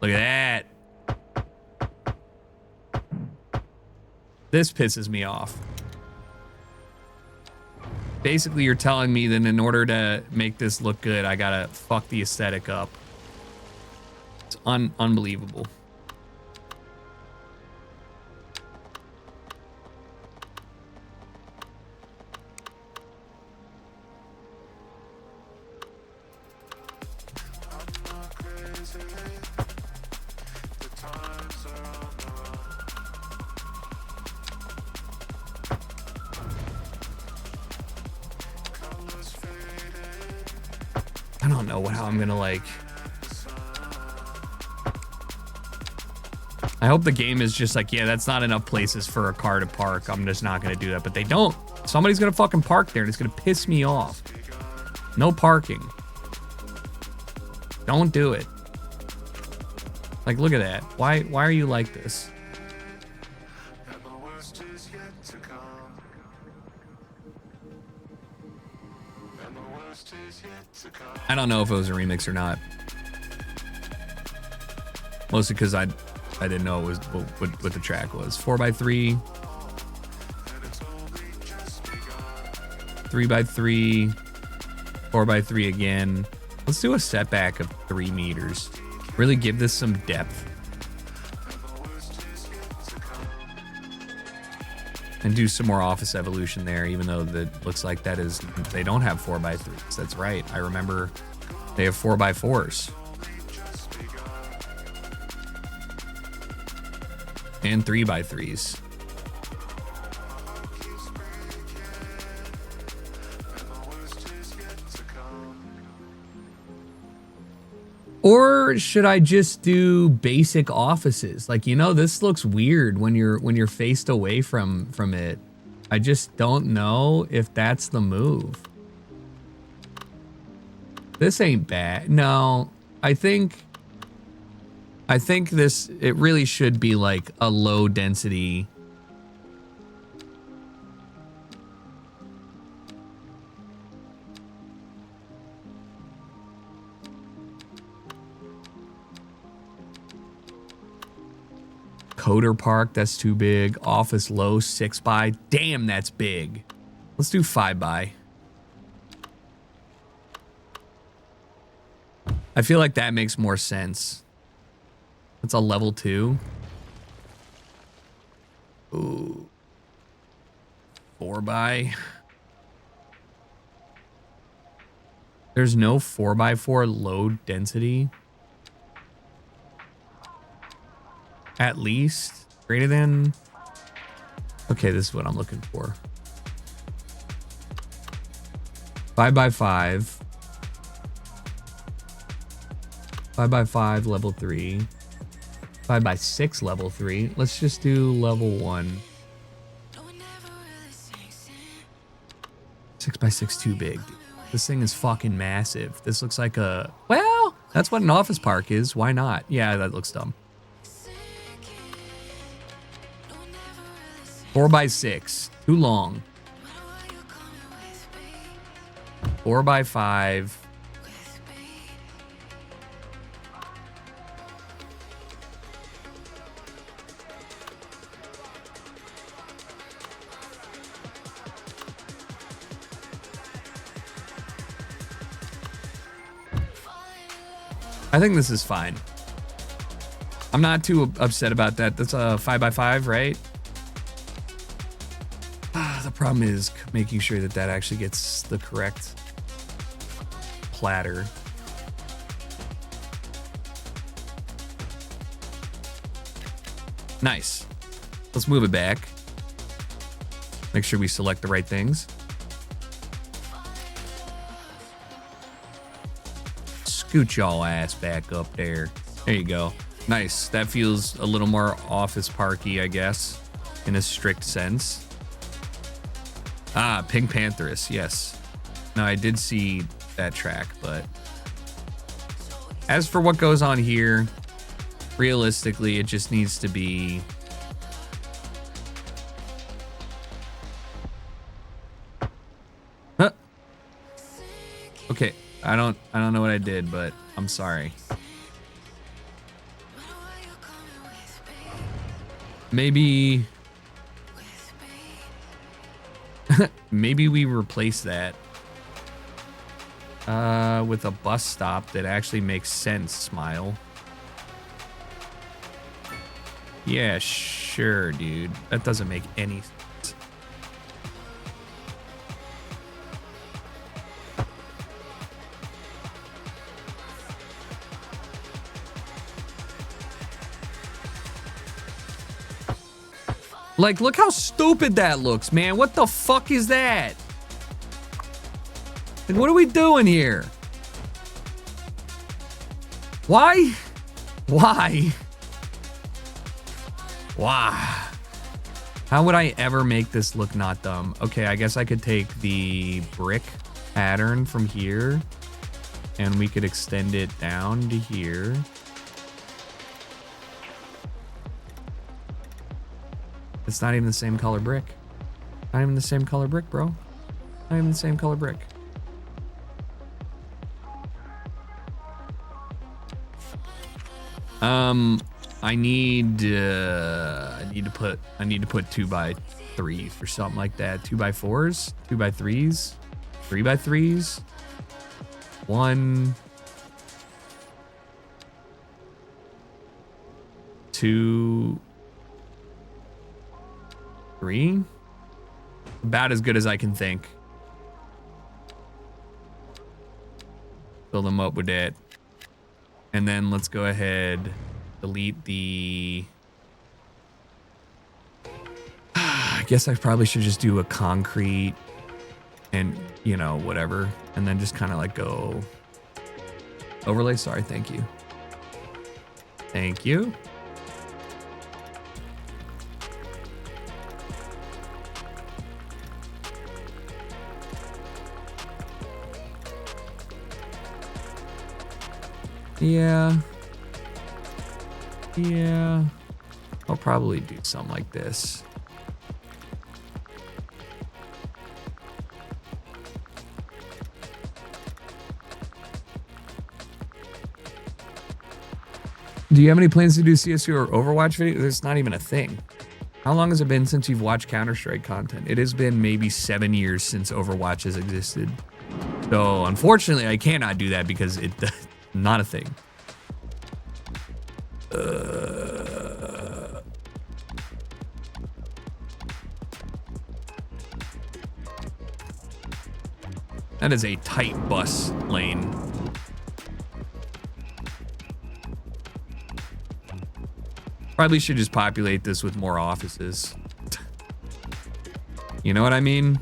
Look at that. This pisses me off. Basically, you're telling me that in order to make this look good, I gotta fuck the aesthetic up. It's unbelievable. don't know how I'm gonna like. I hope the game is just like, yeah, that's not enough places for a car to park. I'm just not gonna do that, but they don't. Somebody's gonna fucking park there and it's gonna piss me off. No parking. Don't do it. Like, look at that. Why are you like this? I don't know if it was a remix or not. Mostly because I didn't know it was what the track was. 4x3. 3x3. 4x3 again. Let's do a setback of 3 meters. Really give this some depth. And do some more office evolution there, even though that looks like that is, they don't have 4x3s. That's right. I remember they have 4x4s. And 3x3s. Or should I just do basic offices? Like, you know, this looks weird when you're faced away from it. I just don't know if that's the move. This ain't bad. No, I think this, it really should be like a low density. Coder Park, that's too big. Office low, 6x. Damn, that's big. Let's do 5x. I feel like that makes more sense. That's a level 2. Ooh. 4x. There's no 4x4 low density. At least greater than. Okay, this is what I'm looking for. 5x5. 5x5 level 3. 5x6 level 3. Let's just do level 1. 6x6 too big. This thing is fucking massive. This looks like a, well, that's what an office park is. Why not? Yeah, that looks dumb. 4x6, too long. 4x5. I think this is fine. I'm not too upset about that. That's a 5x5, right? The problem is making sure that that actually gets the correct platter. Nice. Let's move it back. Make sure we select the right things. Scoot y'all ass back up there. There you go. Nice. That feels a little more office parky, I guess, in a strict sense. Ah, Pink Pantheress, yes. No, I did see that track, but as for what goes on here, realistically, it just needs to be huh. Okay, I don't know what I did, but I'm sorry. Maybe maybe we replace that with a bus stop that actually makes sense, Smile. Yeah, sure, dude. That doesn't make any sense. Like, look how stupid that looks, man. What the fuck is that? Like, what are we doing here? Why? Why? Why? How would I ever make this look not dumb? Okay, I guess I could take the brick pattern from here and we could extend it down to here. It's not even the same color brick. Not even the same color brick, bro. Not even the same color brick. I need to put 2x3s or something like that. 2x4s, 2x3s, 3x3s. 1, 2, 3. About as good as I can think. Fill them up with that. And then let's go ahead, delete the... I guess I probably should just do a concrete and, you know, whatever. And then just kind of like go... Overlay, sorry, thank you. Thank you. Yeah. Yeah. I'll probably do something like this. Do you have any plans to do CSU or Overwatch videos? It's not even a thing. How long has it been since you've watched Counter-Strike content? It has been maybe 7 years since Overwatch has existed. So unfortunately, I cannot do that because it's not a thing. That is a tight bus lane. Probably should just populate this with more offices. You know what I mean?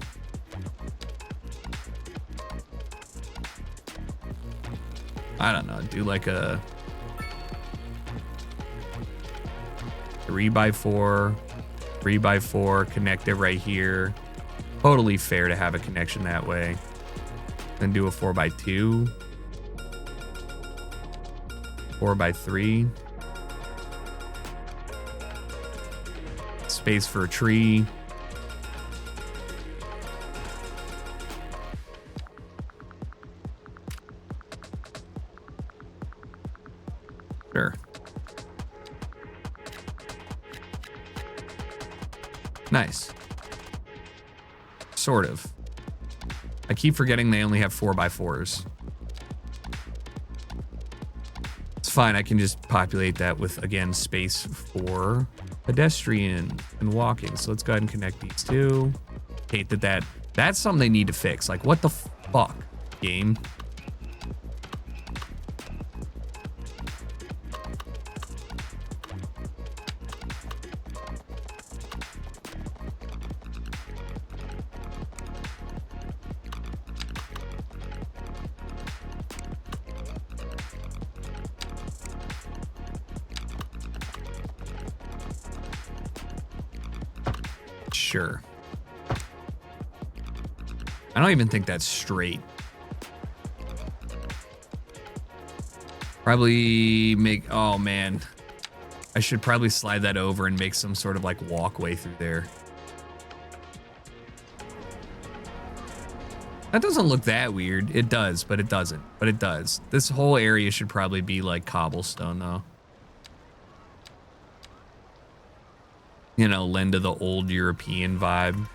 I don't know, do like a 3x4, 3x4, connect it right here. Totally fair to have a connection that way. Then do a 4x2, 4x3. Space for a tree. Sure. Nice. Sort of. I keep forgetting they only have 4x4s. It's fine, I can just populate that with, again, space for pedestrian and walking. So let's go ahead and connect these two. Hate that's something they need to fix. Like, what the fuck, game? Sure. I don't even think that's straight. Probably make, oh man. I should probably slide that over and make some sort of like walkway through there. That doesn't look that weird. It does, but it doesn't. But it does. This whole area should probably be like cobblestone though. You know, lend to the old European vibe.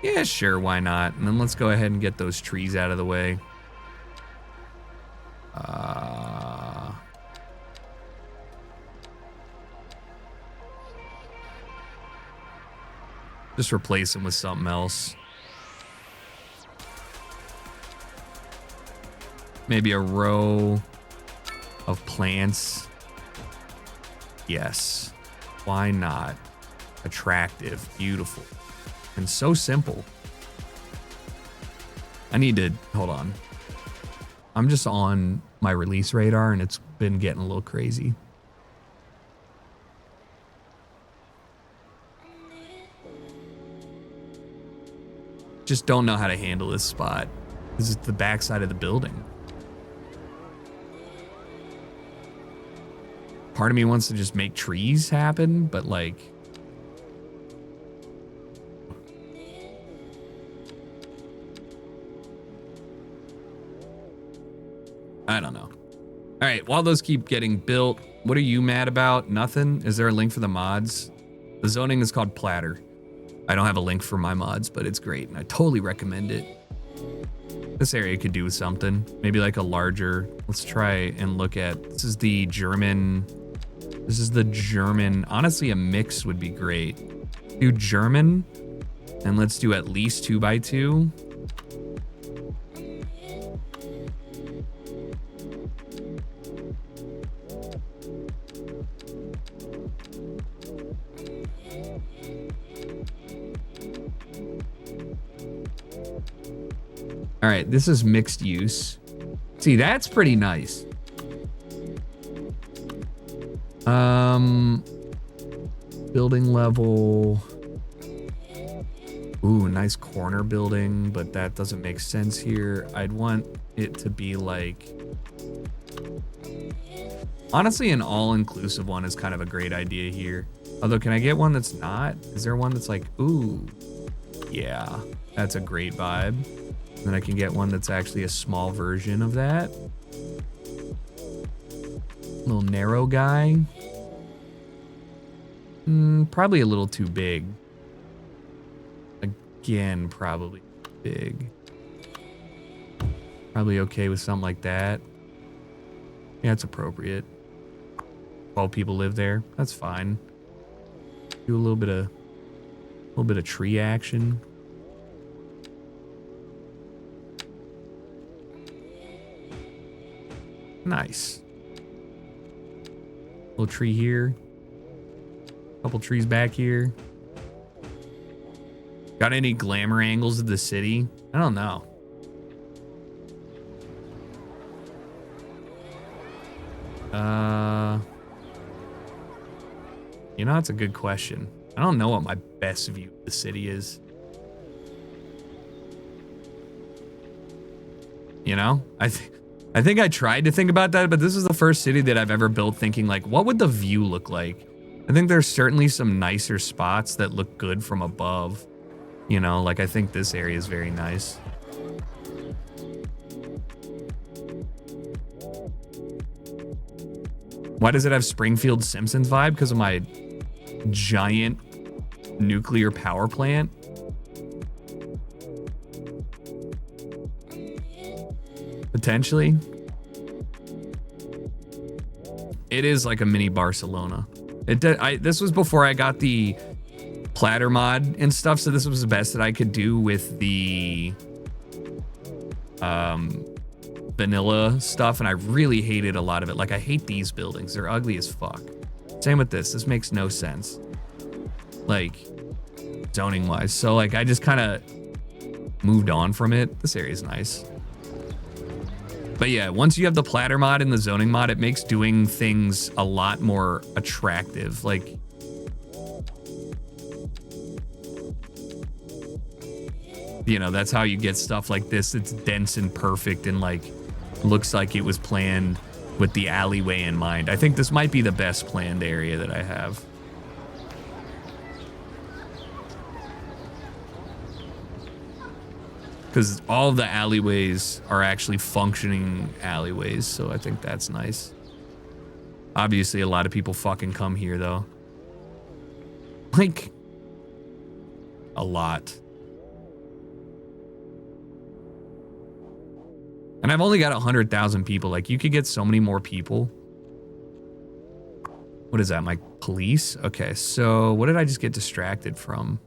Yeah, sure, why not? And then let's go ahead and get those trees out of the way. Just replace them with something else. Maybe a row of plants. Yes. Why not? Attractive, beautiful, and so simple. I need to, hold on. I'm just on my release radar and it's been getting a little crazy. Just don't know how to handle this spot. This is the backside of the building. Part of me wants to just make trees happen, but like, I don't know. All right, while those keep getting built, what are you mad about? Nothing? Is there a link for the mods? The zoning is called Platter. I don't have a link for my mods, but it's great, and I totally recommend it. This area could do with something. Maybe like a larger, let's try and look at, this is the German, honestly a mix would be great. Do German, and let's do at least 2x2. All right, this is mixed use. See, that's pretty nice. Building level. Ooh, nice corner building, but that doesn't make sense here. I'd want it to be like, honestly, an all-inclusive one is kind of a great idea here. Although, can I get one that's not? Is there one that's like, ooh, yeah, that's a great vibe. Then I can get one that's actually a small version of that. Little narrow guy. Probably a little too big. Again, probably big. Probably okay with something like that. Yeah, it's appropriate. 12 people live there. That's fine. Do a little bit of tree action. Nice. Little tree here. Couple trees back here. Got any glamour angles of the city? I don't know. You know, that's a good question. I don't know what my best view of the city is. You know, I think I tried to think about that, but this is the first city that I've ever built thinking like, what would the view look like? I think there's certainly some nicer spots that look good from above. You know, like I think this area is very nice. Why does it have Springfield Simpsons vibe? Because of my giant nuclear power plant? Potentially. It is like a mini Barcelona. This was before I got the platter mod and stuff, so this was the best that I could do with the vanilla stuff, and I really hated a lot of it. Like, I hate these buildings. They're ugly as fuck. Same with this. This makes no sense. Like, zoning-wise. So, like, I just kind of moved on from it. This area is nice. But yeah, once you have the platter mod and the zoning mod, it makes doing things a lot more attractive. Like, you know, that's how you get stuff like this. It's dense and perfect and like looks like it was planned with the alleyway in mind. I think this might be the best planned area that I have. Because all the alleyways are actually functioning alleyways, so I think that's nice. Obviously, a lot of people fucking come here, though. Like, a lot. And I've only got 100,000 people. Like, you could get so many more people. What is that, my police? Okay, so what did I just get distracted from?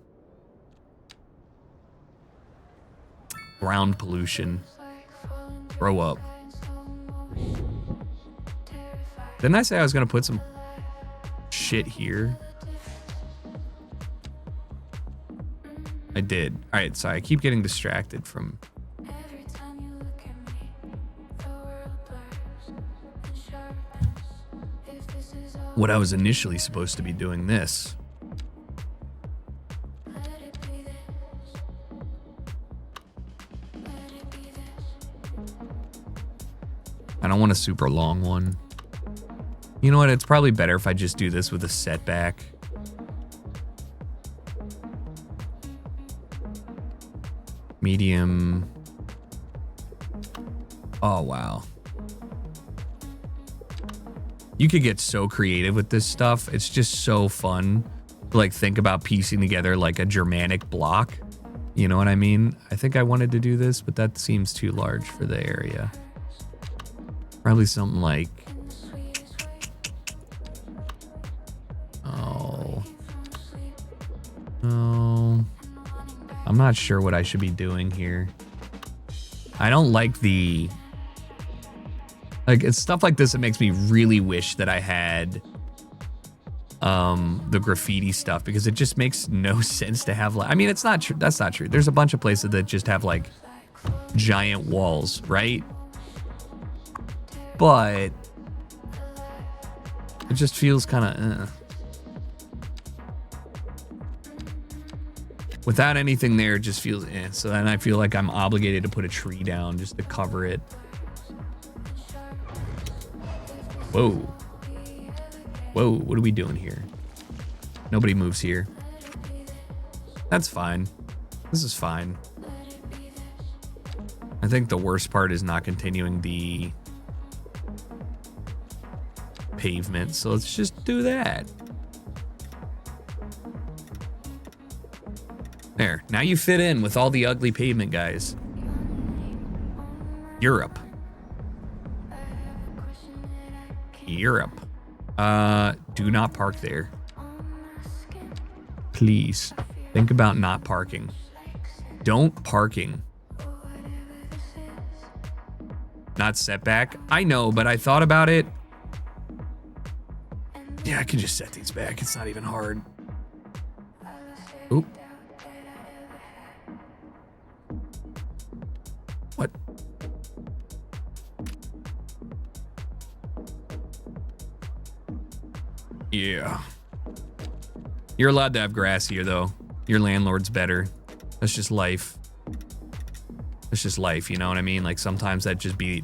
Ground pollution. Grow up. Didn't I say I was gonna put some shit here? I did. All right, sorry, I keep getting distracted from what I was initially supposed to be doing this. I don't want a super long one. You know what? It's probably better if I just do this with a setback. Medium. Oh, wow. You could get so creative with this stuff. It's just so fun to like think about piecing together like a Germanic block. You know what I mean? I think I wanted to do this, but that seems too large for the area. Probably something like, oh, I'm not sure what I should be doing here. I don't like the, like, it's stuff like this that makes me really wish that I had the graffiti stuff, because it just makes no sense to have, like, I mean, it's not true. That's not true. There's a bunch of places that just have like giant walls, right? But it just feels kind of without anything there, it just feels so then I feel like I'm obligated to put a tree down just to cover it. Whoa. Whoa, what are we doing here? Nobody moves here. That's fine. This is fine. I think the worst part is not continuing the pavement, so let's just do that. There, now you fit in with all the ugly pavement guys. Europe. Europe. Do not park there. Please, think about not parking. Don't parking. Not setback. I know, but I thought about it. Yeah, I can just set these back. It's not even hard. Oop. What? Yeah. You're allowed to have grass here, though. Your landlord's better. That's just life. That's just life, you know what I mean? Like, sometimes it'd just be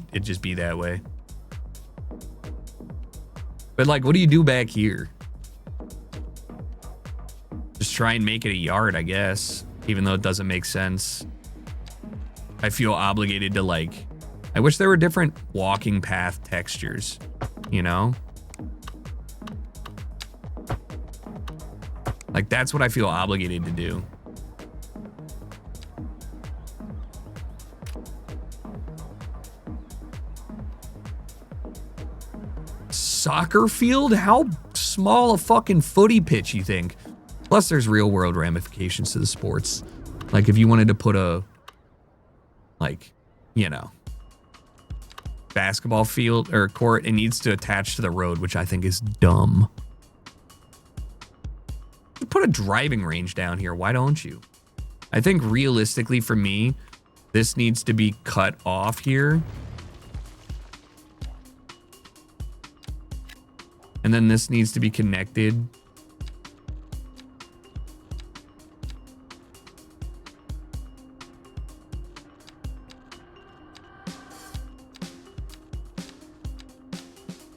that way. But like, what do you do back here? Just try and make it a yard, I guess. Even though it doesn't make sense. I feel obligated to like, I wish there were different walking path textures, you know? Like, that's what I feel obligated to do. Soccer field? How small a fucking footy pitch, you think? Plus, there's real world ramifications to the sports. Like, if you wanted to put a, like, you know, basketball field or court, it needs to attach to the road, which I think is dumb. Put a driving range down here. Why don't you? I think realistically for me, this needs to be cut off here. And then this needs to be connected.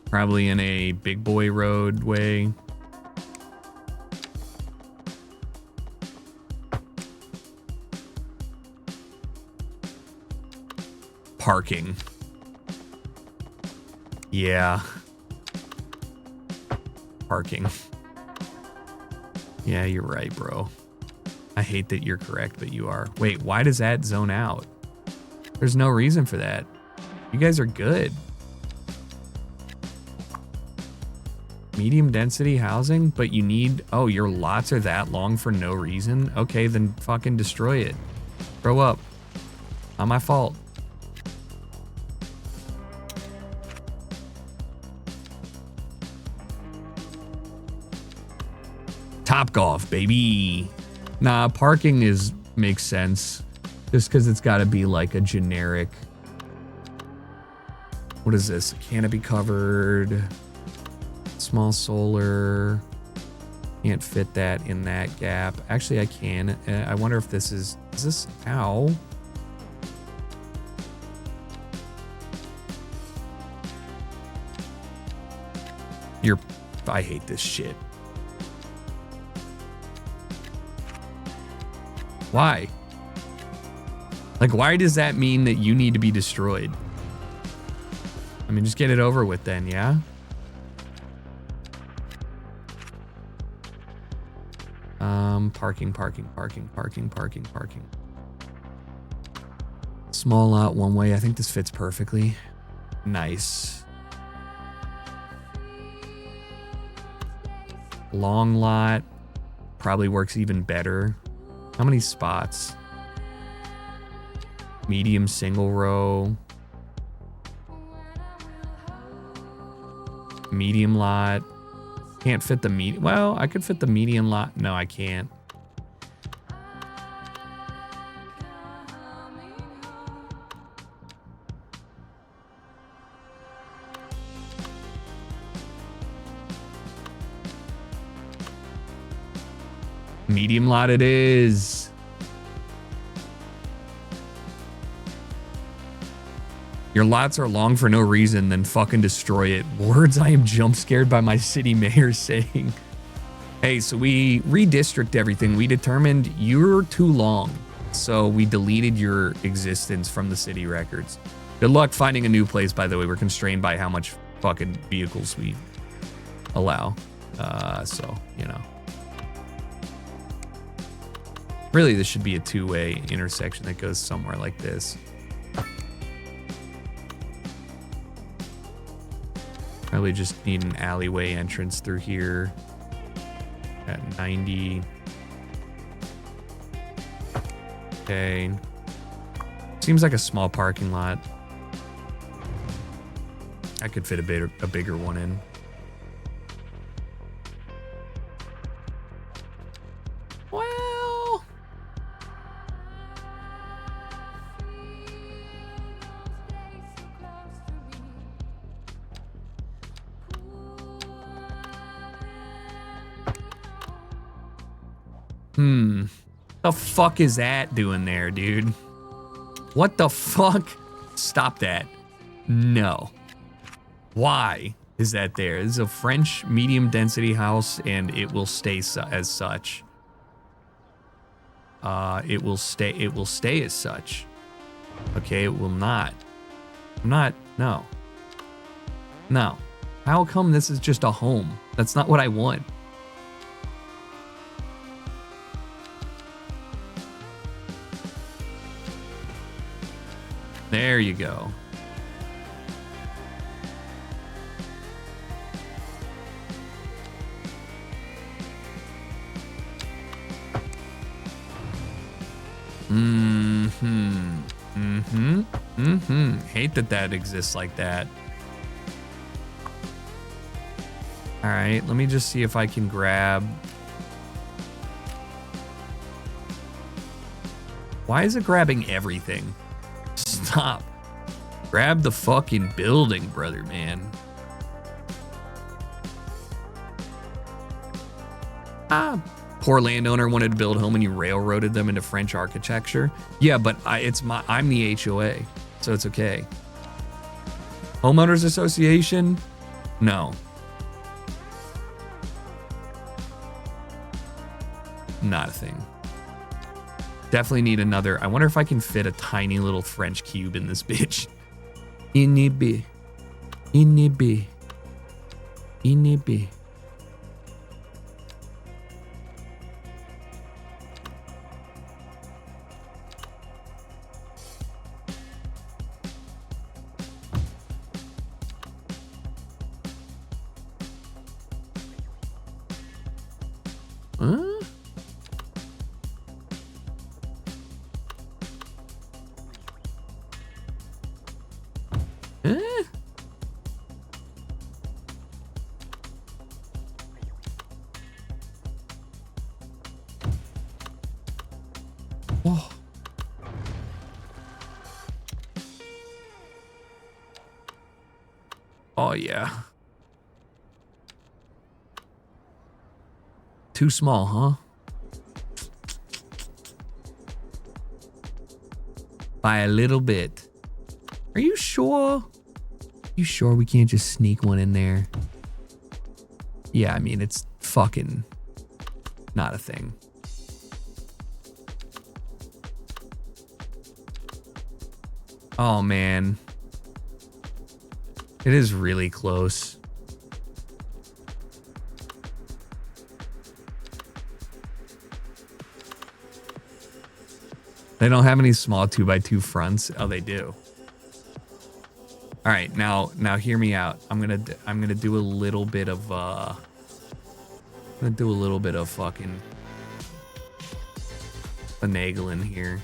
Probably in a big boy roadway. Parking. Yeah. Parking. Yeah, you're right, bro. I hate that you're correct, but you are. Wait, why does that zone out? There's no reason for that. You guys are good. Medium density housing, but you need, oh, your lots are that long for no reason? Okay, then fucking destroy it. Grow up. Not my fault. Top golf, baby. Nah, parking makes sense. Just because it's got to be like a generic. What is this? Canopy covered. Small solar. Can't fit that in that gap. Actually, I can. I wonder if this is this, ow. I hate this shit. Why? Like, why does that mean that you need to be destroyed? I mean, just get it over with then, yeah? Parking. Small lot, one way. I think this fits perfectly. Nice. Long lot probably works even better. How many spots? Medium single row. Medium lot. Can't fit the medium. Well, I could fit the medium lot. No, I can't. Medium lot it is. Your lots are long for no reason, then fucking destroy it. Words I am jump scared by my city mayor saying. Hey, so we redistrict everything. We determined you're too long. So we deleted your existence from the city records. Good luck finding a new place, by the way. We're constrained by how much fucking vehicles we allow. So, you know. Really, this should be a two-way intersection that goes somewhere like this. Probably just need an alleyway entrance through here at 90. Okay. Seems like a small parking lot. I could fit a bigger one in. The fuck is that doing there, dude? What the fuck? Stop that. No. Why is that there? This is a French medium density house and it will stay as such. It will stay as such. Okay, it will not. No. No. How come this is just a home? That's not what I want. There you go. Hate that exists like that. All right, let me just see if I can grab. Why is it grabbing everything? Stop. Grab the fucking building, brother, man. Poor landowner wanted to build a home and you railroaded them into French architecture. Yeah, but I'm the HOA, so it's okay. Homeowners Association? No. Not a thing. Definitely need another. I wonder if I can fit a tiny little French cube in this bitch. Inhibi. Oh yeah. Too small, huh? By a little bit. Are you sure? You sure we can't just sneak one in there? Yeah, I mean, it's fucking not a thing. Oh, man. It is really close. They don't have any small 2x2 fronts. Oh, they do. All right, now hear me out. I'm gonna do a little bit of fucking finagling here.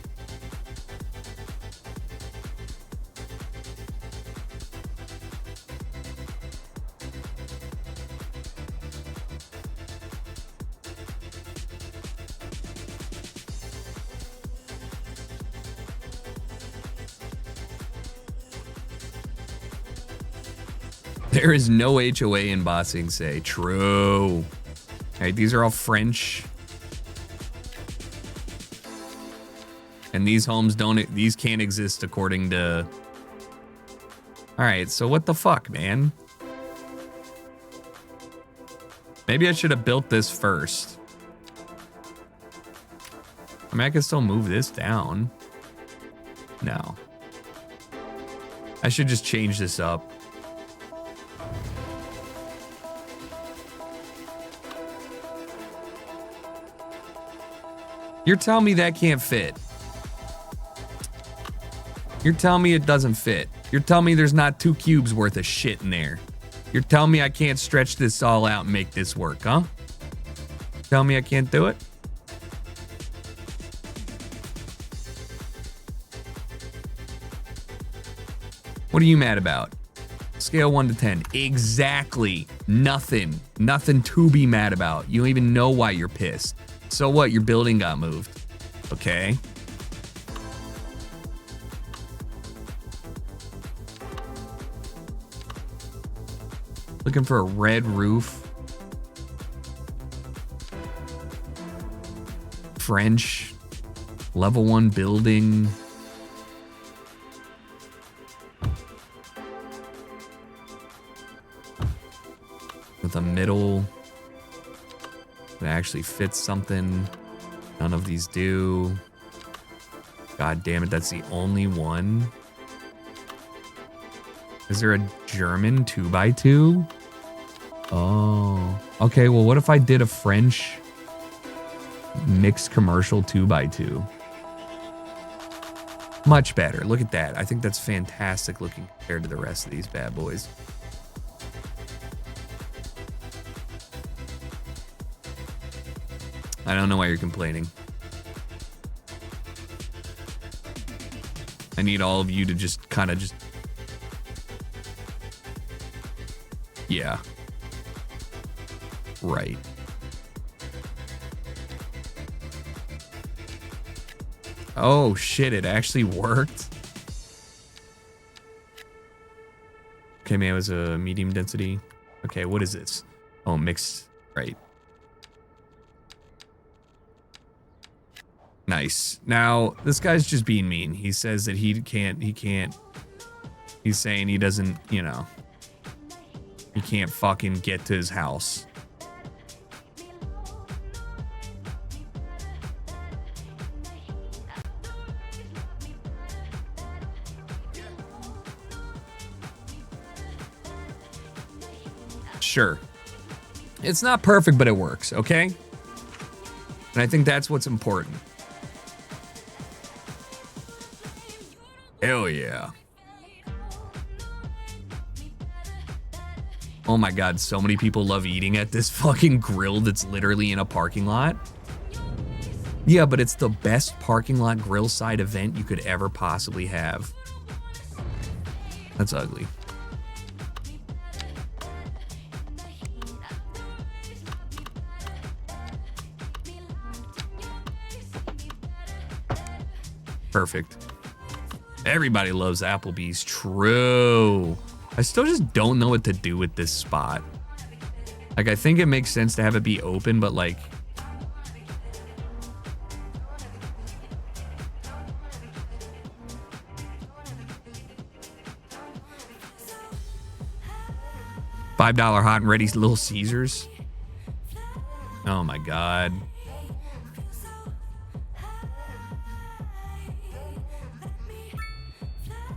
There is no HOA in Bossing Say. True. All right, these are all French. And these homes these can't exist according to... All right, so what the fuck, man? Maybe I should have built this first. I mean, I can still move this down. No. I should just change this up. You're telling me that can't fit. You're telling me it doesn't fit. You're telling me there's not 2 cubes worth of shit in there. You're telling me I can't stretch this all out and make this work, huh? Tell me I can't do it? What are you mad about? Scale 1 to 10. Exactly. Nothing. Nothing to be mad about. You don't even know why you're pissed. So what? Your building got moved. Okay. Looking for a red roof. French. Level 1 building. With a middle that actually fits something. None of these do. God damn it, that's the only one. Is there a German 2x2? Oh. Okay, well, what if I did a French mixed commercial 2x2? Much better. Look at that. I think that's fantastic looking compared to the rest of these bad boys. I don't know why you're complaining. I need all of you to just kind of just... Yeah. Right. Oh, shit, it actually worked. Okay, man, it was a medium density. Okay, what is this? Oh, mixed, right. Nice. Now, this guy's just being mean. He says that he can't, he's saying he doesn't, you know, he can't fucking get to his house. Sure. It's not perfect, but it works, okay? And I think that's what's important. Hell yeah. Oh my god, so many people love eating at this fucking grill that's literally in a parking lot. Yeah, but it's the best parking lot grill side event you could ever possibly have. That's ugly. Perfect. Everybody loves Applebee's. True. I still just don't know what to do with this spot. Like, I think it makes sense to have it be open, but like, $5 hot and ready Little Caesars. Oh my God.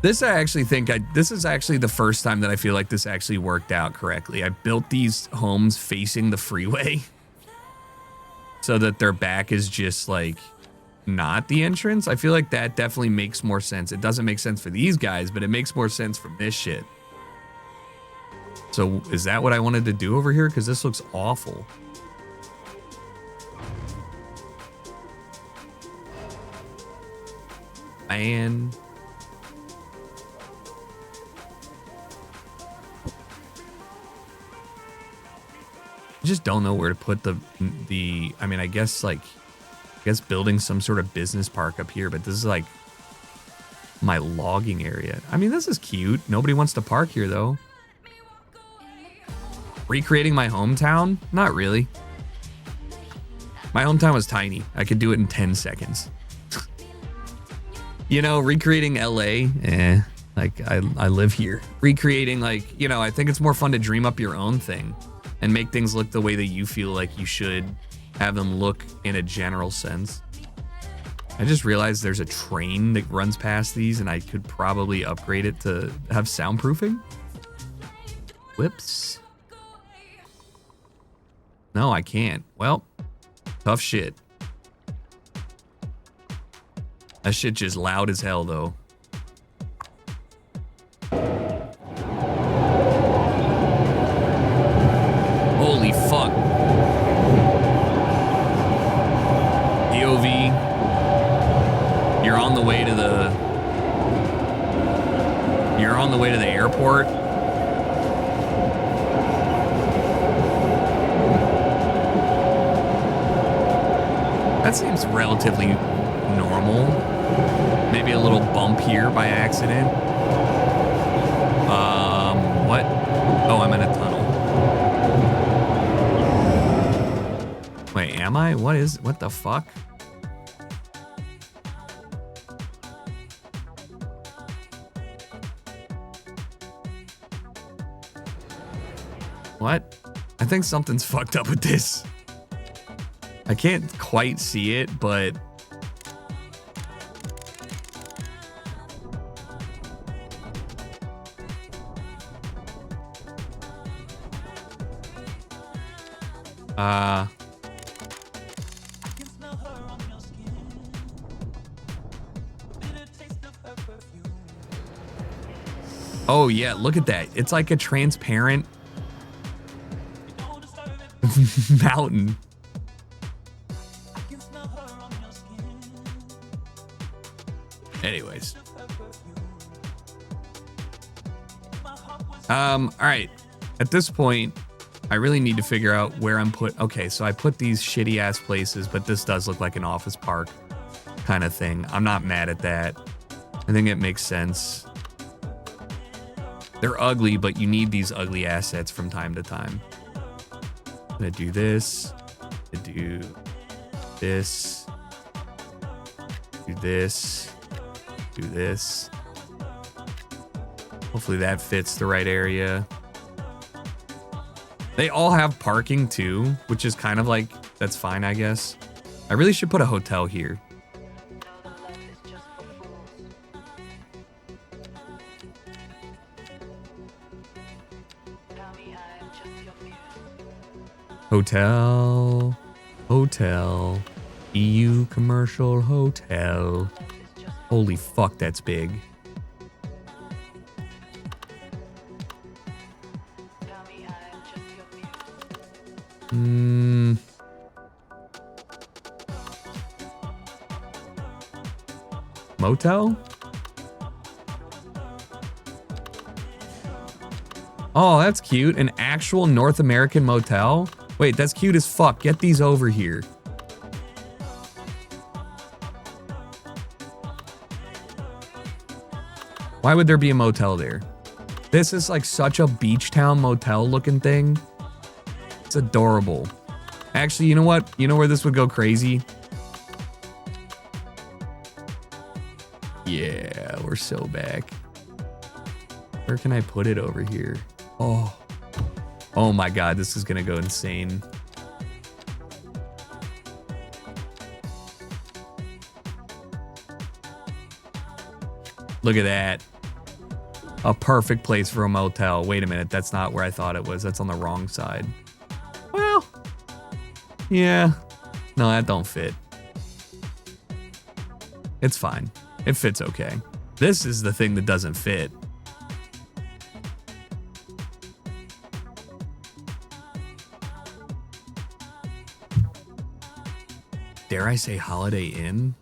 This I actually think this is actually the first time that I feel like this actually worked out correctly. I built these homes facing the freeway so that their back is just like not the entrance. I feel like that definitely makes more sense. It doesn't make sense for these guys, but it makes more sense from this shit. So is that what I wanted to do over here? Because this looks awful. Man. I just don't know where to put the I mean, I guess building some sort of business park up here, but this is like my logging area. I mean, this is cute. Nobody wants to park here though. Recreating my hometown? Not really. My hometown was tiny. I could do it in 10 seconds. You know, recreating LA, like I live here. Recreating, like, you know, I think it's more fun to dream up your own thing and make things look the way that you feel like you should have them look in a general sense. I just realized there's a train that runs past these and I could probably upgrade it to have soundproofing. Whoops. No, I can't. Well, tough shit. That shit just loud as hell though. Holy fuck. POV. You're on the way to the airport. That seems relatively normal. Maybe a little bump here by accident. What? Oh, I'm in a tunnel. Wait, am I? What the fuck? What? I think something's fucked up with this. I can't quite see it, but oh yeah, look at that. It's like a transparent mountain. Anyways. All right. At this point, I really need to figure out where I'm okay, so I put these shitty ass places, but this does look like an office park kind of thing. I'm not mad at that. I think it makes sense. They're ugly, but you need these ugly assets from time to time. I'm gonna do this. I'm gonna do this. Do this. Do this. Hopefully that fits the right area. They all have parking too, which is kind of like, that's fine, I guess. I really should put a hotel here. Hotel, hotel, EU commercial hotel. Holy fuck, that's big. Motel? Oh, that's cute. An actual North American motel? Wait, that's cute as fuck. Get these over here. Why would there be a motel there? This is like such a beach town motel looking thing. It's adorable. Actually, you know what? You know where this would go crazy? Yeah, we're so back. Where can I put it over here? Oh, Oh my God, this is gonna go insane. Look at that. A perfect place for a motel. Wait a minute, that's not where I thought it was. That's on the wrong side. Well, yeah. No, that don't fit. It's fine. It fits okay. This is the thing that doesn't fit. Dare I say Holiday Inn?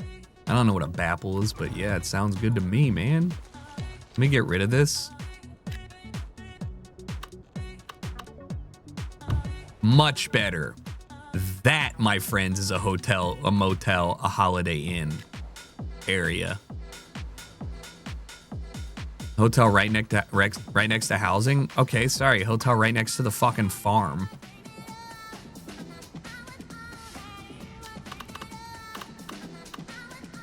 I don't know what a BAPL is, but yeah, it sounds good to me, man. Let me get rid of this. Much better. That, my friends, is a hotel, a motel, a Holiday Inn area. Hotel right next to housing? Okay, sorry. Hotel right next to the fucking farm.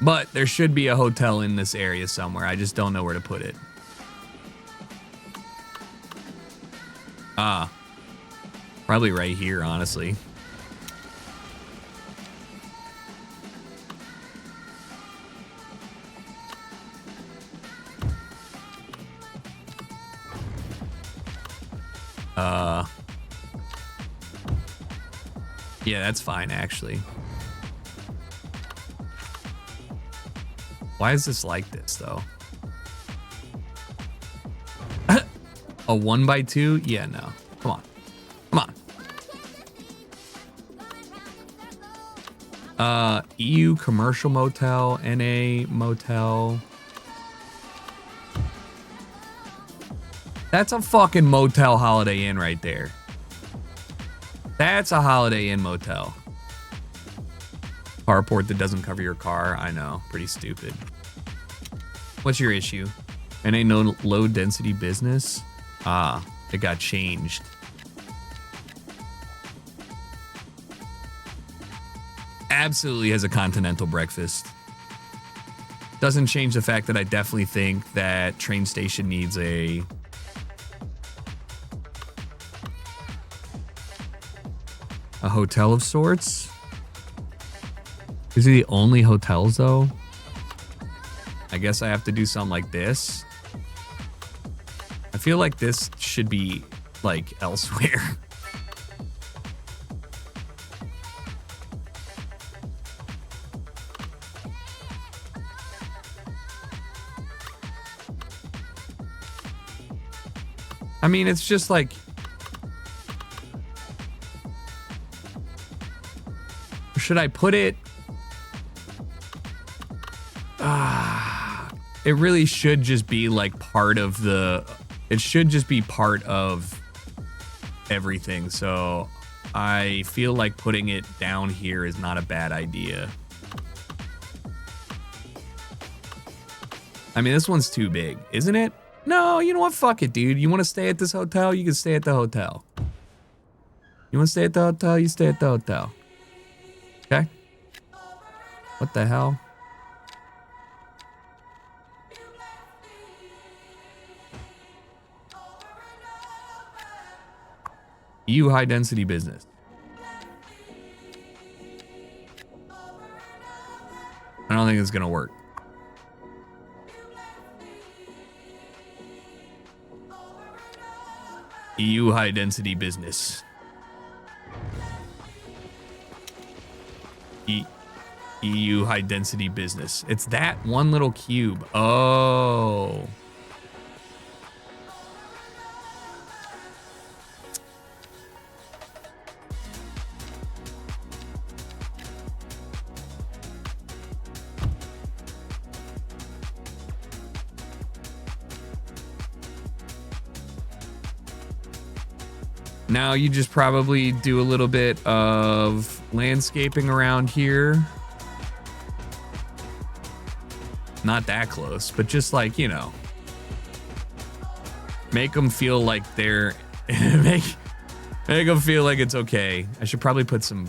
But there should be a hotel in this area somewhere. I just don't know where to put it. Probably right here, honestly. Yeah, that's fine, actually. Why is this like this, though? A 1x2? Yeah, no. Come on. Come on. EU commercial motel, NA motel. That's a fucking motel Holiday Inn right there. That's a Holiday Inn motel. Carport that doesn't cover your car. I know. Pretty stupid. What's your issue? And ain't no low density business? Ah, it got changed. Absolutely has a continental breakfast. Doesn't change the fact that I definitely think that train station needs a hotel of sorts. These are the only hotels, though. I guess I have to do something like this. I feel like this should be, like, elsewhere. I mean, it's just like... Should I put it... It really should just be like part of the... It should just be part of everything. So I feel like putting it down here is not a bad idea. I mean, this one's too big, isn't it? No, you know what? Fuck it, dude. You want to stay at this hotel? You can stay at the hotel. You want to stay at the hotel? You stay at the hotel. Okay. What the hell? EU high density business. I don't think it's gonna work. EU high density business. EU high density business. It's that one little cube. Oh. Now you just probably do a little bit of landscaping around here. Not that close, but just like, you know, make them feel like they're make them feel like it's okay. I should probably put some...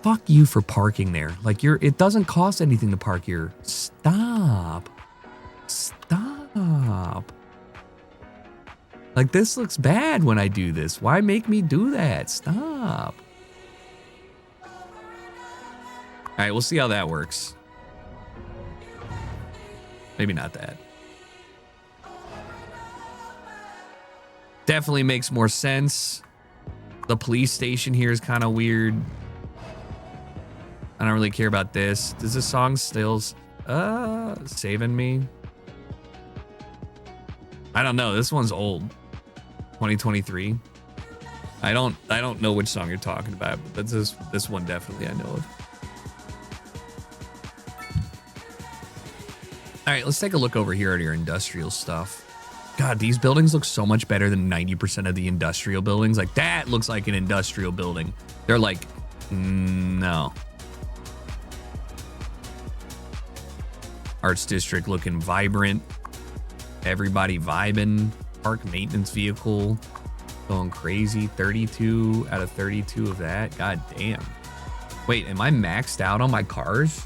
Fuck you for parking there. Like, it doesn't cost anything to park here. Stop. Stop. Like, this looks bad when I do this. Why make me do that? Stop. All right, we'll see how that works. Maybe not that. Definitely makes more sense. The police station here is kind of weird. I don't really care about this. Does this song still saving me? I don't know. This one's old. 2023. I don't know which song you're talking about, but this one definitely I know of. All right, let's take a look over here at your industrial stuff. God, these buildings look so much better than 90% of the industrial buildings. Like, that looks like an industrial building. They're like, no. Arts District looking vibrant. Everybody vibing. Park maintenance vehicle going crazy. 32 out of 32 of that. God damn. Wait, am I maxed out on my cars?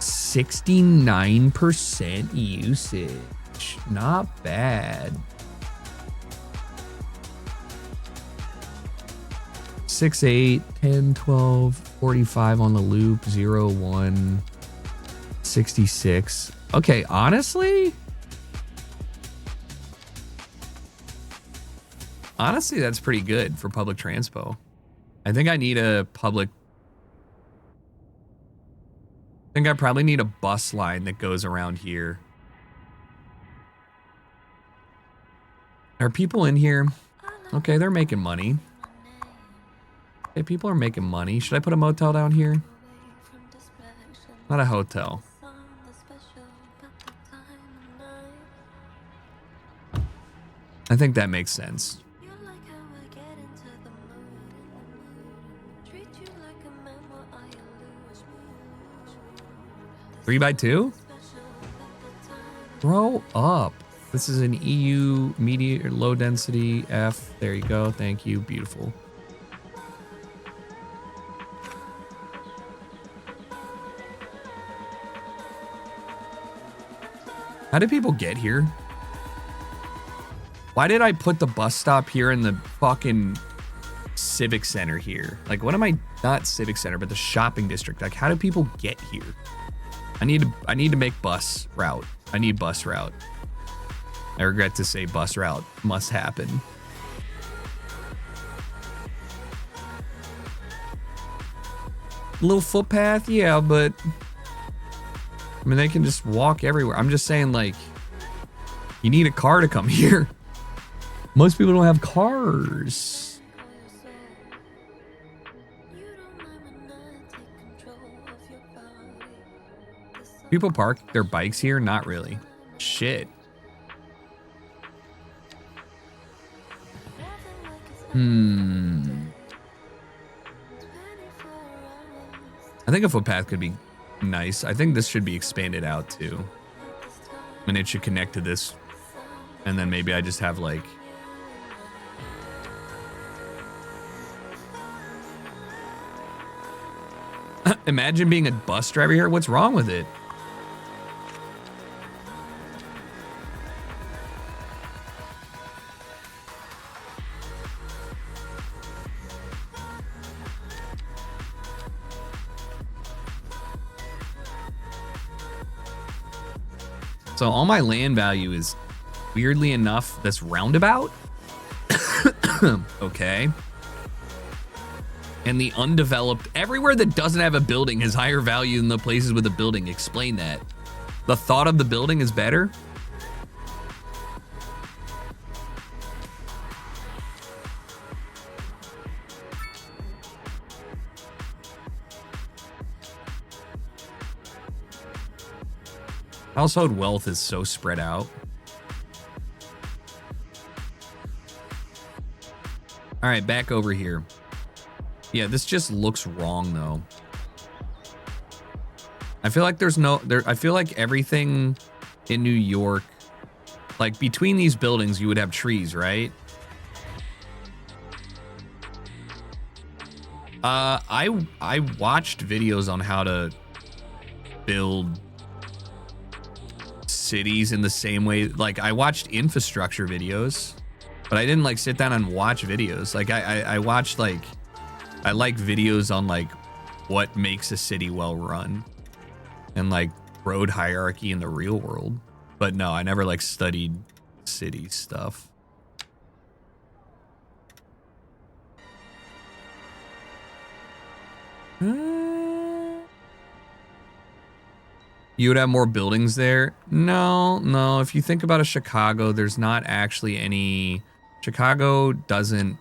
%69% usage. Not bad. 6, 8, 10, 12, 45 on the loop, 0, 1, 66. Okay, honestly, that's pretty good for public transpo. I think I need a public. I think I probably need a bus line that goes around here. Are people in here? Okay, they're making money. Okay, people are making money. Should I put a motel down here? Not a hotel. I think that makes sense. 3x2? Grow up. This is an EU medium low density F. There you go. Thank you. Beautiful. How did people get here? Why did I put the bus stop here in the fucking civic center here? Like, what am I, not civic center, but the shopping district? Like, how do people get here? I need to make bus route. I need bus route. I regret to say bus route must happen. Little footpath, yeah, but I mean, they can just walk everywhere. I'm just saying, like, you need a car to come here. Most people don't have cars. People park their bikes here? Not really. Shit. I think a footpath could be nice. I think this should be expanded out too. And it should connect to this. And then maybe I just have like... Imagine being a bus driver here. What's wrong with it? So all my land value is, weirdly enough, this roundabout. Okay. And the undeveloped, everywhere that doesn't have a building has higher value than the places with a building. Explain that. The thought of the building is better? Household wealth is so spread out. All right, back over here. Yeah, this just looks wrong though. I feel like I feel like everything in New York, like between these buildings, you would have trees, right? I watched videos on how to build cities in the same way. Like, I watched infrastructure videos, but I didn't like sit down and watch videos. Like, I watched like, I like videos on like what makes a city well run and like road hierarchy in the real world. But no, I never like studied city stuff. You would have more buildings there? No. If you think about a Chicago, there's not actually any. Chicago doesn't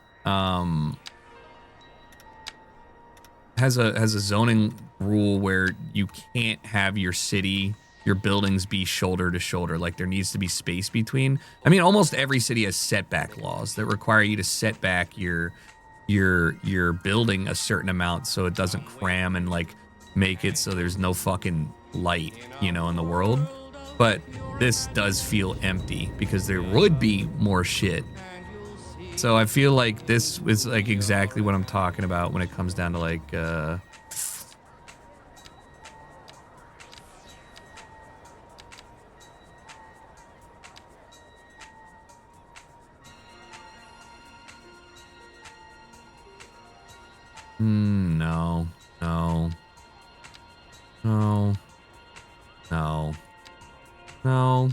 has a zoning rule where you can't have your city, your buildings be shoulder to shoulder. Like, there needs to be space between. I mean, almost every city has setback laws that require you to set back your building a certain amount so it doesn't cram and like make it so there's no fucking light, you know, in the world. But this does feel empty because there would be more shit. So I feel like this is like exactly what I'm talking about when it comes down to like No.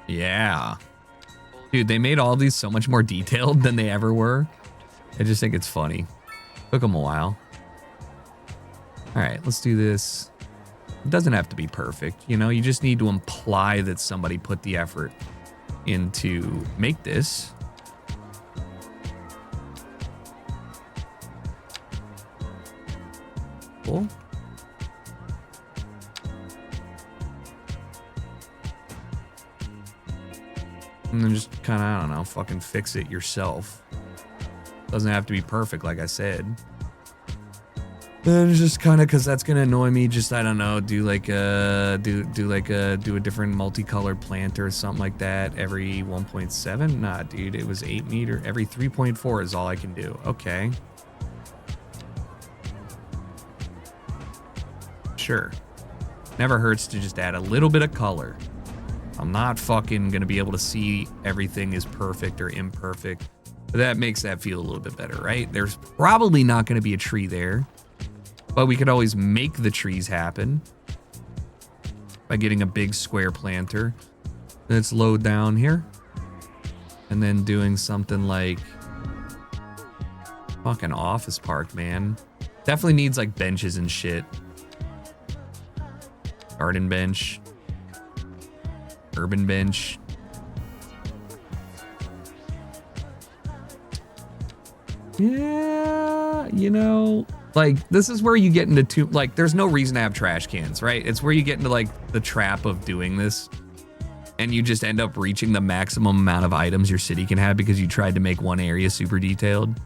Yeah. Dude, they made all these so much more detailed than they ever were. I just think it's funny. Took them a while. All right, let's do this. It doesn't have to be perfect, you know? You just need to imply that somebody put the effort in to make this. Cool. And then just kind of, I don't know, fucking fix it yourself. Doesn't have to be perfect, like I said. Then just kind of, because that's gonna annoy me. Just, I don't know, do like a different multicolored planter or something like that every 1.7. Nah, dude, it was 8 meter. Every 3.4 is all I can do. Okay. Sure. Never hurts to just add a little bit of color. I'm not fucking gonna be able to see everything is perfect or imperfect. But that makes that feel a little bit better, right? There's probably not gonna be a tree there, but we could always make the trees happen by getting a big square planter. Let's load down here. And then doing something like fucking office park, man. Definitely needs like benches and shit. Garden bench. Urban bench. Yeah, you know, like this is where you get into like there's no reason to have trash cans, right? It's where you get into like the trap of doing this and you just end up reaching the maximum amount of items your city can have because you tried to make one area super detailed.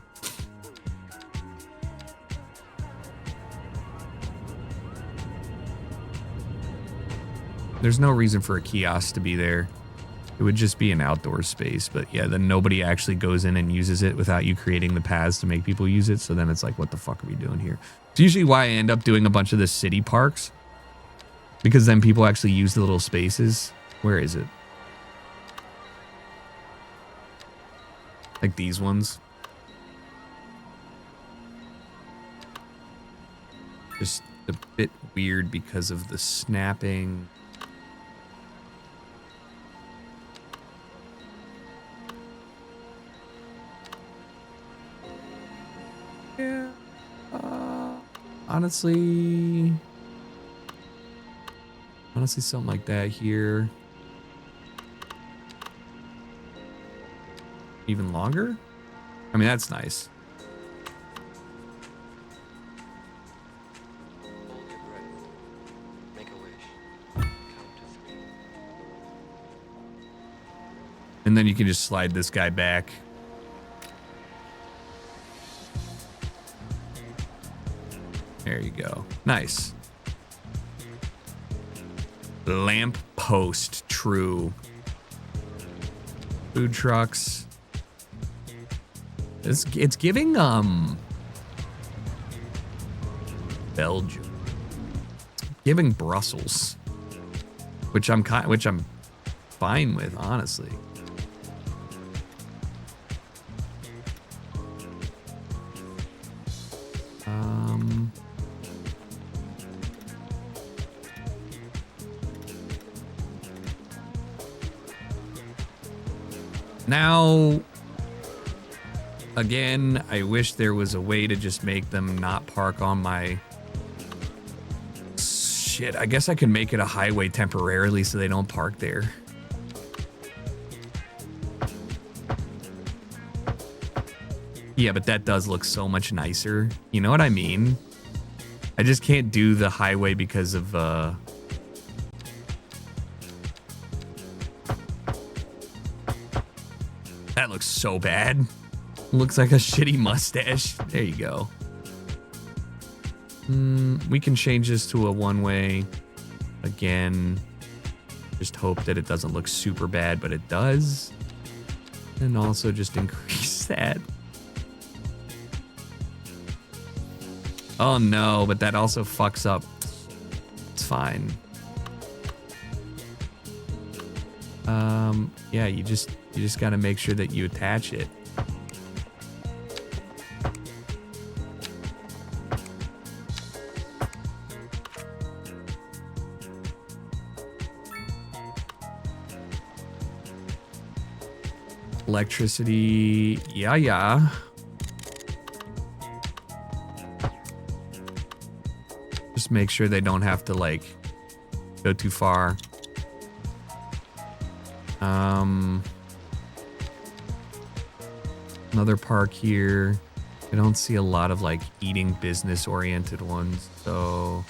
There's no reason for a kiosk to be there. It would just be an outdoor space. But yeah, then nobody actually goes in and uses it without you creating the paths to make people use it. So then it's like, what the fuck are we doing here? It's usually why I end up doing a bunch of the city parks. Because then people actually use the little spaces. Where is it? Like these ones. Just a bit weird because of the snapping. Yeah. Honestly, something like that here. Even longer? I mean, that's nice. And then you can just slide this guy back. There you go. Nice. Lamp post, true. Food trucks. It's giving Belgium. giving Brussels, which I'm fine with, honestly. Now, again, I wish there was a way to just make them not park on my... Shit, I guess I could make it a highway temporarily so they don't park there. Yeah, but that does look so much nicer. You know what I mean? I just can't do the highway because of... That looks so bad. Looks like a shitty mustache. There you go. We can change this to a one-way. Again, just hope that it doesn't look super bad, but it does. And also just increase that. Oh no, but that also fucks up. It's fine. Yeah, you just gotta make sure that you attach it. Electricity, yeah. Just make sure they don't have to like go too far. Another park here. I don't see a lot of like eating business oriented ones, so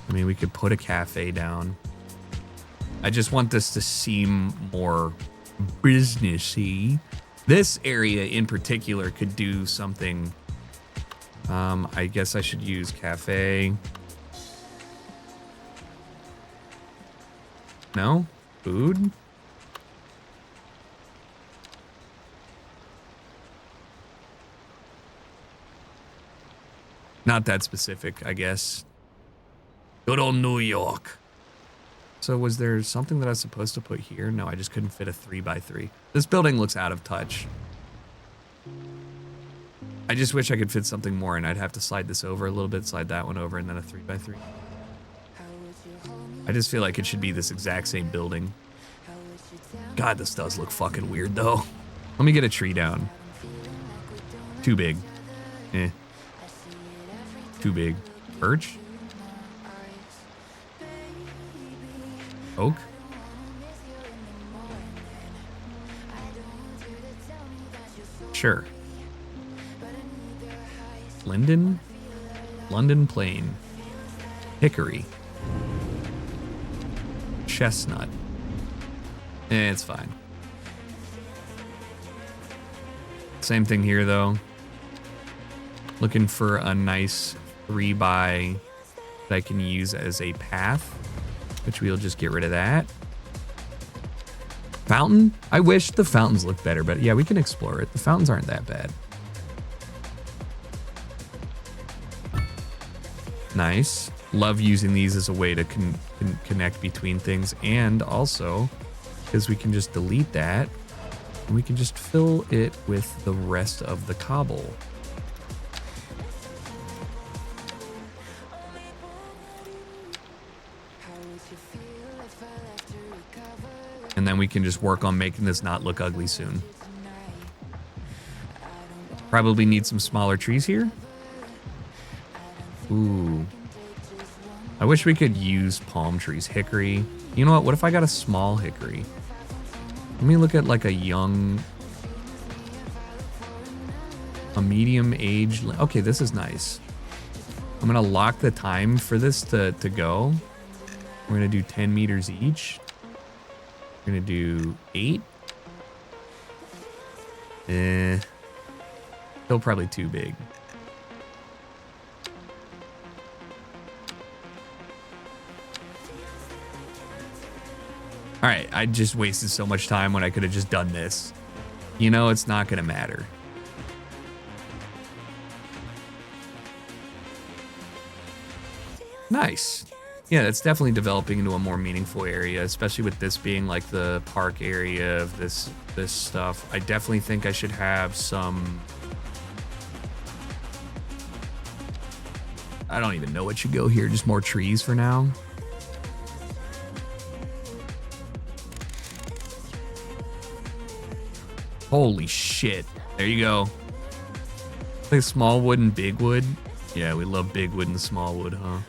I mean we could put a cafe down. I just want this to seem more businessy. This area in particular could do something. I guess I should use cafe. No? Food? Not that specific, I guess. Good old New York. So was there something that I was supposed to put here? No, I just couldn't fit a 3x3. This building looks out of touch. I just wish I could fit something more, and I'd have to slide this over a little bit, slide that one over, and then a 3x3. I just feel like it should be this exact same building. God, this does look fucking weird, though. Let me get a tree down. Too big. Eh. Too big. Birch? Oak? Sure. Linden? London Plane. Hickory. Chestnut. It's fine. Same thing here, though. Looking for a nice 3x that I can use as a path, which we'll just get rid of that. Fountain? I wish the fountains looked better, but yeah, we can explore it. The fountains aren't that bad. Nice. Love using these as a way to connect between things, and also because we can just delete that and we can just fill it with the rest of the cobble. And then we can just work on making this not look ugly soon. Probably need some smaller trees here. Ooh. I wish we could use palm trees. Hickory. You know what? What if I got a small hickory? Let me look at like a medium age. Okay, this is nice. I'm going to lock the time for this to go. We're going to do 10 meters each. We're going to do 8. Still probably too big. All right, I just wasted so much time when I could have just done this. You know, it's not going to matter. Nice. Yeah, it's definitely developing into a more meaningful area, especially with this being like the park area of this stuff. I definitely think I should have some. I don't even know what should go here. Just more trees for now. Holy shit. There you go. Like small wood and big wood. Yeah, we love big wood and small wood, huh?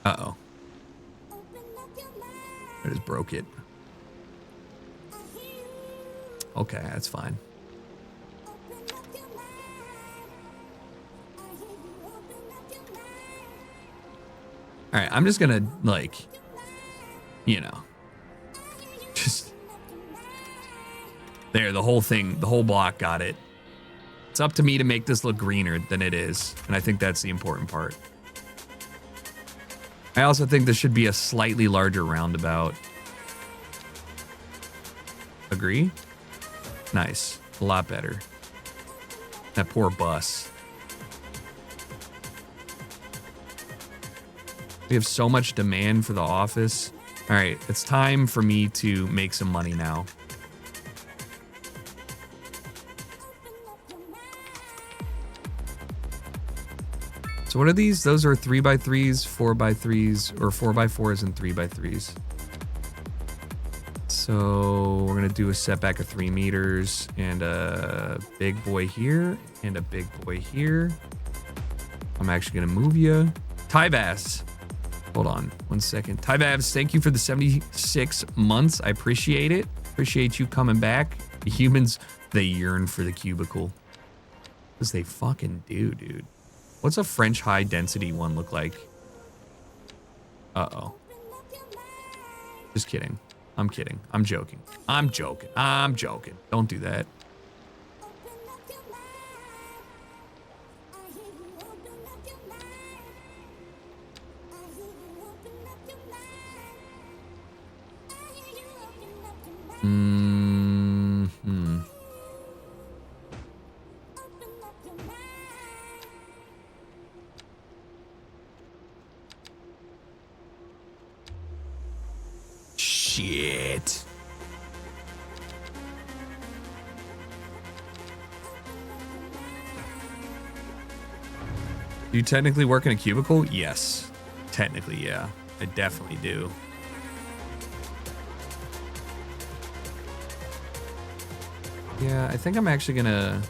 Uh-oh. I just broke it. Okay, that's fine. All right, I'm just gonna, like, you know, just there, the whole thing, the whole block got it. It's up to me to make this look greener than it is, and I think that's the important part. I also think this should be a slightly larger roundabout. Agree? Nice. A lot better. That poor bus. We have so much demand for the office. All right, it's time for me to make some money now. So what are these? Those are 3x3s, 4x3s, or 4x4s and 3x3s. So we're gonna do a setback of 3 meters and a big boy here and a big boy here. I'm actually gonna move you. Tyvas. Hold on 1 second. Tyvas, thank you for the 76 months. I appreciate it. Appreciate you coming back. The humans, they yearn for the cubicle. Because they fucking do, dude. What's a French high density one look like? Uh-oh. Just kidding. I'm kidding. I'm joking. I'm joking. I'm joking. Don't do that. Mm-hmm. Shit. Do you technically work in a cubicle? Yes. Technically, yeah. I definitely do. Yeah, I think I'm actually gonna...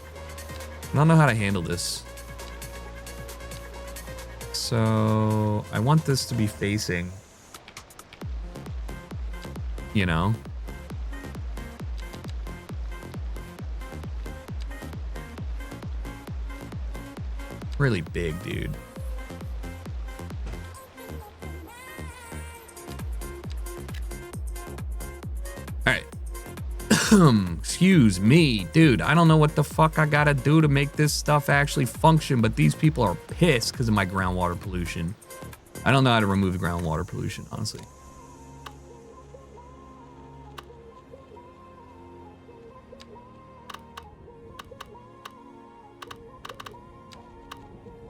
I don't know how to handle this. So I want this to be facing, you know? Really big, dude. All right. Excuse me, dude. I don't know what the fuck I gotta do to make this stuff actually function, but these people are pissed because of my groundwater pollution. I don't know how to remove the groundwater pollution, honestly.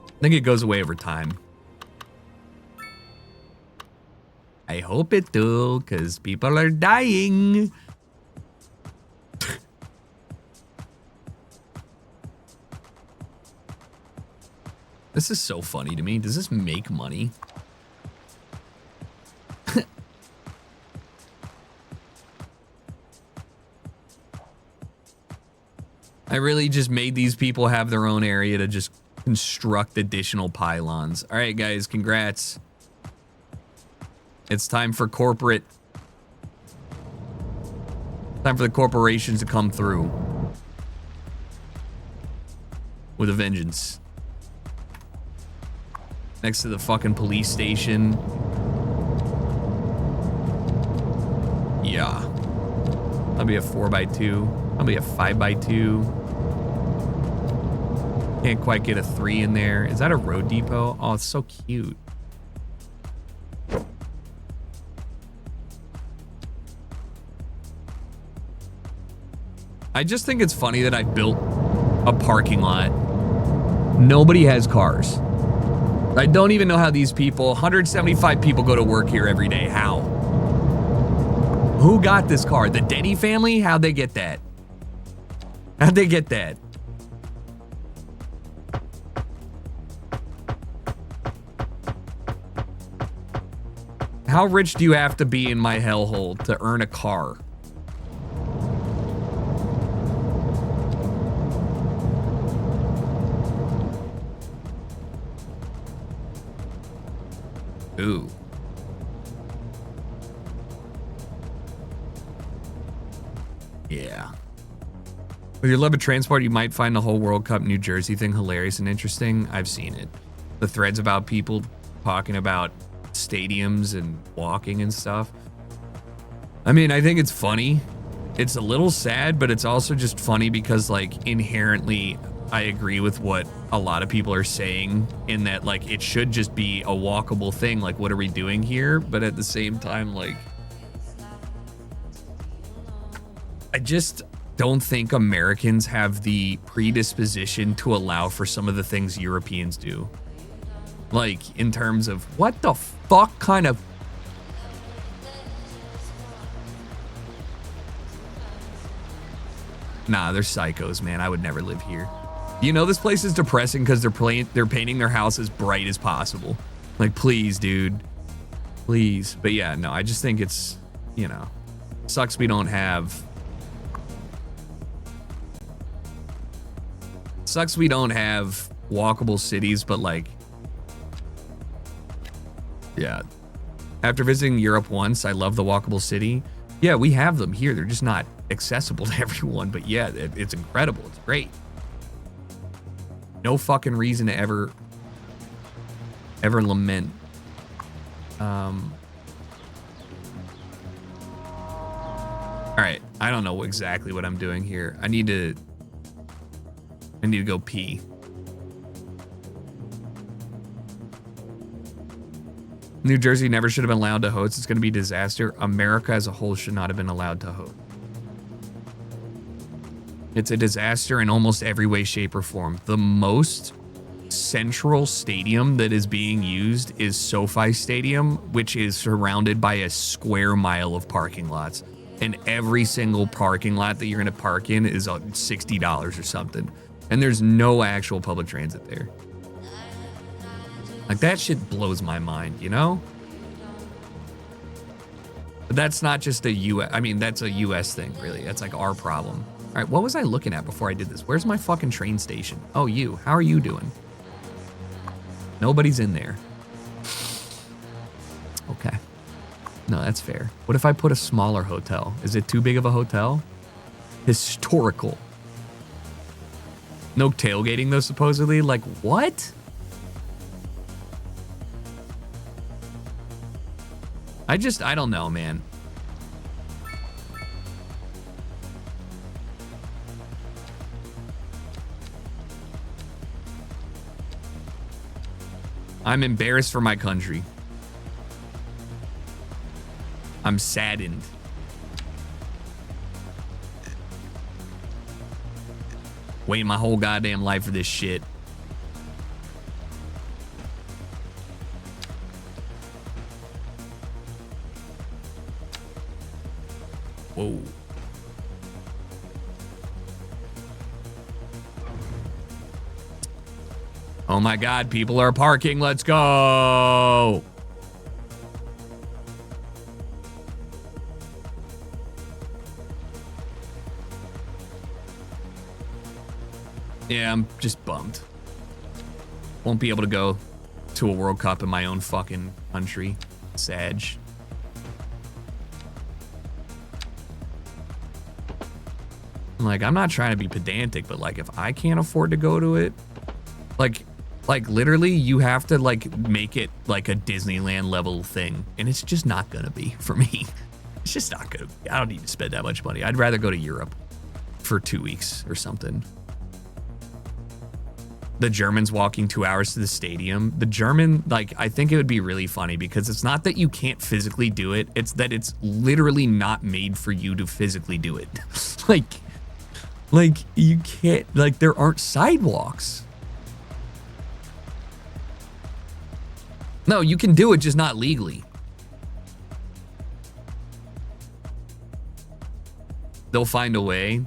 I think it goes away over time. I hope it do, because people are dying. This is so funny to me. Does this make money? I really just made these people have their own area to just construct additional pylons. All right, guys, congrats. It's time for corporate. Time for the corporations to come through with a vengeance. Next to the fucking police station. Yeah. That'll be a 4x2. That'll be a 5x2. Can't quite get a 3 in there. Is that a road depot? Oh, it's so cute. I just think it's funny that I built a parking lot. Nobody has cars. I don't even know how these people, 175 people go to work here every day. How? Who got this car? The Denny family? How'd they get that? How'd they get that? How rich do you have to be in my hellhole to earn a car? Ooh. Yeah. With your love of transport, you might find the whole World Cup New Jersey thing hilarious and interesting. I've seen it. The threads about people talking about stadiums and walking and stuff. I mean, I think it's funny. It's a little sad, but it's also just funny because, like, inherently, I agree with what a lot of people are saying in that, like, it should just be a walkable thing. Like, what are we doing here? But at the same time, like, I just don't think Americans have the predisposition to allow for some of the things Europeans do. Like, in terms of what the fuck kind of... Nah, they're psychos, man. I would never live here. You know, this place is depressing because they're painting their house as bright as possible. Like, please, dude. Please. But yeah, no, I just think it's, you know, sucks we don't have... Sucks we don't have walkable cities, but like... Yeah. After visiting Europe once, I love the walkable city. Yeah, we have them here. They're just not accessible to everyone, but yeah, it's incredible. It's great. No fucking reason to ever lament. All right, I don't know exactly what I'm doing here. I need to go pee. New Jersey never should have been allowed to host. It's going to be a disaster. America as a whole should not have been allowed to host. It's a disaster in almost every way, shape, or form. The most central stadium that is being used is SoFi Stadium, which is surrounded by a square mile of parking lots. And every single parking lot that you're going to park in is $60 or something. And there's no actual public transit there. Like, that shit blows my mind, you know? But that's not just a US, I mean, that's a US thing, really. That's like our problem. All right, what was I looking at before I did this? Where's my fucking train station? Oh, you. How are you doing? Nobody's in there. Okay. No, that's fair. What if I put a smaller hotel? Is it too big of a hotel? Historical. No tailgating, though, supposedly? Like, what? I don't know, man. I'm embarrassed for my country. I'm saddened. Waiting my whole goddamn life for this shit. Whoa. Oh my God, people are parking. Let's go. Yeah, I'm just bummed. Won't be able to go to a World Cup in my own fucking country. Sag. Like, I'm not trying to be pedantic, but like, if I can't afford to go to it, like literally you have to like make it like a Disneyland level thing. And it's just not gonna be for me. It's just not gonna be. I don't need to spend that much money. I'd rather go to Europe for 2 weeks or something. The Germans walking 2 hours to the stadium. The German, like, I think it would be really funny because it's not that you can't physically do it. It's that it's literally not made for you to physically do it. Like, you can't, like, there aren't sidewalks. No, you can do it, just not legally. They'll find a way.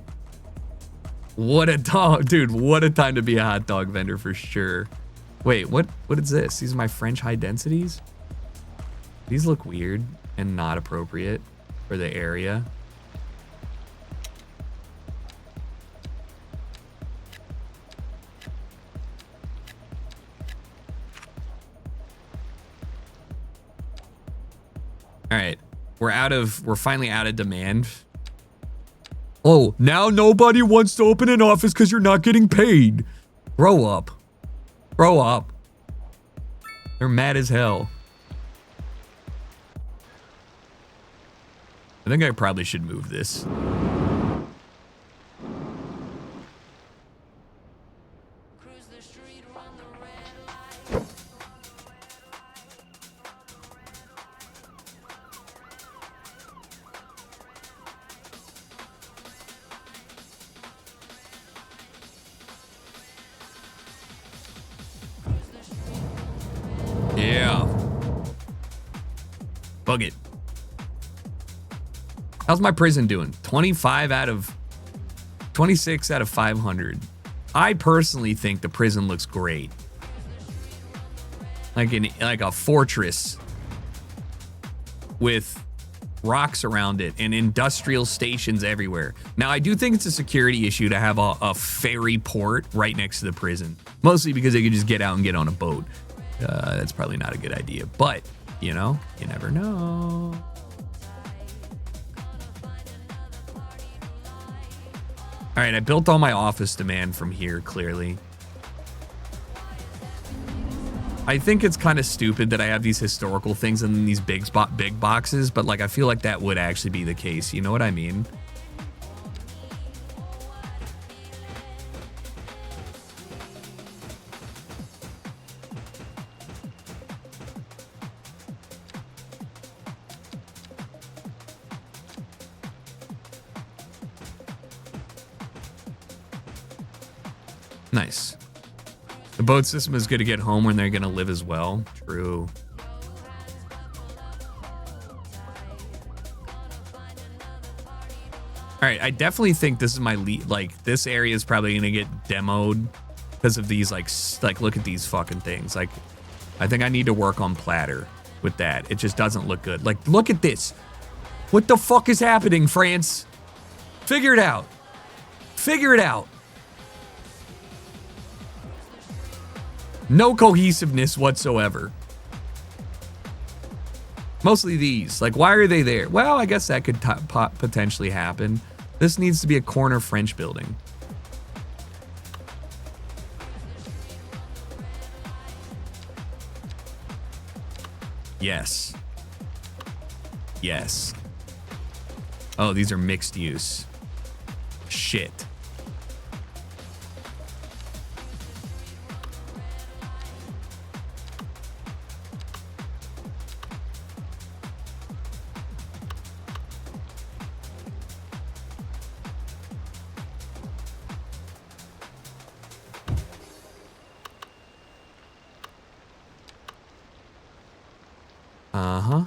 What a dog, dude, what a time to be a hot dog vendor for sure. Wait, what is this? These are my French high densities? These look weird and not appropriate for the area. All right, we're finally out of demand. Oh, now nobody wants to open an office because you're not getting paid. Grow up. Grow up. They're mad as hell. I think I probably should move this. Yeah. Bug it. How's my prison doing? 26 out of 500. I personally think the prison looks great. Like a fortress with rocks around it and industrial stations everywhere. Now, I do think it's a security issue to have a ferry port right next to the prison. Mostly because they could just get out and get on a boat. That's probably not a good idea, but you know, you never know. All right, I built all my office demand from here, clearly. I think it's kind of stupid that I have these historical things in these big boxes, but like I feel like that would actually be the case. You know what I mean? Nice. The boat system is going to get home when they're going to live as well. True. All right, I definitely think this is my lead. Like, this area is probably going to get demoed because of these, like, look at these fucking things. Like, I think I need to work on platter with that. It just doesn't look good. Like, look at this. What the fuck is happening, France? Figure it out. Figure it out. No cohesiveness whatsoever. Mostly these. Like, why are they there? Well, I guess that could potentially happen. This needs to be a corner French building. Yes. Yes. Oh, these are mixed use. Shit. Uh-huh.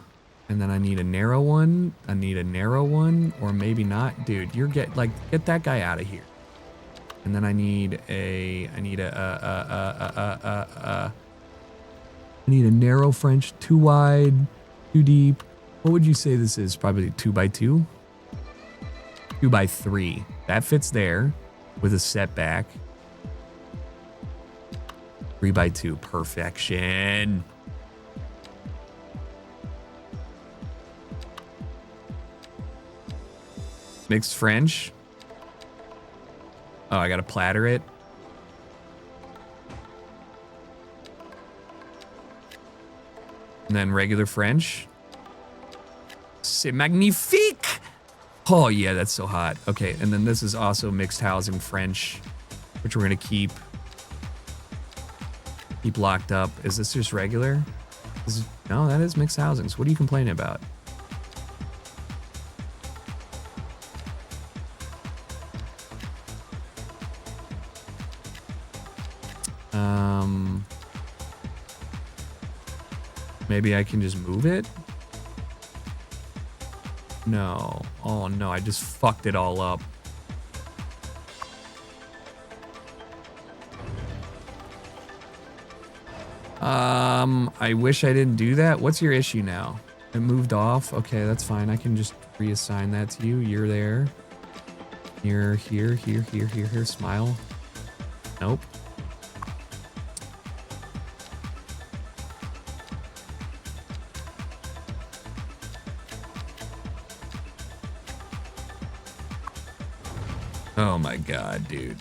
And then I need a narrow one. I need a narrow one, or maybe not. Dude, get that guy out of here. And then I need a narrow French, 2 wide, 2 deep. What would you say this is? Probably 2x2? 2x3. That fits there with a setback. 3x2. Perfection. Mixed French. Oh, I gotta platter it. And then regular French. C'est magnifique! Oh yeah, that's so hot. Okay, and then this is also mixed housing French, which we're gonna keep locked up. Is this just regular? No, that is mixed housing. So what are you complaining about? Maybe I can just move it? No. Oh no, I just fucked it all up. I wish I didn't do that. What's your issue now? It moved off. Okay, that's fine. I can just reassign that to you. You're there. You're here, here, here, here, here. Smile. Nope. Oh my god, dude.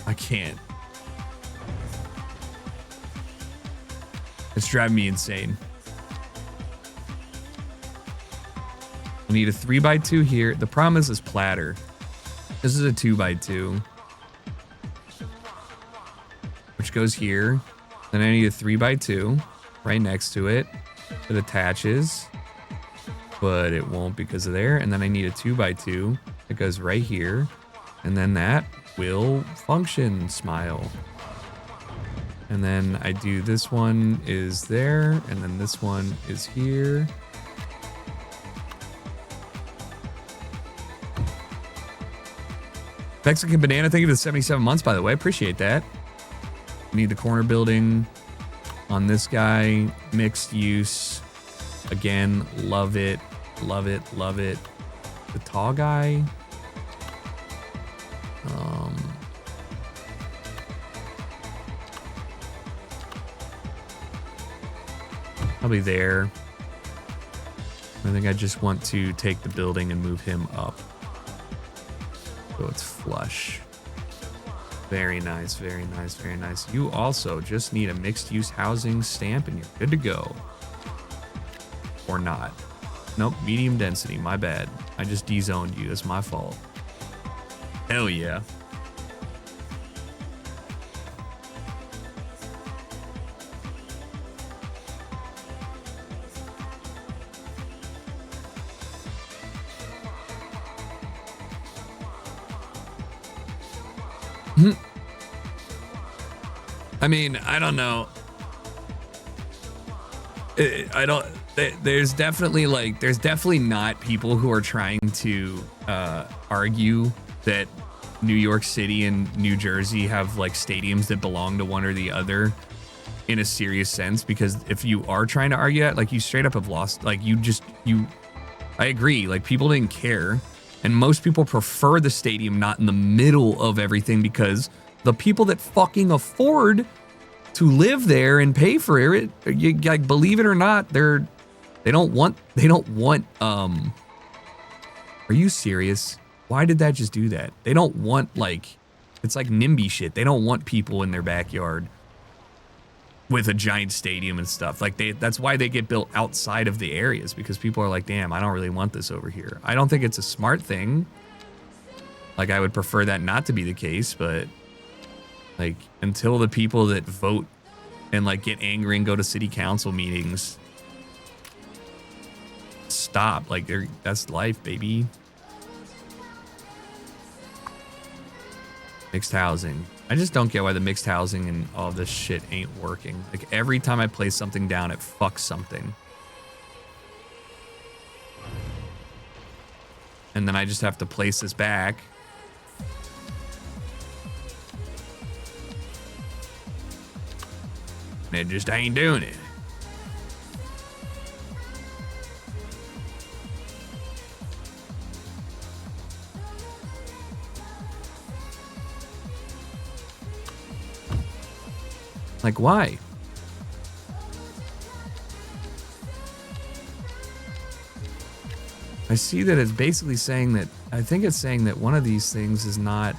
I can't. It's driving me insane. I need a 3x2 here. The problem is this platter. This is a 2x2. Which goes here. Then I need a 3x2 right next to it. It attaches. But it won't because of there. And then I need a 2x2 that goes right here. And then that will function. Smile. And then I do this one is there. And then this one is here. Mexican Banana, thank you for the 77 months, by the way. Appreciate that. Need the corner building on this guy. Mixed use. Again, love it. Love it. Love it. The tall guy. Probably there. I think I just want to take the building and move him up. So it's flush. Very nice, very nice, very nice. You also just need a mixed use housing stamp and you're good to go. Or not. Nope, medium density, my bad. I just de-zoned you, that's my fault. Hell yeah. I mean, I don't know. There's definitely not people who are trying to argue that New York City and New Jersey have like stadiums that belong to one or the other in a serious sense, because if you are trying to argue that, like, you straight up have lost. Like, I agree, like, people didn't care, and most people prefer the stadium not in the middle of everything, because the people that fucking afford to live there and pay for it, you, like, believe it or not, they don't want, are you serious? Why did that just do that? They don't want, like, it's like NIMBY shit. They don't want people in their backyard with a giant stadium and stuff. Like, that's why they get built outside of the areas, because people are like, damn, I don't really want this over here. I don't think it's a smart thing. Like, I would prefer that not to be the case, but like, until the people that vote and like get angry and go to city council meetings stop, like, that's life, baby. Mixed housing. I just don't get why the mixed housing and all this shit ain't working. Like, every time I place something down, it fucks something. And then I just have to place this back. And it just ain't doing it. Like, why? I see that it's basically saying that, I think it's saying that one of these things is not.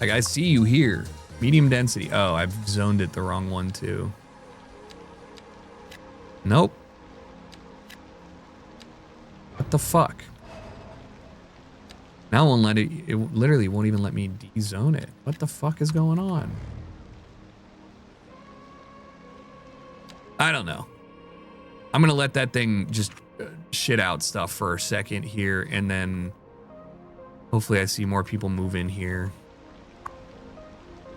Like, I see you here. Medium density. Oh, I've zoned it the wrong one too. Nope. What the fuck? Now it won't let it literally won't even let me de-zone it. What the fuck is going on? I don't know. I'm going to let that thing just shit out stuff for a second here, and then hopefully I see more people move in here.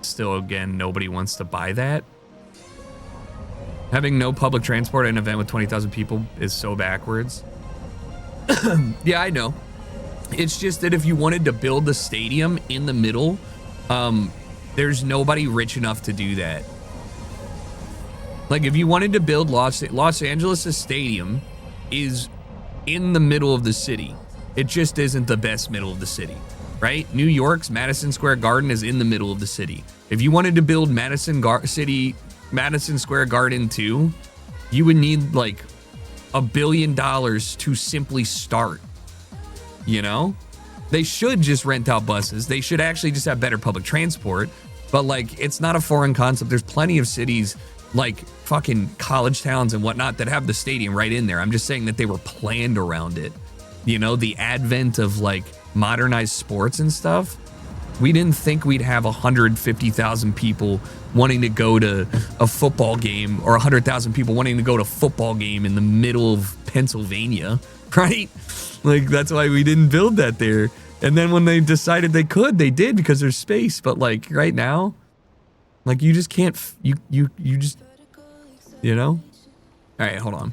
Still, again, nobody wants to buy that. Having no public transport at an event with 20,000 people is so backwards. Yeah, I know. It's just that if you wanted to build the stadium in the middle, there's nobody rich enough to do that. Like, if you wanted to build Los Angeles' stadium is in the middle of the city. It just isn't the best middle of the city, right? New York's Madison Square Garden is in the middle of the city. If you wanted to build Madison Square Garden 2, you would need like $1 billion to simply start. You know? They should just rent out buses. They should actually just have better public transport. But like, it's not a foreign concept. There's plenty of cities like fucking college towns and whatnot that have the stadium right in there. I'm just saying that they were planned around it. You know, the advent of like modernized sports and stuff. We didn't think we'd have 150,000 people wanting to go to a football game, or 100,000 people wanting to go to a football game in the middle of Pennsylvania, right? Like, that's why we didn't build that there. And then when they decided they could, they did, because there's space. But like right now, like, you just can't, you just, you know? All right, hold on.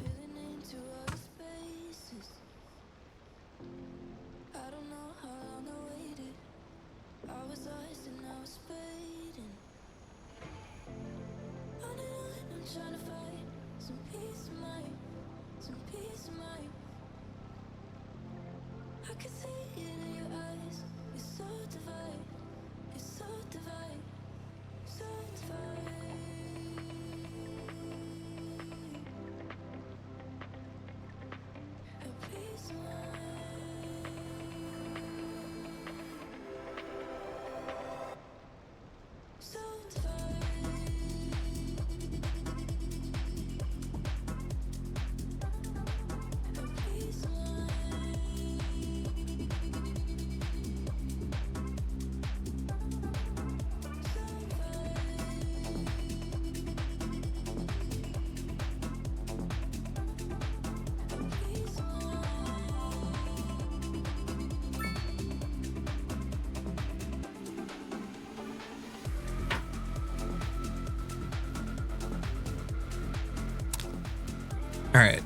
All right.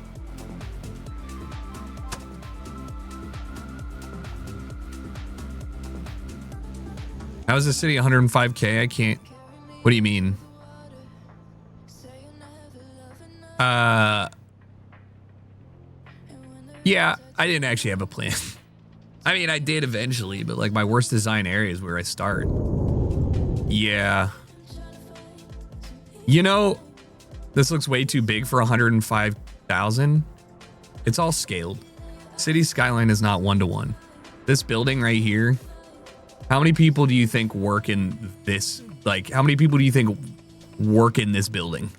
How is the city 105K? I can't. What do you mean? Yeah, I didn't actually have a plan. I mean, I did eventually, but like my worst design area is where I start. Yeah. You know, this looks way too big for 105,000. It's all scaled. City skyline is not 1-to-1. This building right here, how many people do you think work in this? Like, how many people do you think work in this building?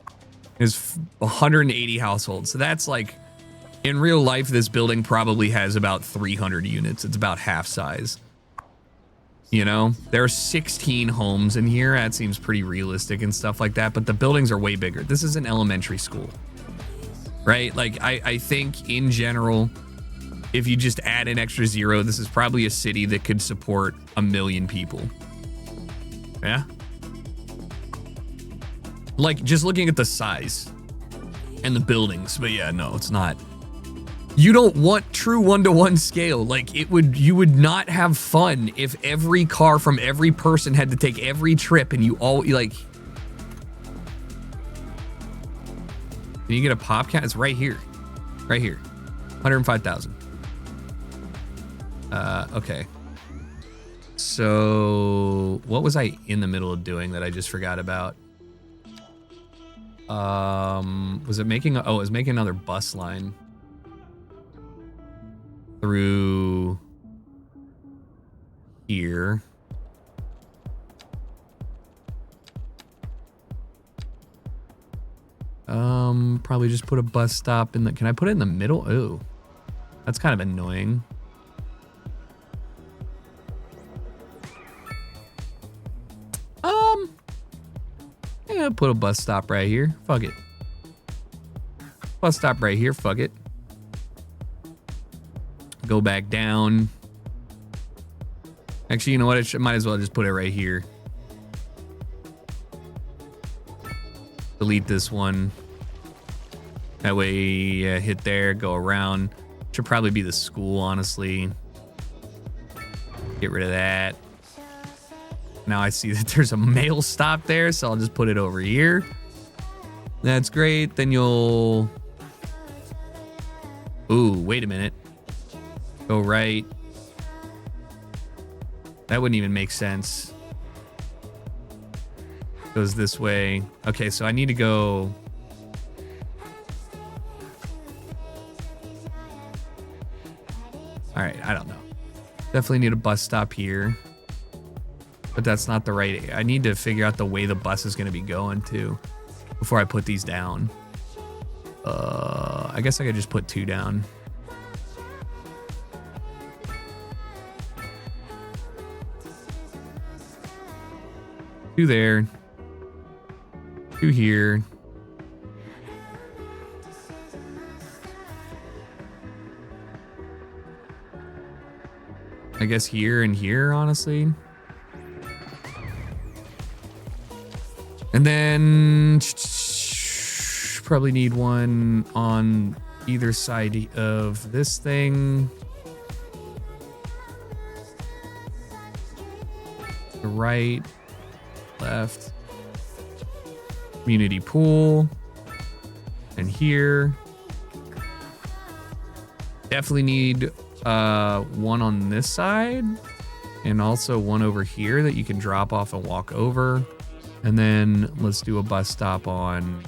There's 180 households. So that's like, in real life, this building probably has about 300 units. It's about half size. You know, there are 16 homes in here. That seems pretty realistic and stuff like that. But the buildings are way bigger. This is an elementary school, right? Like, I think in general, if you just add an extra zero, this is probably a city that could support 1 million people. Yeah. Like, just looking at the size and the buildings. But yeah, no, it's not. You don't want true 1-to-1 scale. Like, you would not have fun if every car from every person had to take every trip and you all, like. Can you get a pop count? It's right here. Right here. 105,000. Okay. So what was I in the middle of doing that I just forgot about? Was it making, it was making another bus line through here. Probably just put a bus stop in the, can I put it in the middle? Oh, that's kind of annoying. Yeah, put a bus stop right here. Fuck it. Bus stop right here. Fuck it. Go back down. Actually, you know what? I might as well just put it right here. Delete this one. That way, hit there, go around. Should probably be the school, honestly. Get rid of that. Now I see that there's a mail stop there, so I'll just put it over here. That's great. Then you'll... Ooh, wait a minute. Go right. That wouldn't even make sense. Goes this way. Okay, so I need to go... All right, I don't know. Definitely need a bus stop here. But that's not the right... I need to figure out the way the bus is going to be going to before I put these down. I guess I could just put 2 down. Two there. 2 here. I guess here and here, honestly. And then probably need one on either side of this thing. The right, left. Community pool. And here. Definitely need one on this side. And also one over here that you can drop off and walk over. And then let's do a bus stop on...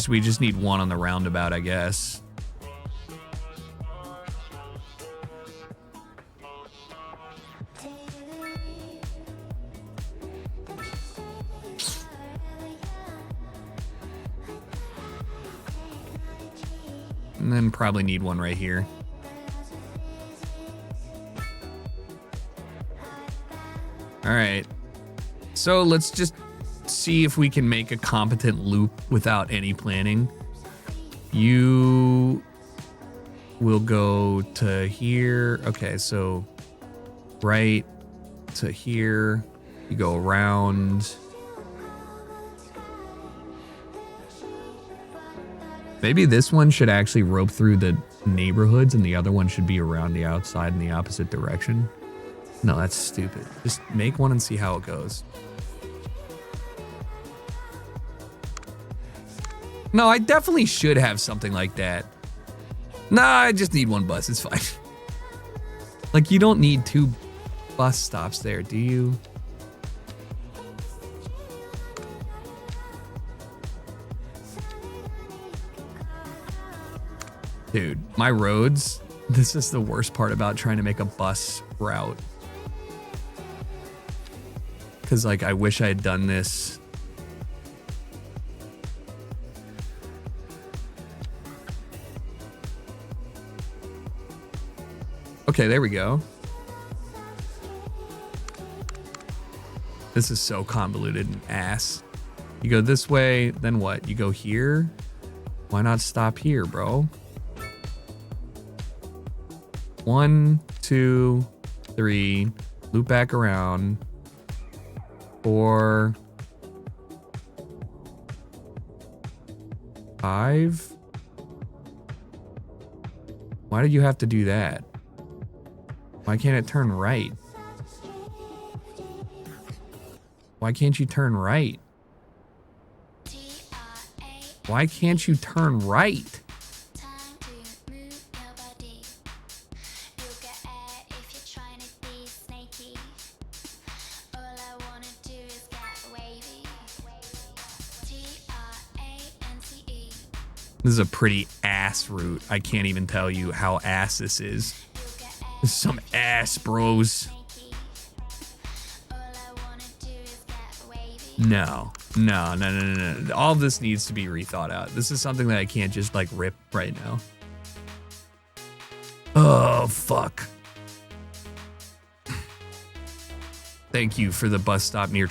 we just need one on the roundabout, I guess. And then probably need one right here. All right. So let's just see if we can make a competent loop without any planning. You will go to here. Okay, so right to here. You go around. Maybe this one should actually rope through the neighborhoods and the other one should be around the outside in the opposite direction. No, that's stupid. Just make one and see how it goes. No, I definitely should have something like that. Nah, I just need one bus. It's fine. Like, you don't need 2 bus stops there, do you? Dude, my roads, this is the worst part about trying to make a bus route. Because, like, I wish I had done this. Okay, there we go. This is so convoluted and ass. You go this way, then what? You go here? Why not stop here, bro? 1, 2, 3. Loop back around. 4. 5. Why did you have to do that? Why can't it turn right? Why can't you turn right? Why can't you turn right? This is a pretty ass route. I can't even tell you how ass this is. This is some ass, bros. No. All of this needs to be rethought out. This is something that I can't just like rip right now. Oh, fuck. thank you for the bus stop near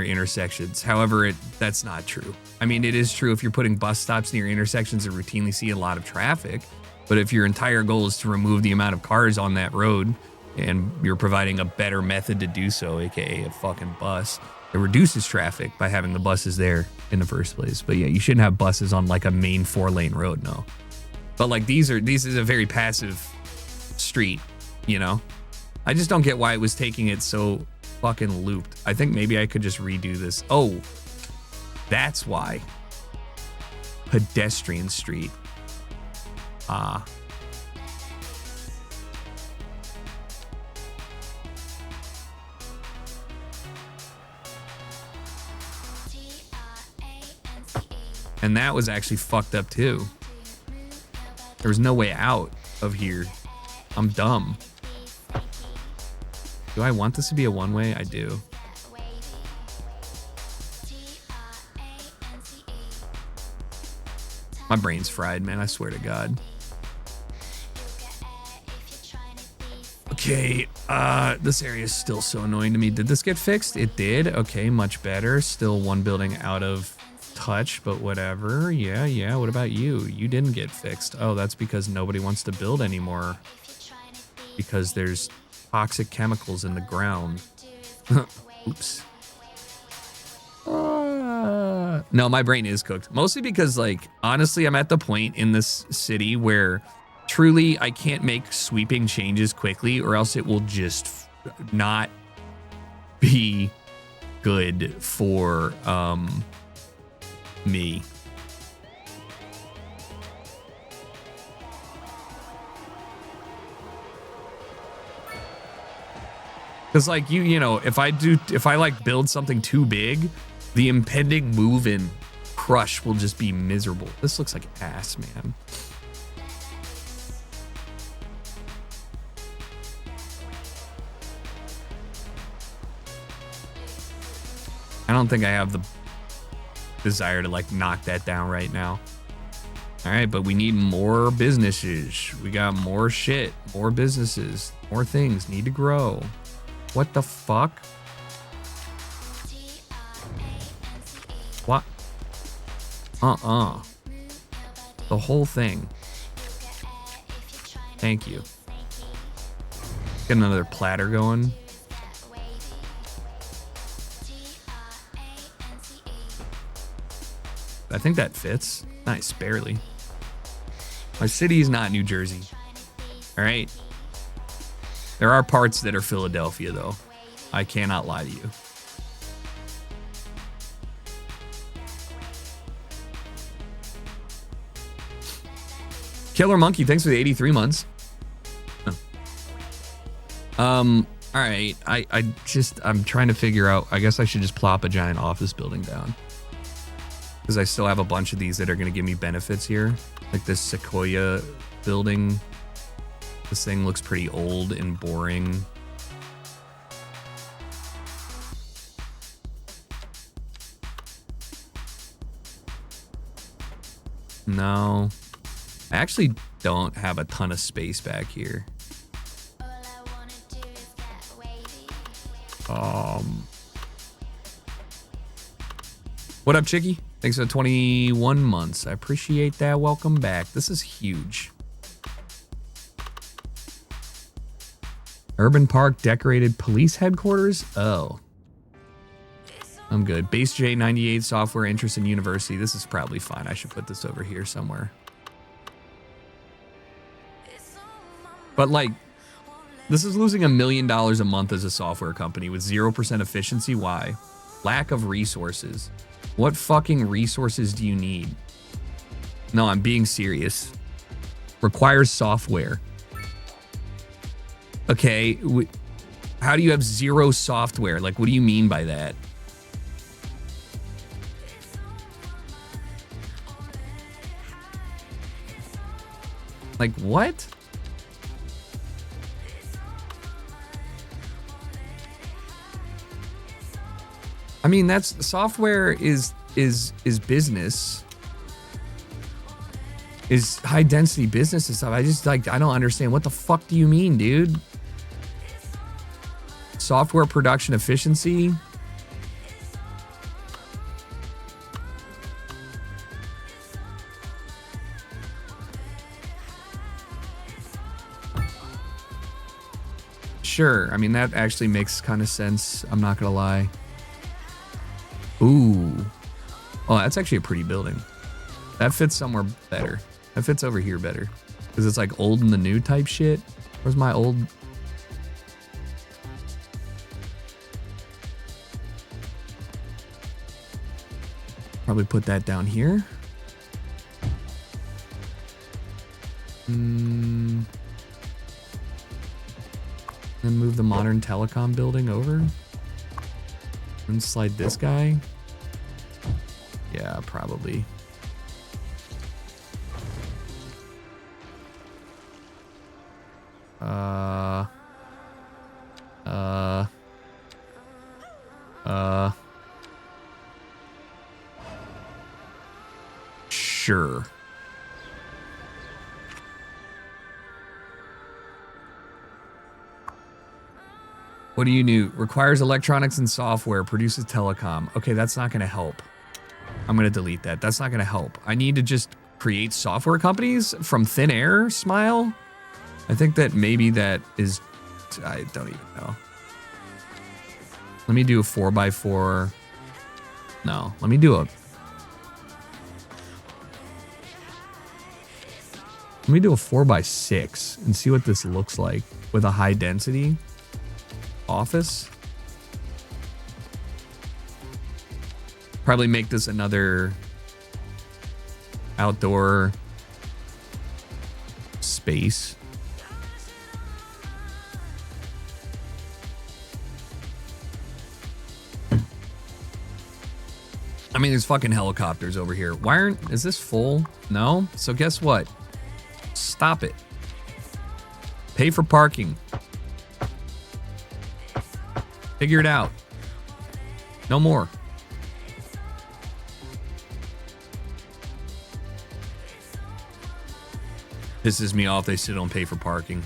intersections. However, that's not true. I mean, it is true if you're putting bus stops near intersections that routinely see a lot of traffic. But if your entire goal is to remove the amount of cars on that road and you're providing a better method to do so, aka a fucking bus, it reduces traffic by having the buses there in the first place. But yeah, you shouldn't have buses on like a main 4-lane road, no. But like these is a very passive street, you know? I just don't get why it was taking it so fucking looped. I think maybe I could just redo this. Oh, that's why. Pedestrian street. Ah. And that was actually fucked up too. There was no way out of here. I'm dumb. Do I want this to be a one-way? I do. My brain's fried, man. I swear to God. Okay, this area is still so annoying to me. Did this get fixed? It did. Okay, much better. Still one building out of touch, but whatever. Yeah. What about you? You didn't get fixed. Oh, that's because nobody wants to build anymore. Because there's toxic chemicals in the ground. Oops. No, my brain is cooked. Mostly because, like, honestly, I'm at the point in this city where truly I can't make sweeping changes quickly or else it will just not be good for me. Because like you know, if I like build something too big, the impending move in crush will just be miserable. This looks like ass, man. I don't think I have the desire to like knock that down right now. All right, but we need more businesses. We got more shit, more businesses, more things need to grow. What the fuck? What? The whole thing. Thank you. Get another platter going. I think that fits. Nice, barely. My city is not New Jersey. All right. There are parts that are Philadelphia, though. I cannot lie to you. Killer Monkey, thanks for the 83 months. All right. I'm trying to figure out. I guess I should just plop a giant office building down. Because I still have a bunch of these that are going to give me benefits here. Like this Sequoia building. This thing looks pretty old and boring. No. I actually don't have a ton of space back here. What up, Chicky? Thanks for 21 months. I appreciate that. Welcome back. This is huge. Urban Park decorated police headquarters? Oh. I'm good. Base J98 software interest in university. This is probably fine. I should put this over here somewhere. But like, this is losing $1 million a month as a software company with 0% efficiency. Why? Lack of resources. What fucking resources do you need? No, I'm being serious. Requires software. Okay, how do you have zero software? Like, what do you mean by that? Like, what? I mean, that's software is business. Is high density business and stuff. I just like, I don't understand. What the fuck do you mean, dude? software production efficiency. Sure, I mean, that actually makes kind of sense. I'm not gonna lie. Ooh. Oh, that's actually a pretty building. That fits somewhere better. That fits over here better. Because it's like old and the new type shit. Where's my old... Probably put that down here. Then move the modern telecom building over. And slide this guy. Yeah, probably. Sure. What do you do? Requires electronics and software, produces telecom. Okay, that's not going to help. I'm going to delete that. That's not going to help. I need to just create software companies from thin air, Smile? I think that maybe that is... I don't even know. Let me do a 4x4. No, let me do a... Let me do a 4x6 and see what this looks like with a high density office. Probably make this another outdoor space. I mean, there's fucking helicopters over here. Why aren't... Is this full? No? So guess what? Stop it. Pay for parking. Figure it out. No more. Pisses me off they still don't pay for parking.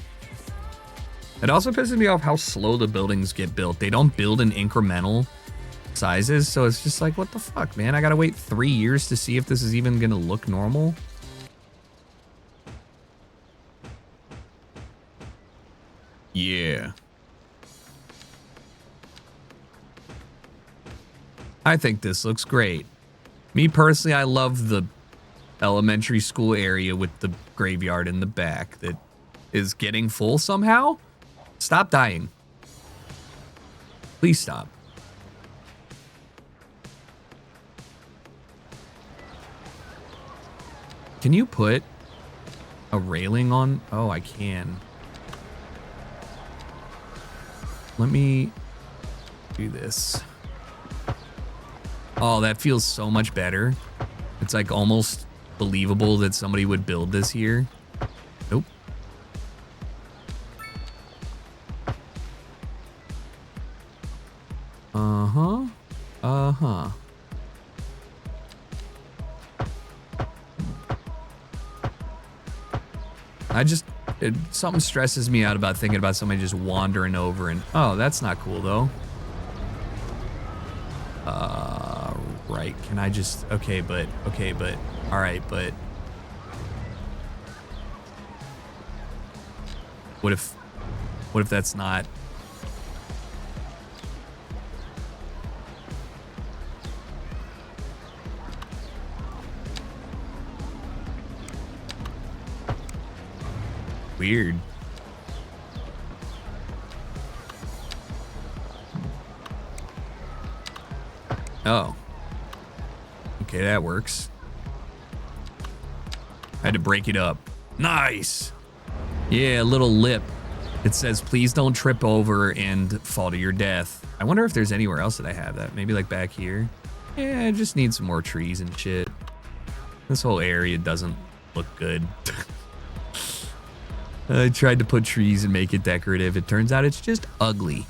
It also pisses me off how slow the buildings get built. They don't build in incremental sizes, so it's just like, what the fuck, man? I gotta wait 3 years to see if this is even gonna look normal. Yeah. I think this looks great. Me personally, I love the elementary school area with the graveyard in the back that is getting full somehow. Stop dying. Please stop. Can you put a railing on? Oh, I can. Let me do this. Oh, that feels so much better. It's like almost believable that somebody would build this here. Nope. Uh-huh. Uh-huh. Something stresses me out about thinking about somebody just wandering over and, oh, that's not cool though. Right. Can I just, okay, but, all right, but what if that's not? Weird. Oh. Okay, that works. I had to break it up. Nice. Yeah, a little lip. It says, please don't trip over and fall to your death. I wonder if there's anywhere else that I have that. Maybe like back here. Yeah, I just need some more trees and shit. This whole area doesn't look good. I tried to put trees and make it decorative. It turns out it's just ugly.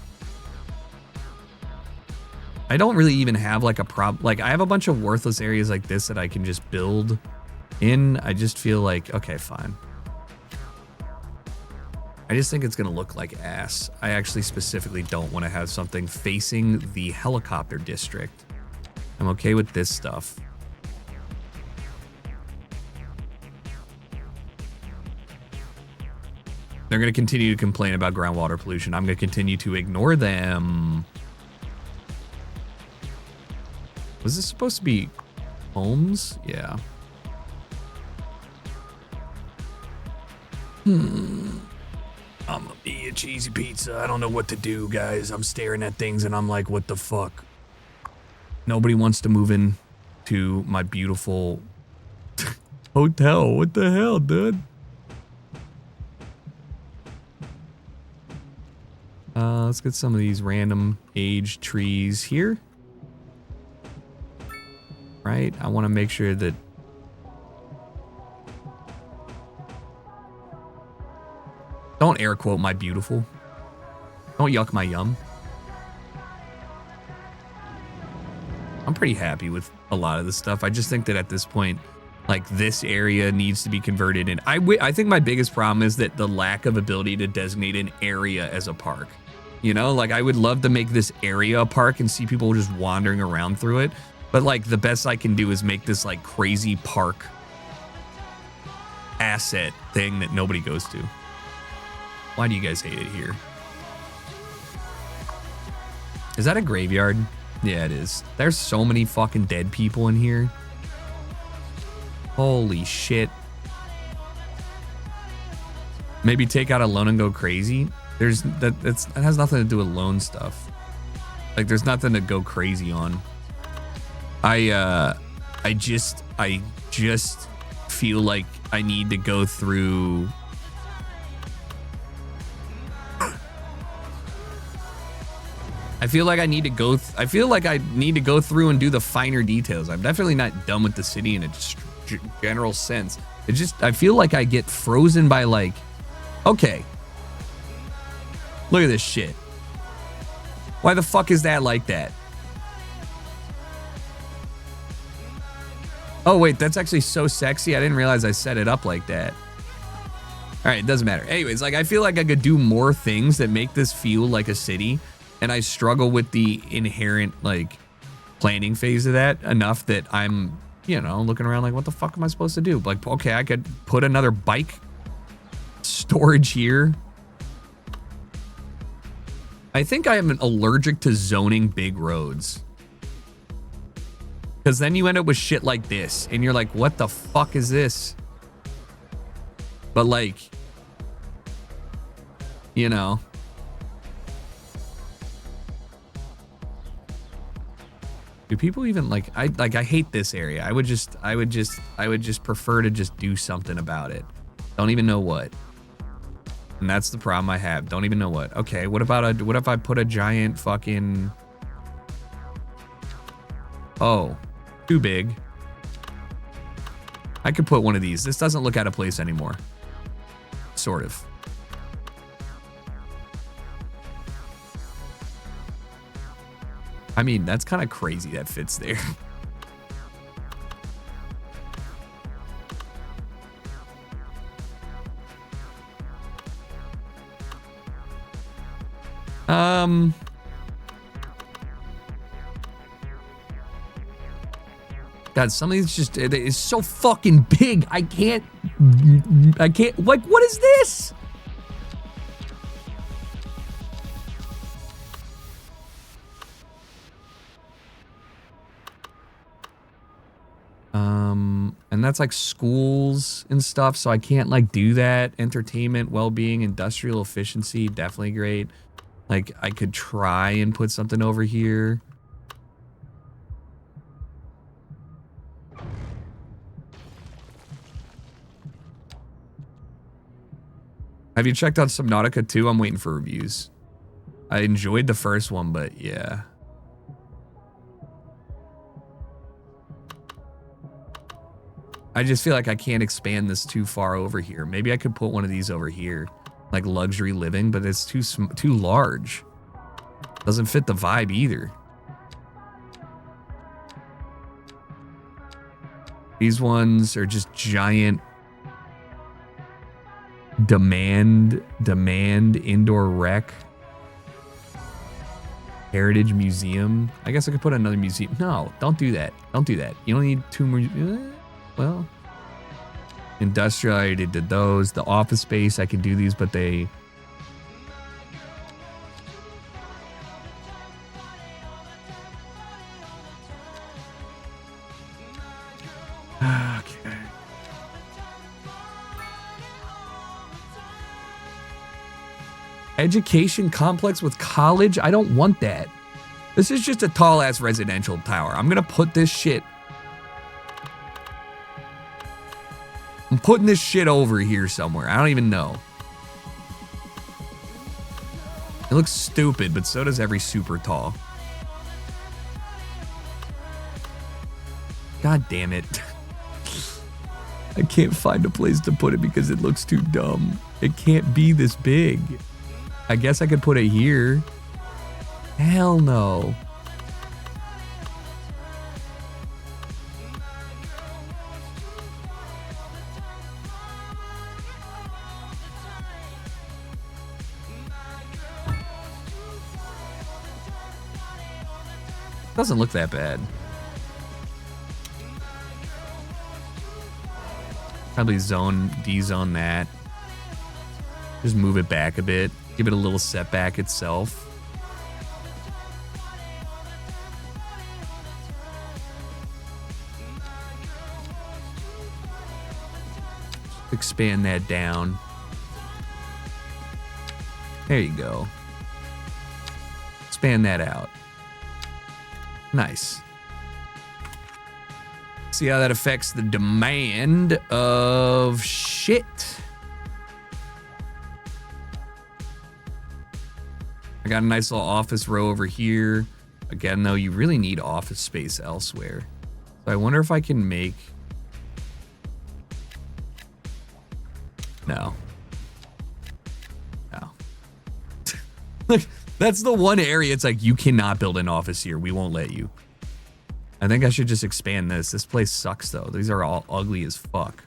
I don't really even have like a problem. Like I have a bunch of worthless areas like this that I can just build in. I just feel like, okay, fine. I just think it's going to look like ass. I actually specifically don't want to have something facing the helicopter district. I'm okay with this stuff. They're going to continue to complain about groundwater pollution. I'm going to continue to ignore them. Was this supposed to be homes? Yeah. I'm gonna be a cheesy pizza. I don't know what to do, guys. I'm staring at things and I'm like, what the fuck? Nobody wants to move in to my beautiful hotel. What the hell, dude? Let's get some of these random age trees here. Right? I want to make sure that don't air quote my beautiful. Don't yuck my yum. I'm pretty happy with a lot of this stuff. I just think that at this point, like, this area needs to be converted. And I think my biggest problem is that the lack of ability to designate an area as a park. You know, like, I would love to make this area a park and see people just wandering around through it. But, like, the best I can do is make this, like, crazy park asset thing that nobody goes to. Why do you guys hate it here? Is that a graveyard? Yeah, it is. There's so many fucking dead people in here. Holy shit. Maybe take out a loan and go crazy. That has nothing to do with loan stuff. Like, there's nothing to go crazy on. I just feel like I need to go through. I feel like I need to go through and do the finer details. I'm definitely not done with the city in a general sense. I feel like I get frozen by, like, okay, look at this shit. Why the fuck is that like that? Oh wait, that's actually so sexy. I didn't realize I set it up like that. All right, it doesn't matter. Anyways, like, I feel like I could do more things that make this feel like a city. And I struggle with the inherent, like, planning phase of that enough that I'm, you know, looking around like, what the fuck am I supposed to do? Like, okay, I could put another bike storage here. I think I am allergic to zoning big roads. Because then you end up with shit like this. And you're like, what the fuck is this? But, like, you know. Do people even like I hate this area. I would just prefer to just do something about it. Don't even know what. And that's the problem I have. Don't even know what. Okay, what if I put a giant fucking, oh, too big. I could put one of these. This doesn't look out of place anymore. Sort of. I mean, that's kind of crazy that fits there. God, some of these just, it is so fucking big. I can't, like, what is this? And that's like schools and stuff, so I can't, like, do that. Entertainment, well-being, industrial efficiency, definitely great. Like, I could try and put something over here. Have you checked out Subnautica 2? I'm waiting for reviews. I enjoyed the first one, but yeah. I just feel like I can't expand this too far over here. Maybe I could put one of these over here, like luxury living, but it's too large. Doesn't fit the vibe either. These ones are just giant. Demand indoor rec. Heritage museum. I guess I could put another museum. No, don't do that. Don't do that. You don't need two more. Well, industrial, I already did those. The office space, I can do these, but they. Okay. Education complex with college? I don't want that. This is just a tall ass residential tower. I'm gonna put this shit. I'm putting this shit over here somewhere. I don't even know. It looks stupid, but so does every super tall. God damn it. I can't find a place to put it because it looks too dumb. It can't be this big. I guess I could put it here. Hell no. Doesn't look that bad. Probably de-zone that. Just move it back a bit. Give it a little setback itself. Expand that down. There you go. Expand that out. Nice. See how that affects the demand of shit. I got a nice little office row over here. Again, though, you really need office space elsewhere. So I wonder if I can make... No. No. Look, that's the one area it's like, you cannot build an office here. We won't let you. I think I should just expand this. This place sucks, though. These are all ugly as fuck.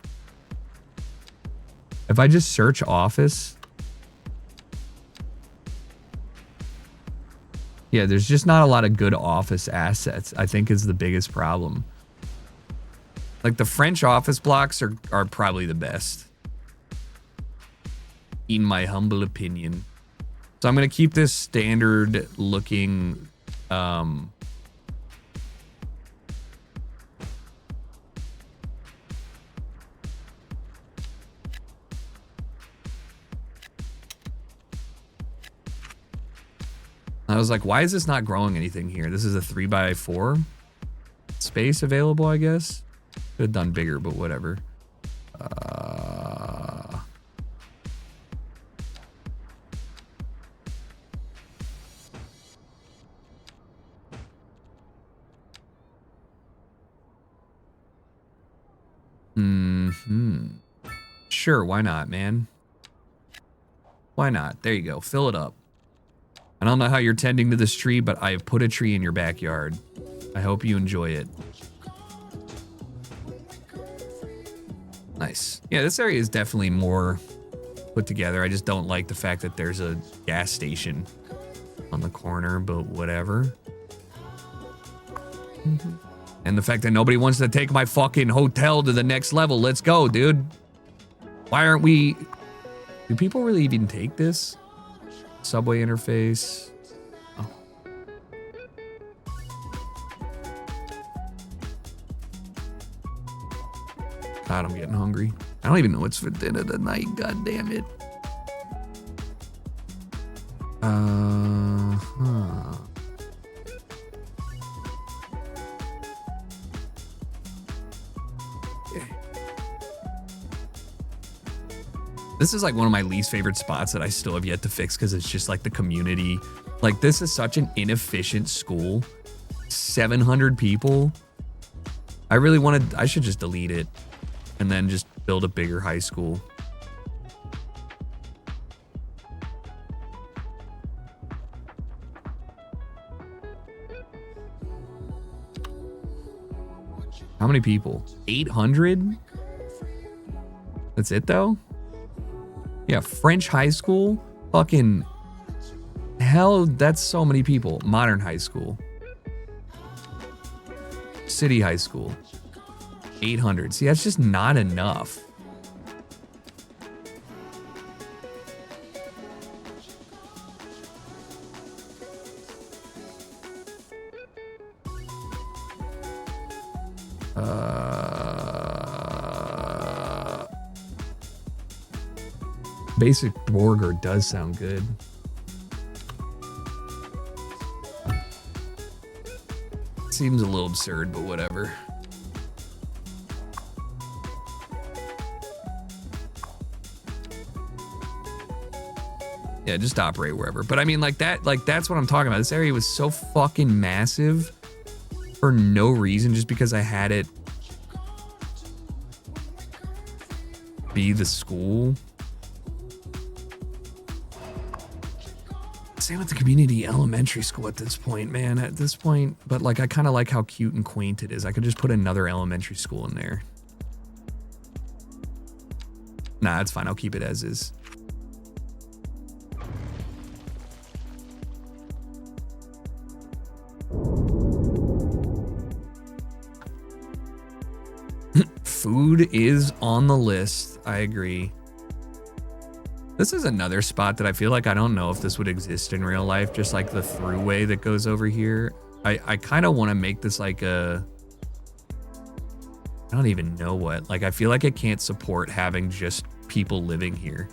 If I just search office... Yeah, there's just not a lot of good office assets, I think is the biggest problem. Like, the French office blocks are probably the best. In my humble opinion. So I'm going to keep this standard looking... I was like, why is this not growing anything here? This is a 3x4 space available, I guess. Could have done bigger, but whatever. Sure, why not, man? Why not? There you go. Fill it up. I don't know how you're tending to this tree, but I've put a tree in your backyard. I hope you enjoy it. Nice. Yeah, this area is definitely more put together. I just don't like the fact that there's a gas station on the corner, but whatever. And the fact that nobody wants to take my fucking hotel to the next level. Let's go, dude. Why aren't we... Do people really even take this? Subway interface. Oh. God, I'm getting hungry. I don't even know what's for dinner tonight. God damn it. This is like one of my least favorite spots that I still have yet to fix because it's just like the community. Like, this is such an inefficient school. 700 people. I really wanted, I should just delete it and then just build a bigger high school. How many people? 800? That's it though? Yeah, French high school. Fucking hell, that's so many people. Modern high school. City high school. 800. See, that's just not enough. Basic burger does sound good. Seems a little absurd, but whatever. Yeah, just operate wherever. But I mean, like that's what I'm talking about. This area was so fucking massive for no reason, just because I had it be the school. Same with the community elementary school at this point, man. At this point, but like I kind of like how cute and quaint it is. I could just put another elementary school in there. Nah, that's fine. I'll keep it as is. Food is on the list. I agree. This is another spot that I feel like I don't know if this would exist in real life, just like the throughway that goes over here. I kind of want to make this like a, I don't even know what. Like I feel like it can't support having just people living here.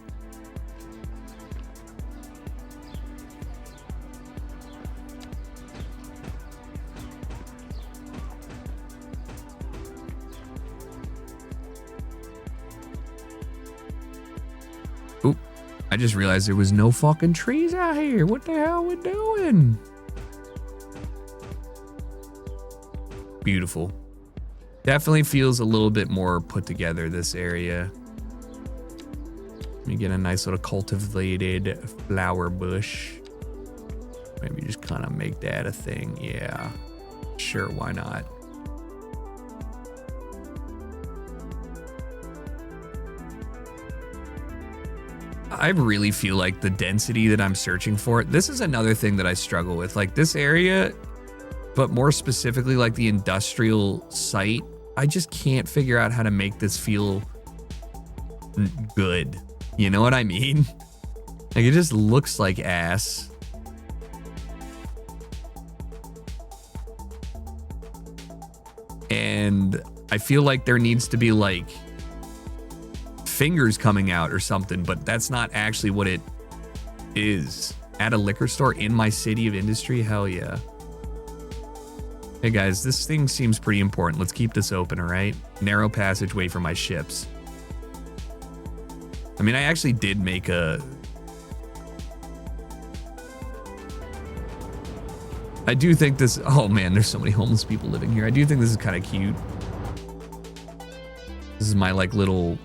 Oop. I just realized there was no fucking trees out here. What the hell are we doing? Beautiful. Definitely feels a little bit more put together, this area. Let me get a nice little cultivated flower bush. Maybe just kind of make that a thing. Yeah, sure, why not? I really feel like the density that I'm searching for, this is another thing that I struggle with. Like this area, but more specifically like the industrial site, I just can't figure out how to make this feel good. You know what I mean? Like it just looks like ass. And I feel like there needs to be like fingers coming out or something, but that's not actually what it is. At a liquor store in my city of industry, hell yeah. Hey guys, this thing seems pretty important. Let's keep this open, all right? Narrow passageway for my ships. I mean, I actually did make a... I do think this... Oh man, there's so many homeless people living here. I do think this is kind of cute. This is my like little...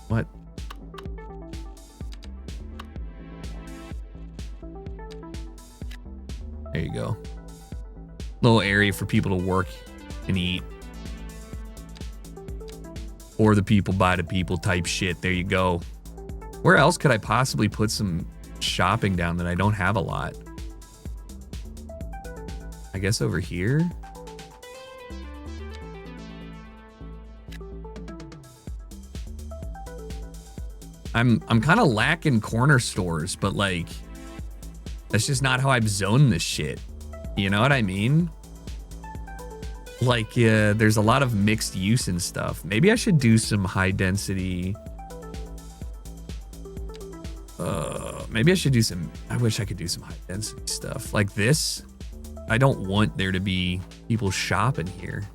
What? There you go. Little area for people to work and eat. Or the people by the people type shit. There you go. Where else could I possibly put some shopping down that I don't have a lot? I guess over here. I'm kind of lacking corner stores, but like that's just not how I've zoned this shit. You know what I mean? Like there's a lot of mixed use and stuff. Maybe I should do some high density. Maybe I should do some, I wish I could do some high density stuff like this. I don't want there to be people shopping here.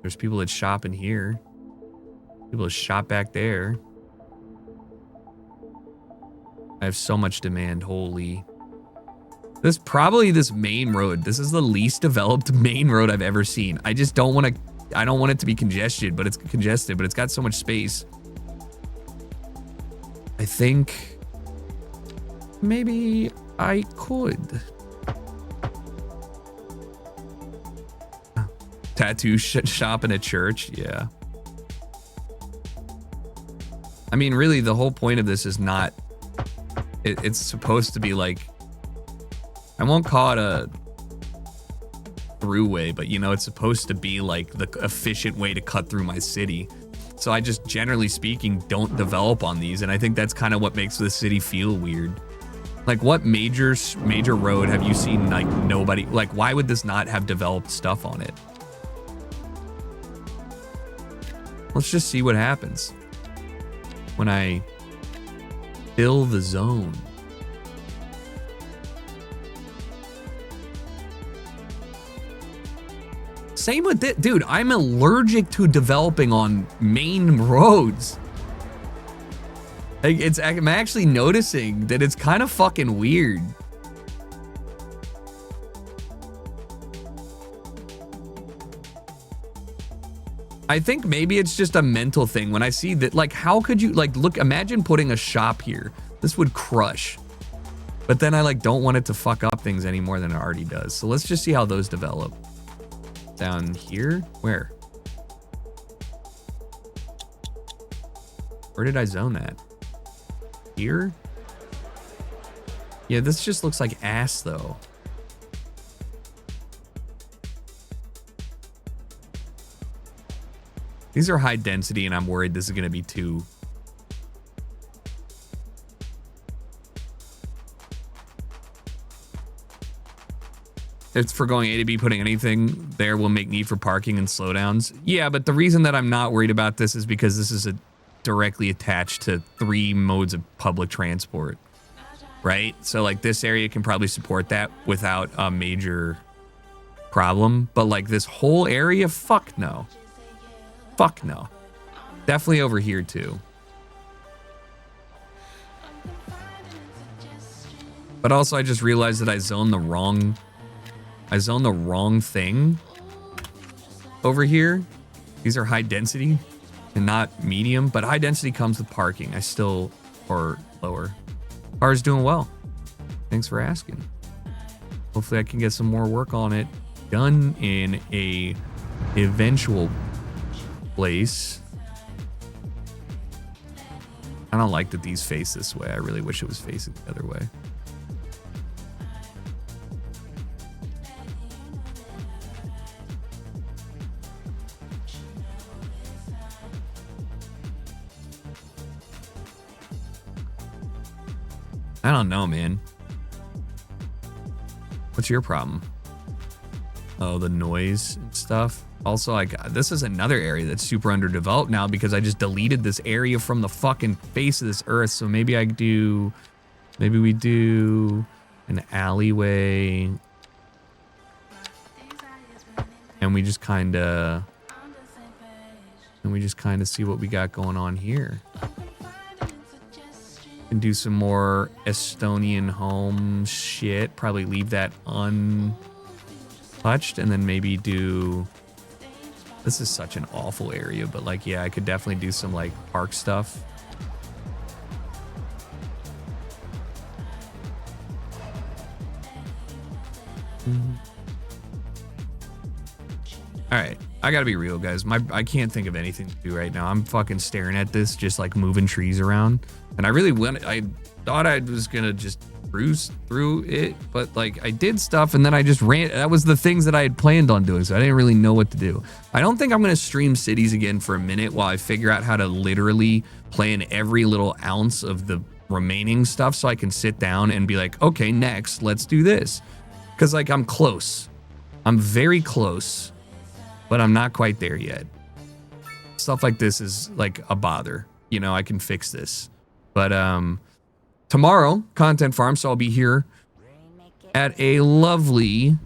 There's people that shop in here. People that shop back there. I have so much demand, holy. This probably this main road. This is the least developed main road I've ever seen. I just don't want to, I don't want it to be congested, but it's congested, but it's got so much space. I think maybe I could. Tattoo shop in a church, yeah. I mean, really, the whole point of this is not... It's supposed to be like... I won't call it a throughway, but, you know, it's supposed to be like the efficient way to cut through my city. So I just, generally speaking, don't develop on these, and I think that's kind of what makes the city feel weird. Like, what major road have you seen, like, nobody... Like, why would this not have developed stuff on it? Let's just see what happens when I fill the zone. Same with it. Dude, I'm allergic to developing on main roads. Like, I'm actually noticing that it's kind of fucking weird. I think maybe it's just a mental thing when I see that, like, how could you, like, look, imagine putting a shop here. This would crush. But then I, like, don't want it to fuck up things any more than it already does. So let's just see how those develop. Down here? Where? Where did I zone that? Here? Yeah, this just looks like ass, though. These are high density, and I'm worried this is going to be too... It's for going A to B, putting anything there will make need for parking and slowdowns. Yeah, but the reason that I'm not worried about this is because this is directly attached to 3 modes of public transport, right? So, like, this area can probably support that without a major problem. But, like, this whole area, fuck no. Fuck no. Definitely over here, too. But also, I just realized that I zoned the wrong thing over here. These are high density and not medium, but high density comes with parking. Or lower. Car's doing well. Thanks for asking. Hopefully I can get some more work on it done in a eventual place. I don't like that these face this way. I really wish it was facing the other way. I don't know, man. What's your problem? Oh, the noise and stuff. Also, like, this is another area that's super underdeveloped now because I just deleted this area from the fucking face of this earth. So maybe we do an alleyway. And we just kind of see what we got going on here. And do some more Estonian home shit. Probably leave that untouched, and then maybe do... This is such an awful area, but, like, yeah, I could definitely do some, like, park stuff. All right, I gotta be real, guys. I can't think of anything to do right now. I'm fucking staring at this, just like moving trees around. And I thought I was gonna just cruise through it, but, like, I did stuff and then I just ran. That was the things that I had planned on doing, so I didn't really know what to do. I don't think I'm gonna stream cities again for a minute while I figure out how to literally plan every little ounce of the remaining stuff so I can sit down and be like, okay, next, let's do this. Because, like, I'm close. I'm very close, but I'm not quite there yet. Stuff like this is, like, a bother. You know, I can fix this. But tomorrow, Content Farm, so I'll be here at a lovely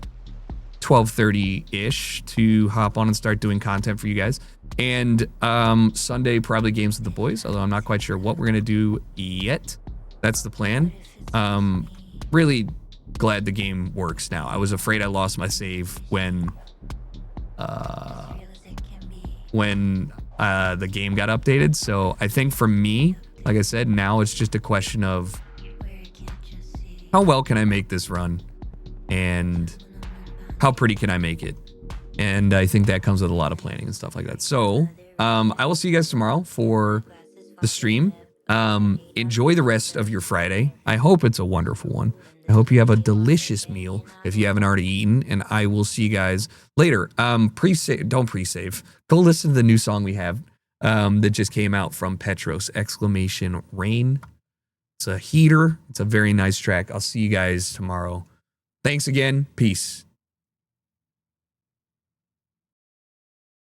12:30-ish to hop on and start doing content for you guys. And Sunday, probably games with the boys, although I'm not quite sure what we're going to do yet. That's the plan. Really glad the game works now. I was afraid I lost my save when the game got updated. So I think for me, like I said, now it's just a question of how well can I make this run and how pretty can I make it? And I think that comes with a lot of planning and stuff like that. So I will see you guys tomorrow for the stream. Enjoy the rest of your Friday. I hope it's a wonderful one. I hope you have a delicious meal if you haven't already eaten, and I will see you guys later. Pre-save, don't pre-save. Go listen to the new song we have that just came out from Petros, exclamation rain. It's a heater. It's a very nice track. I'll see you guys tomorrow. Thanks again. Peace.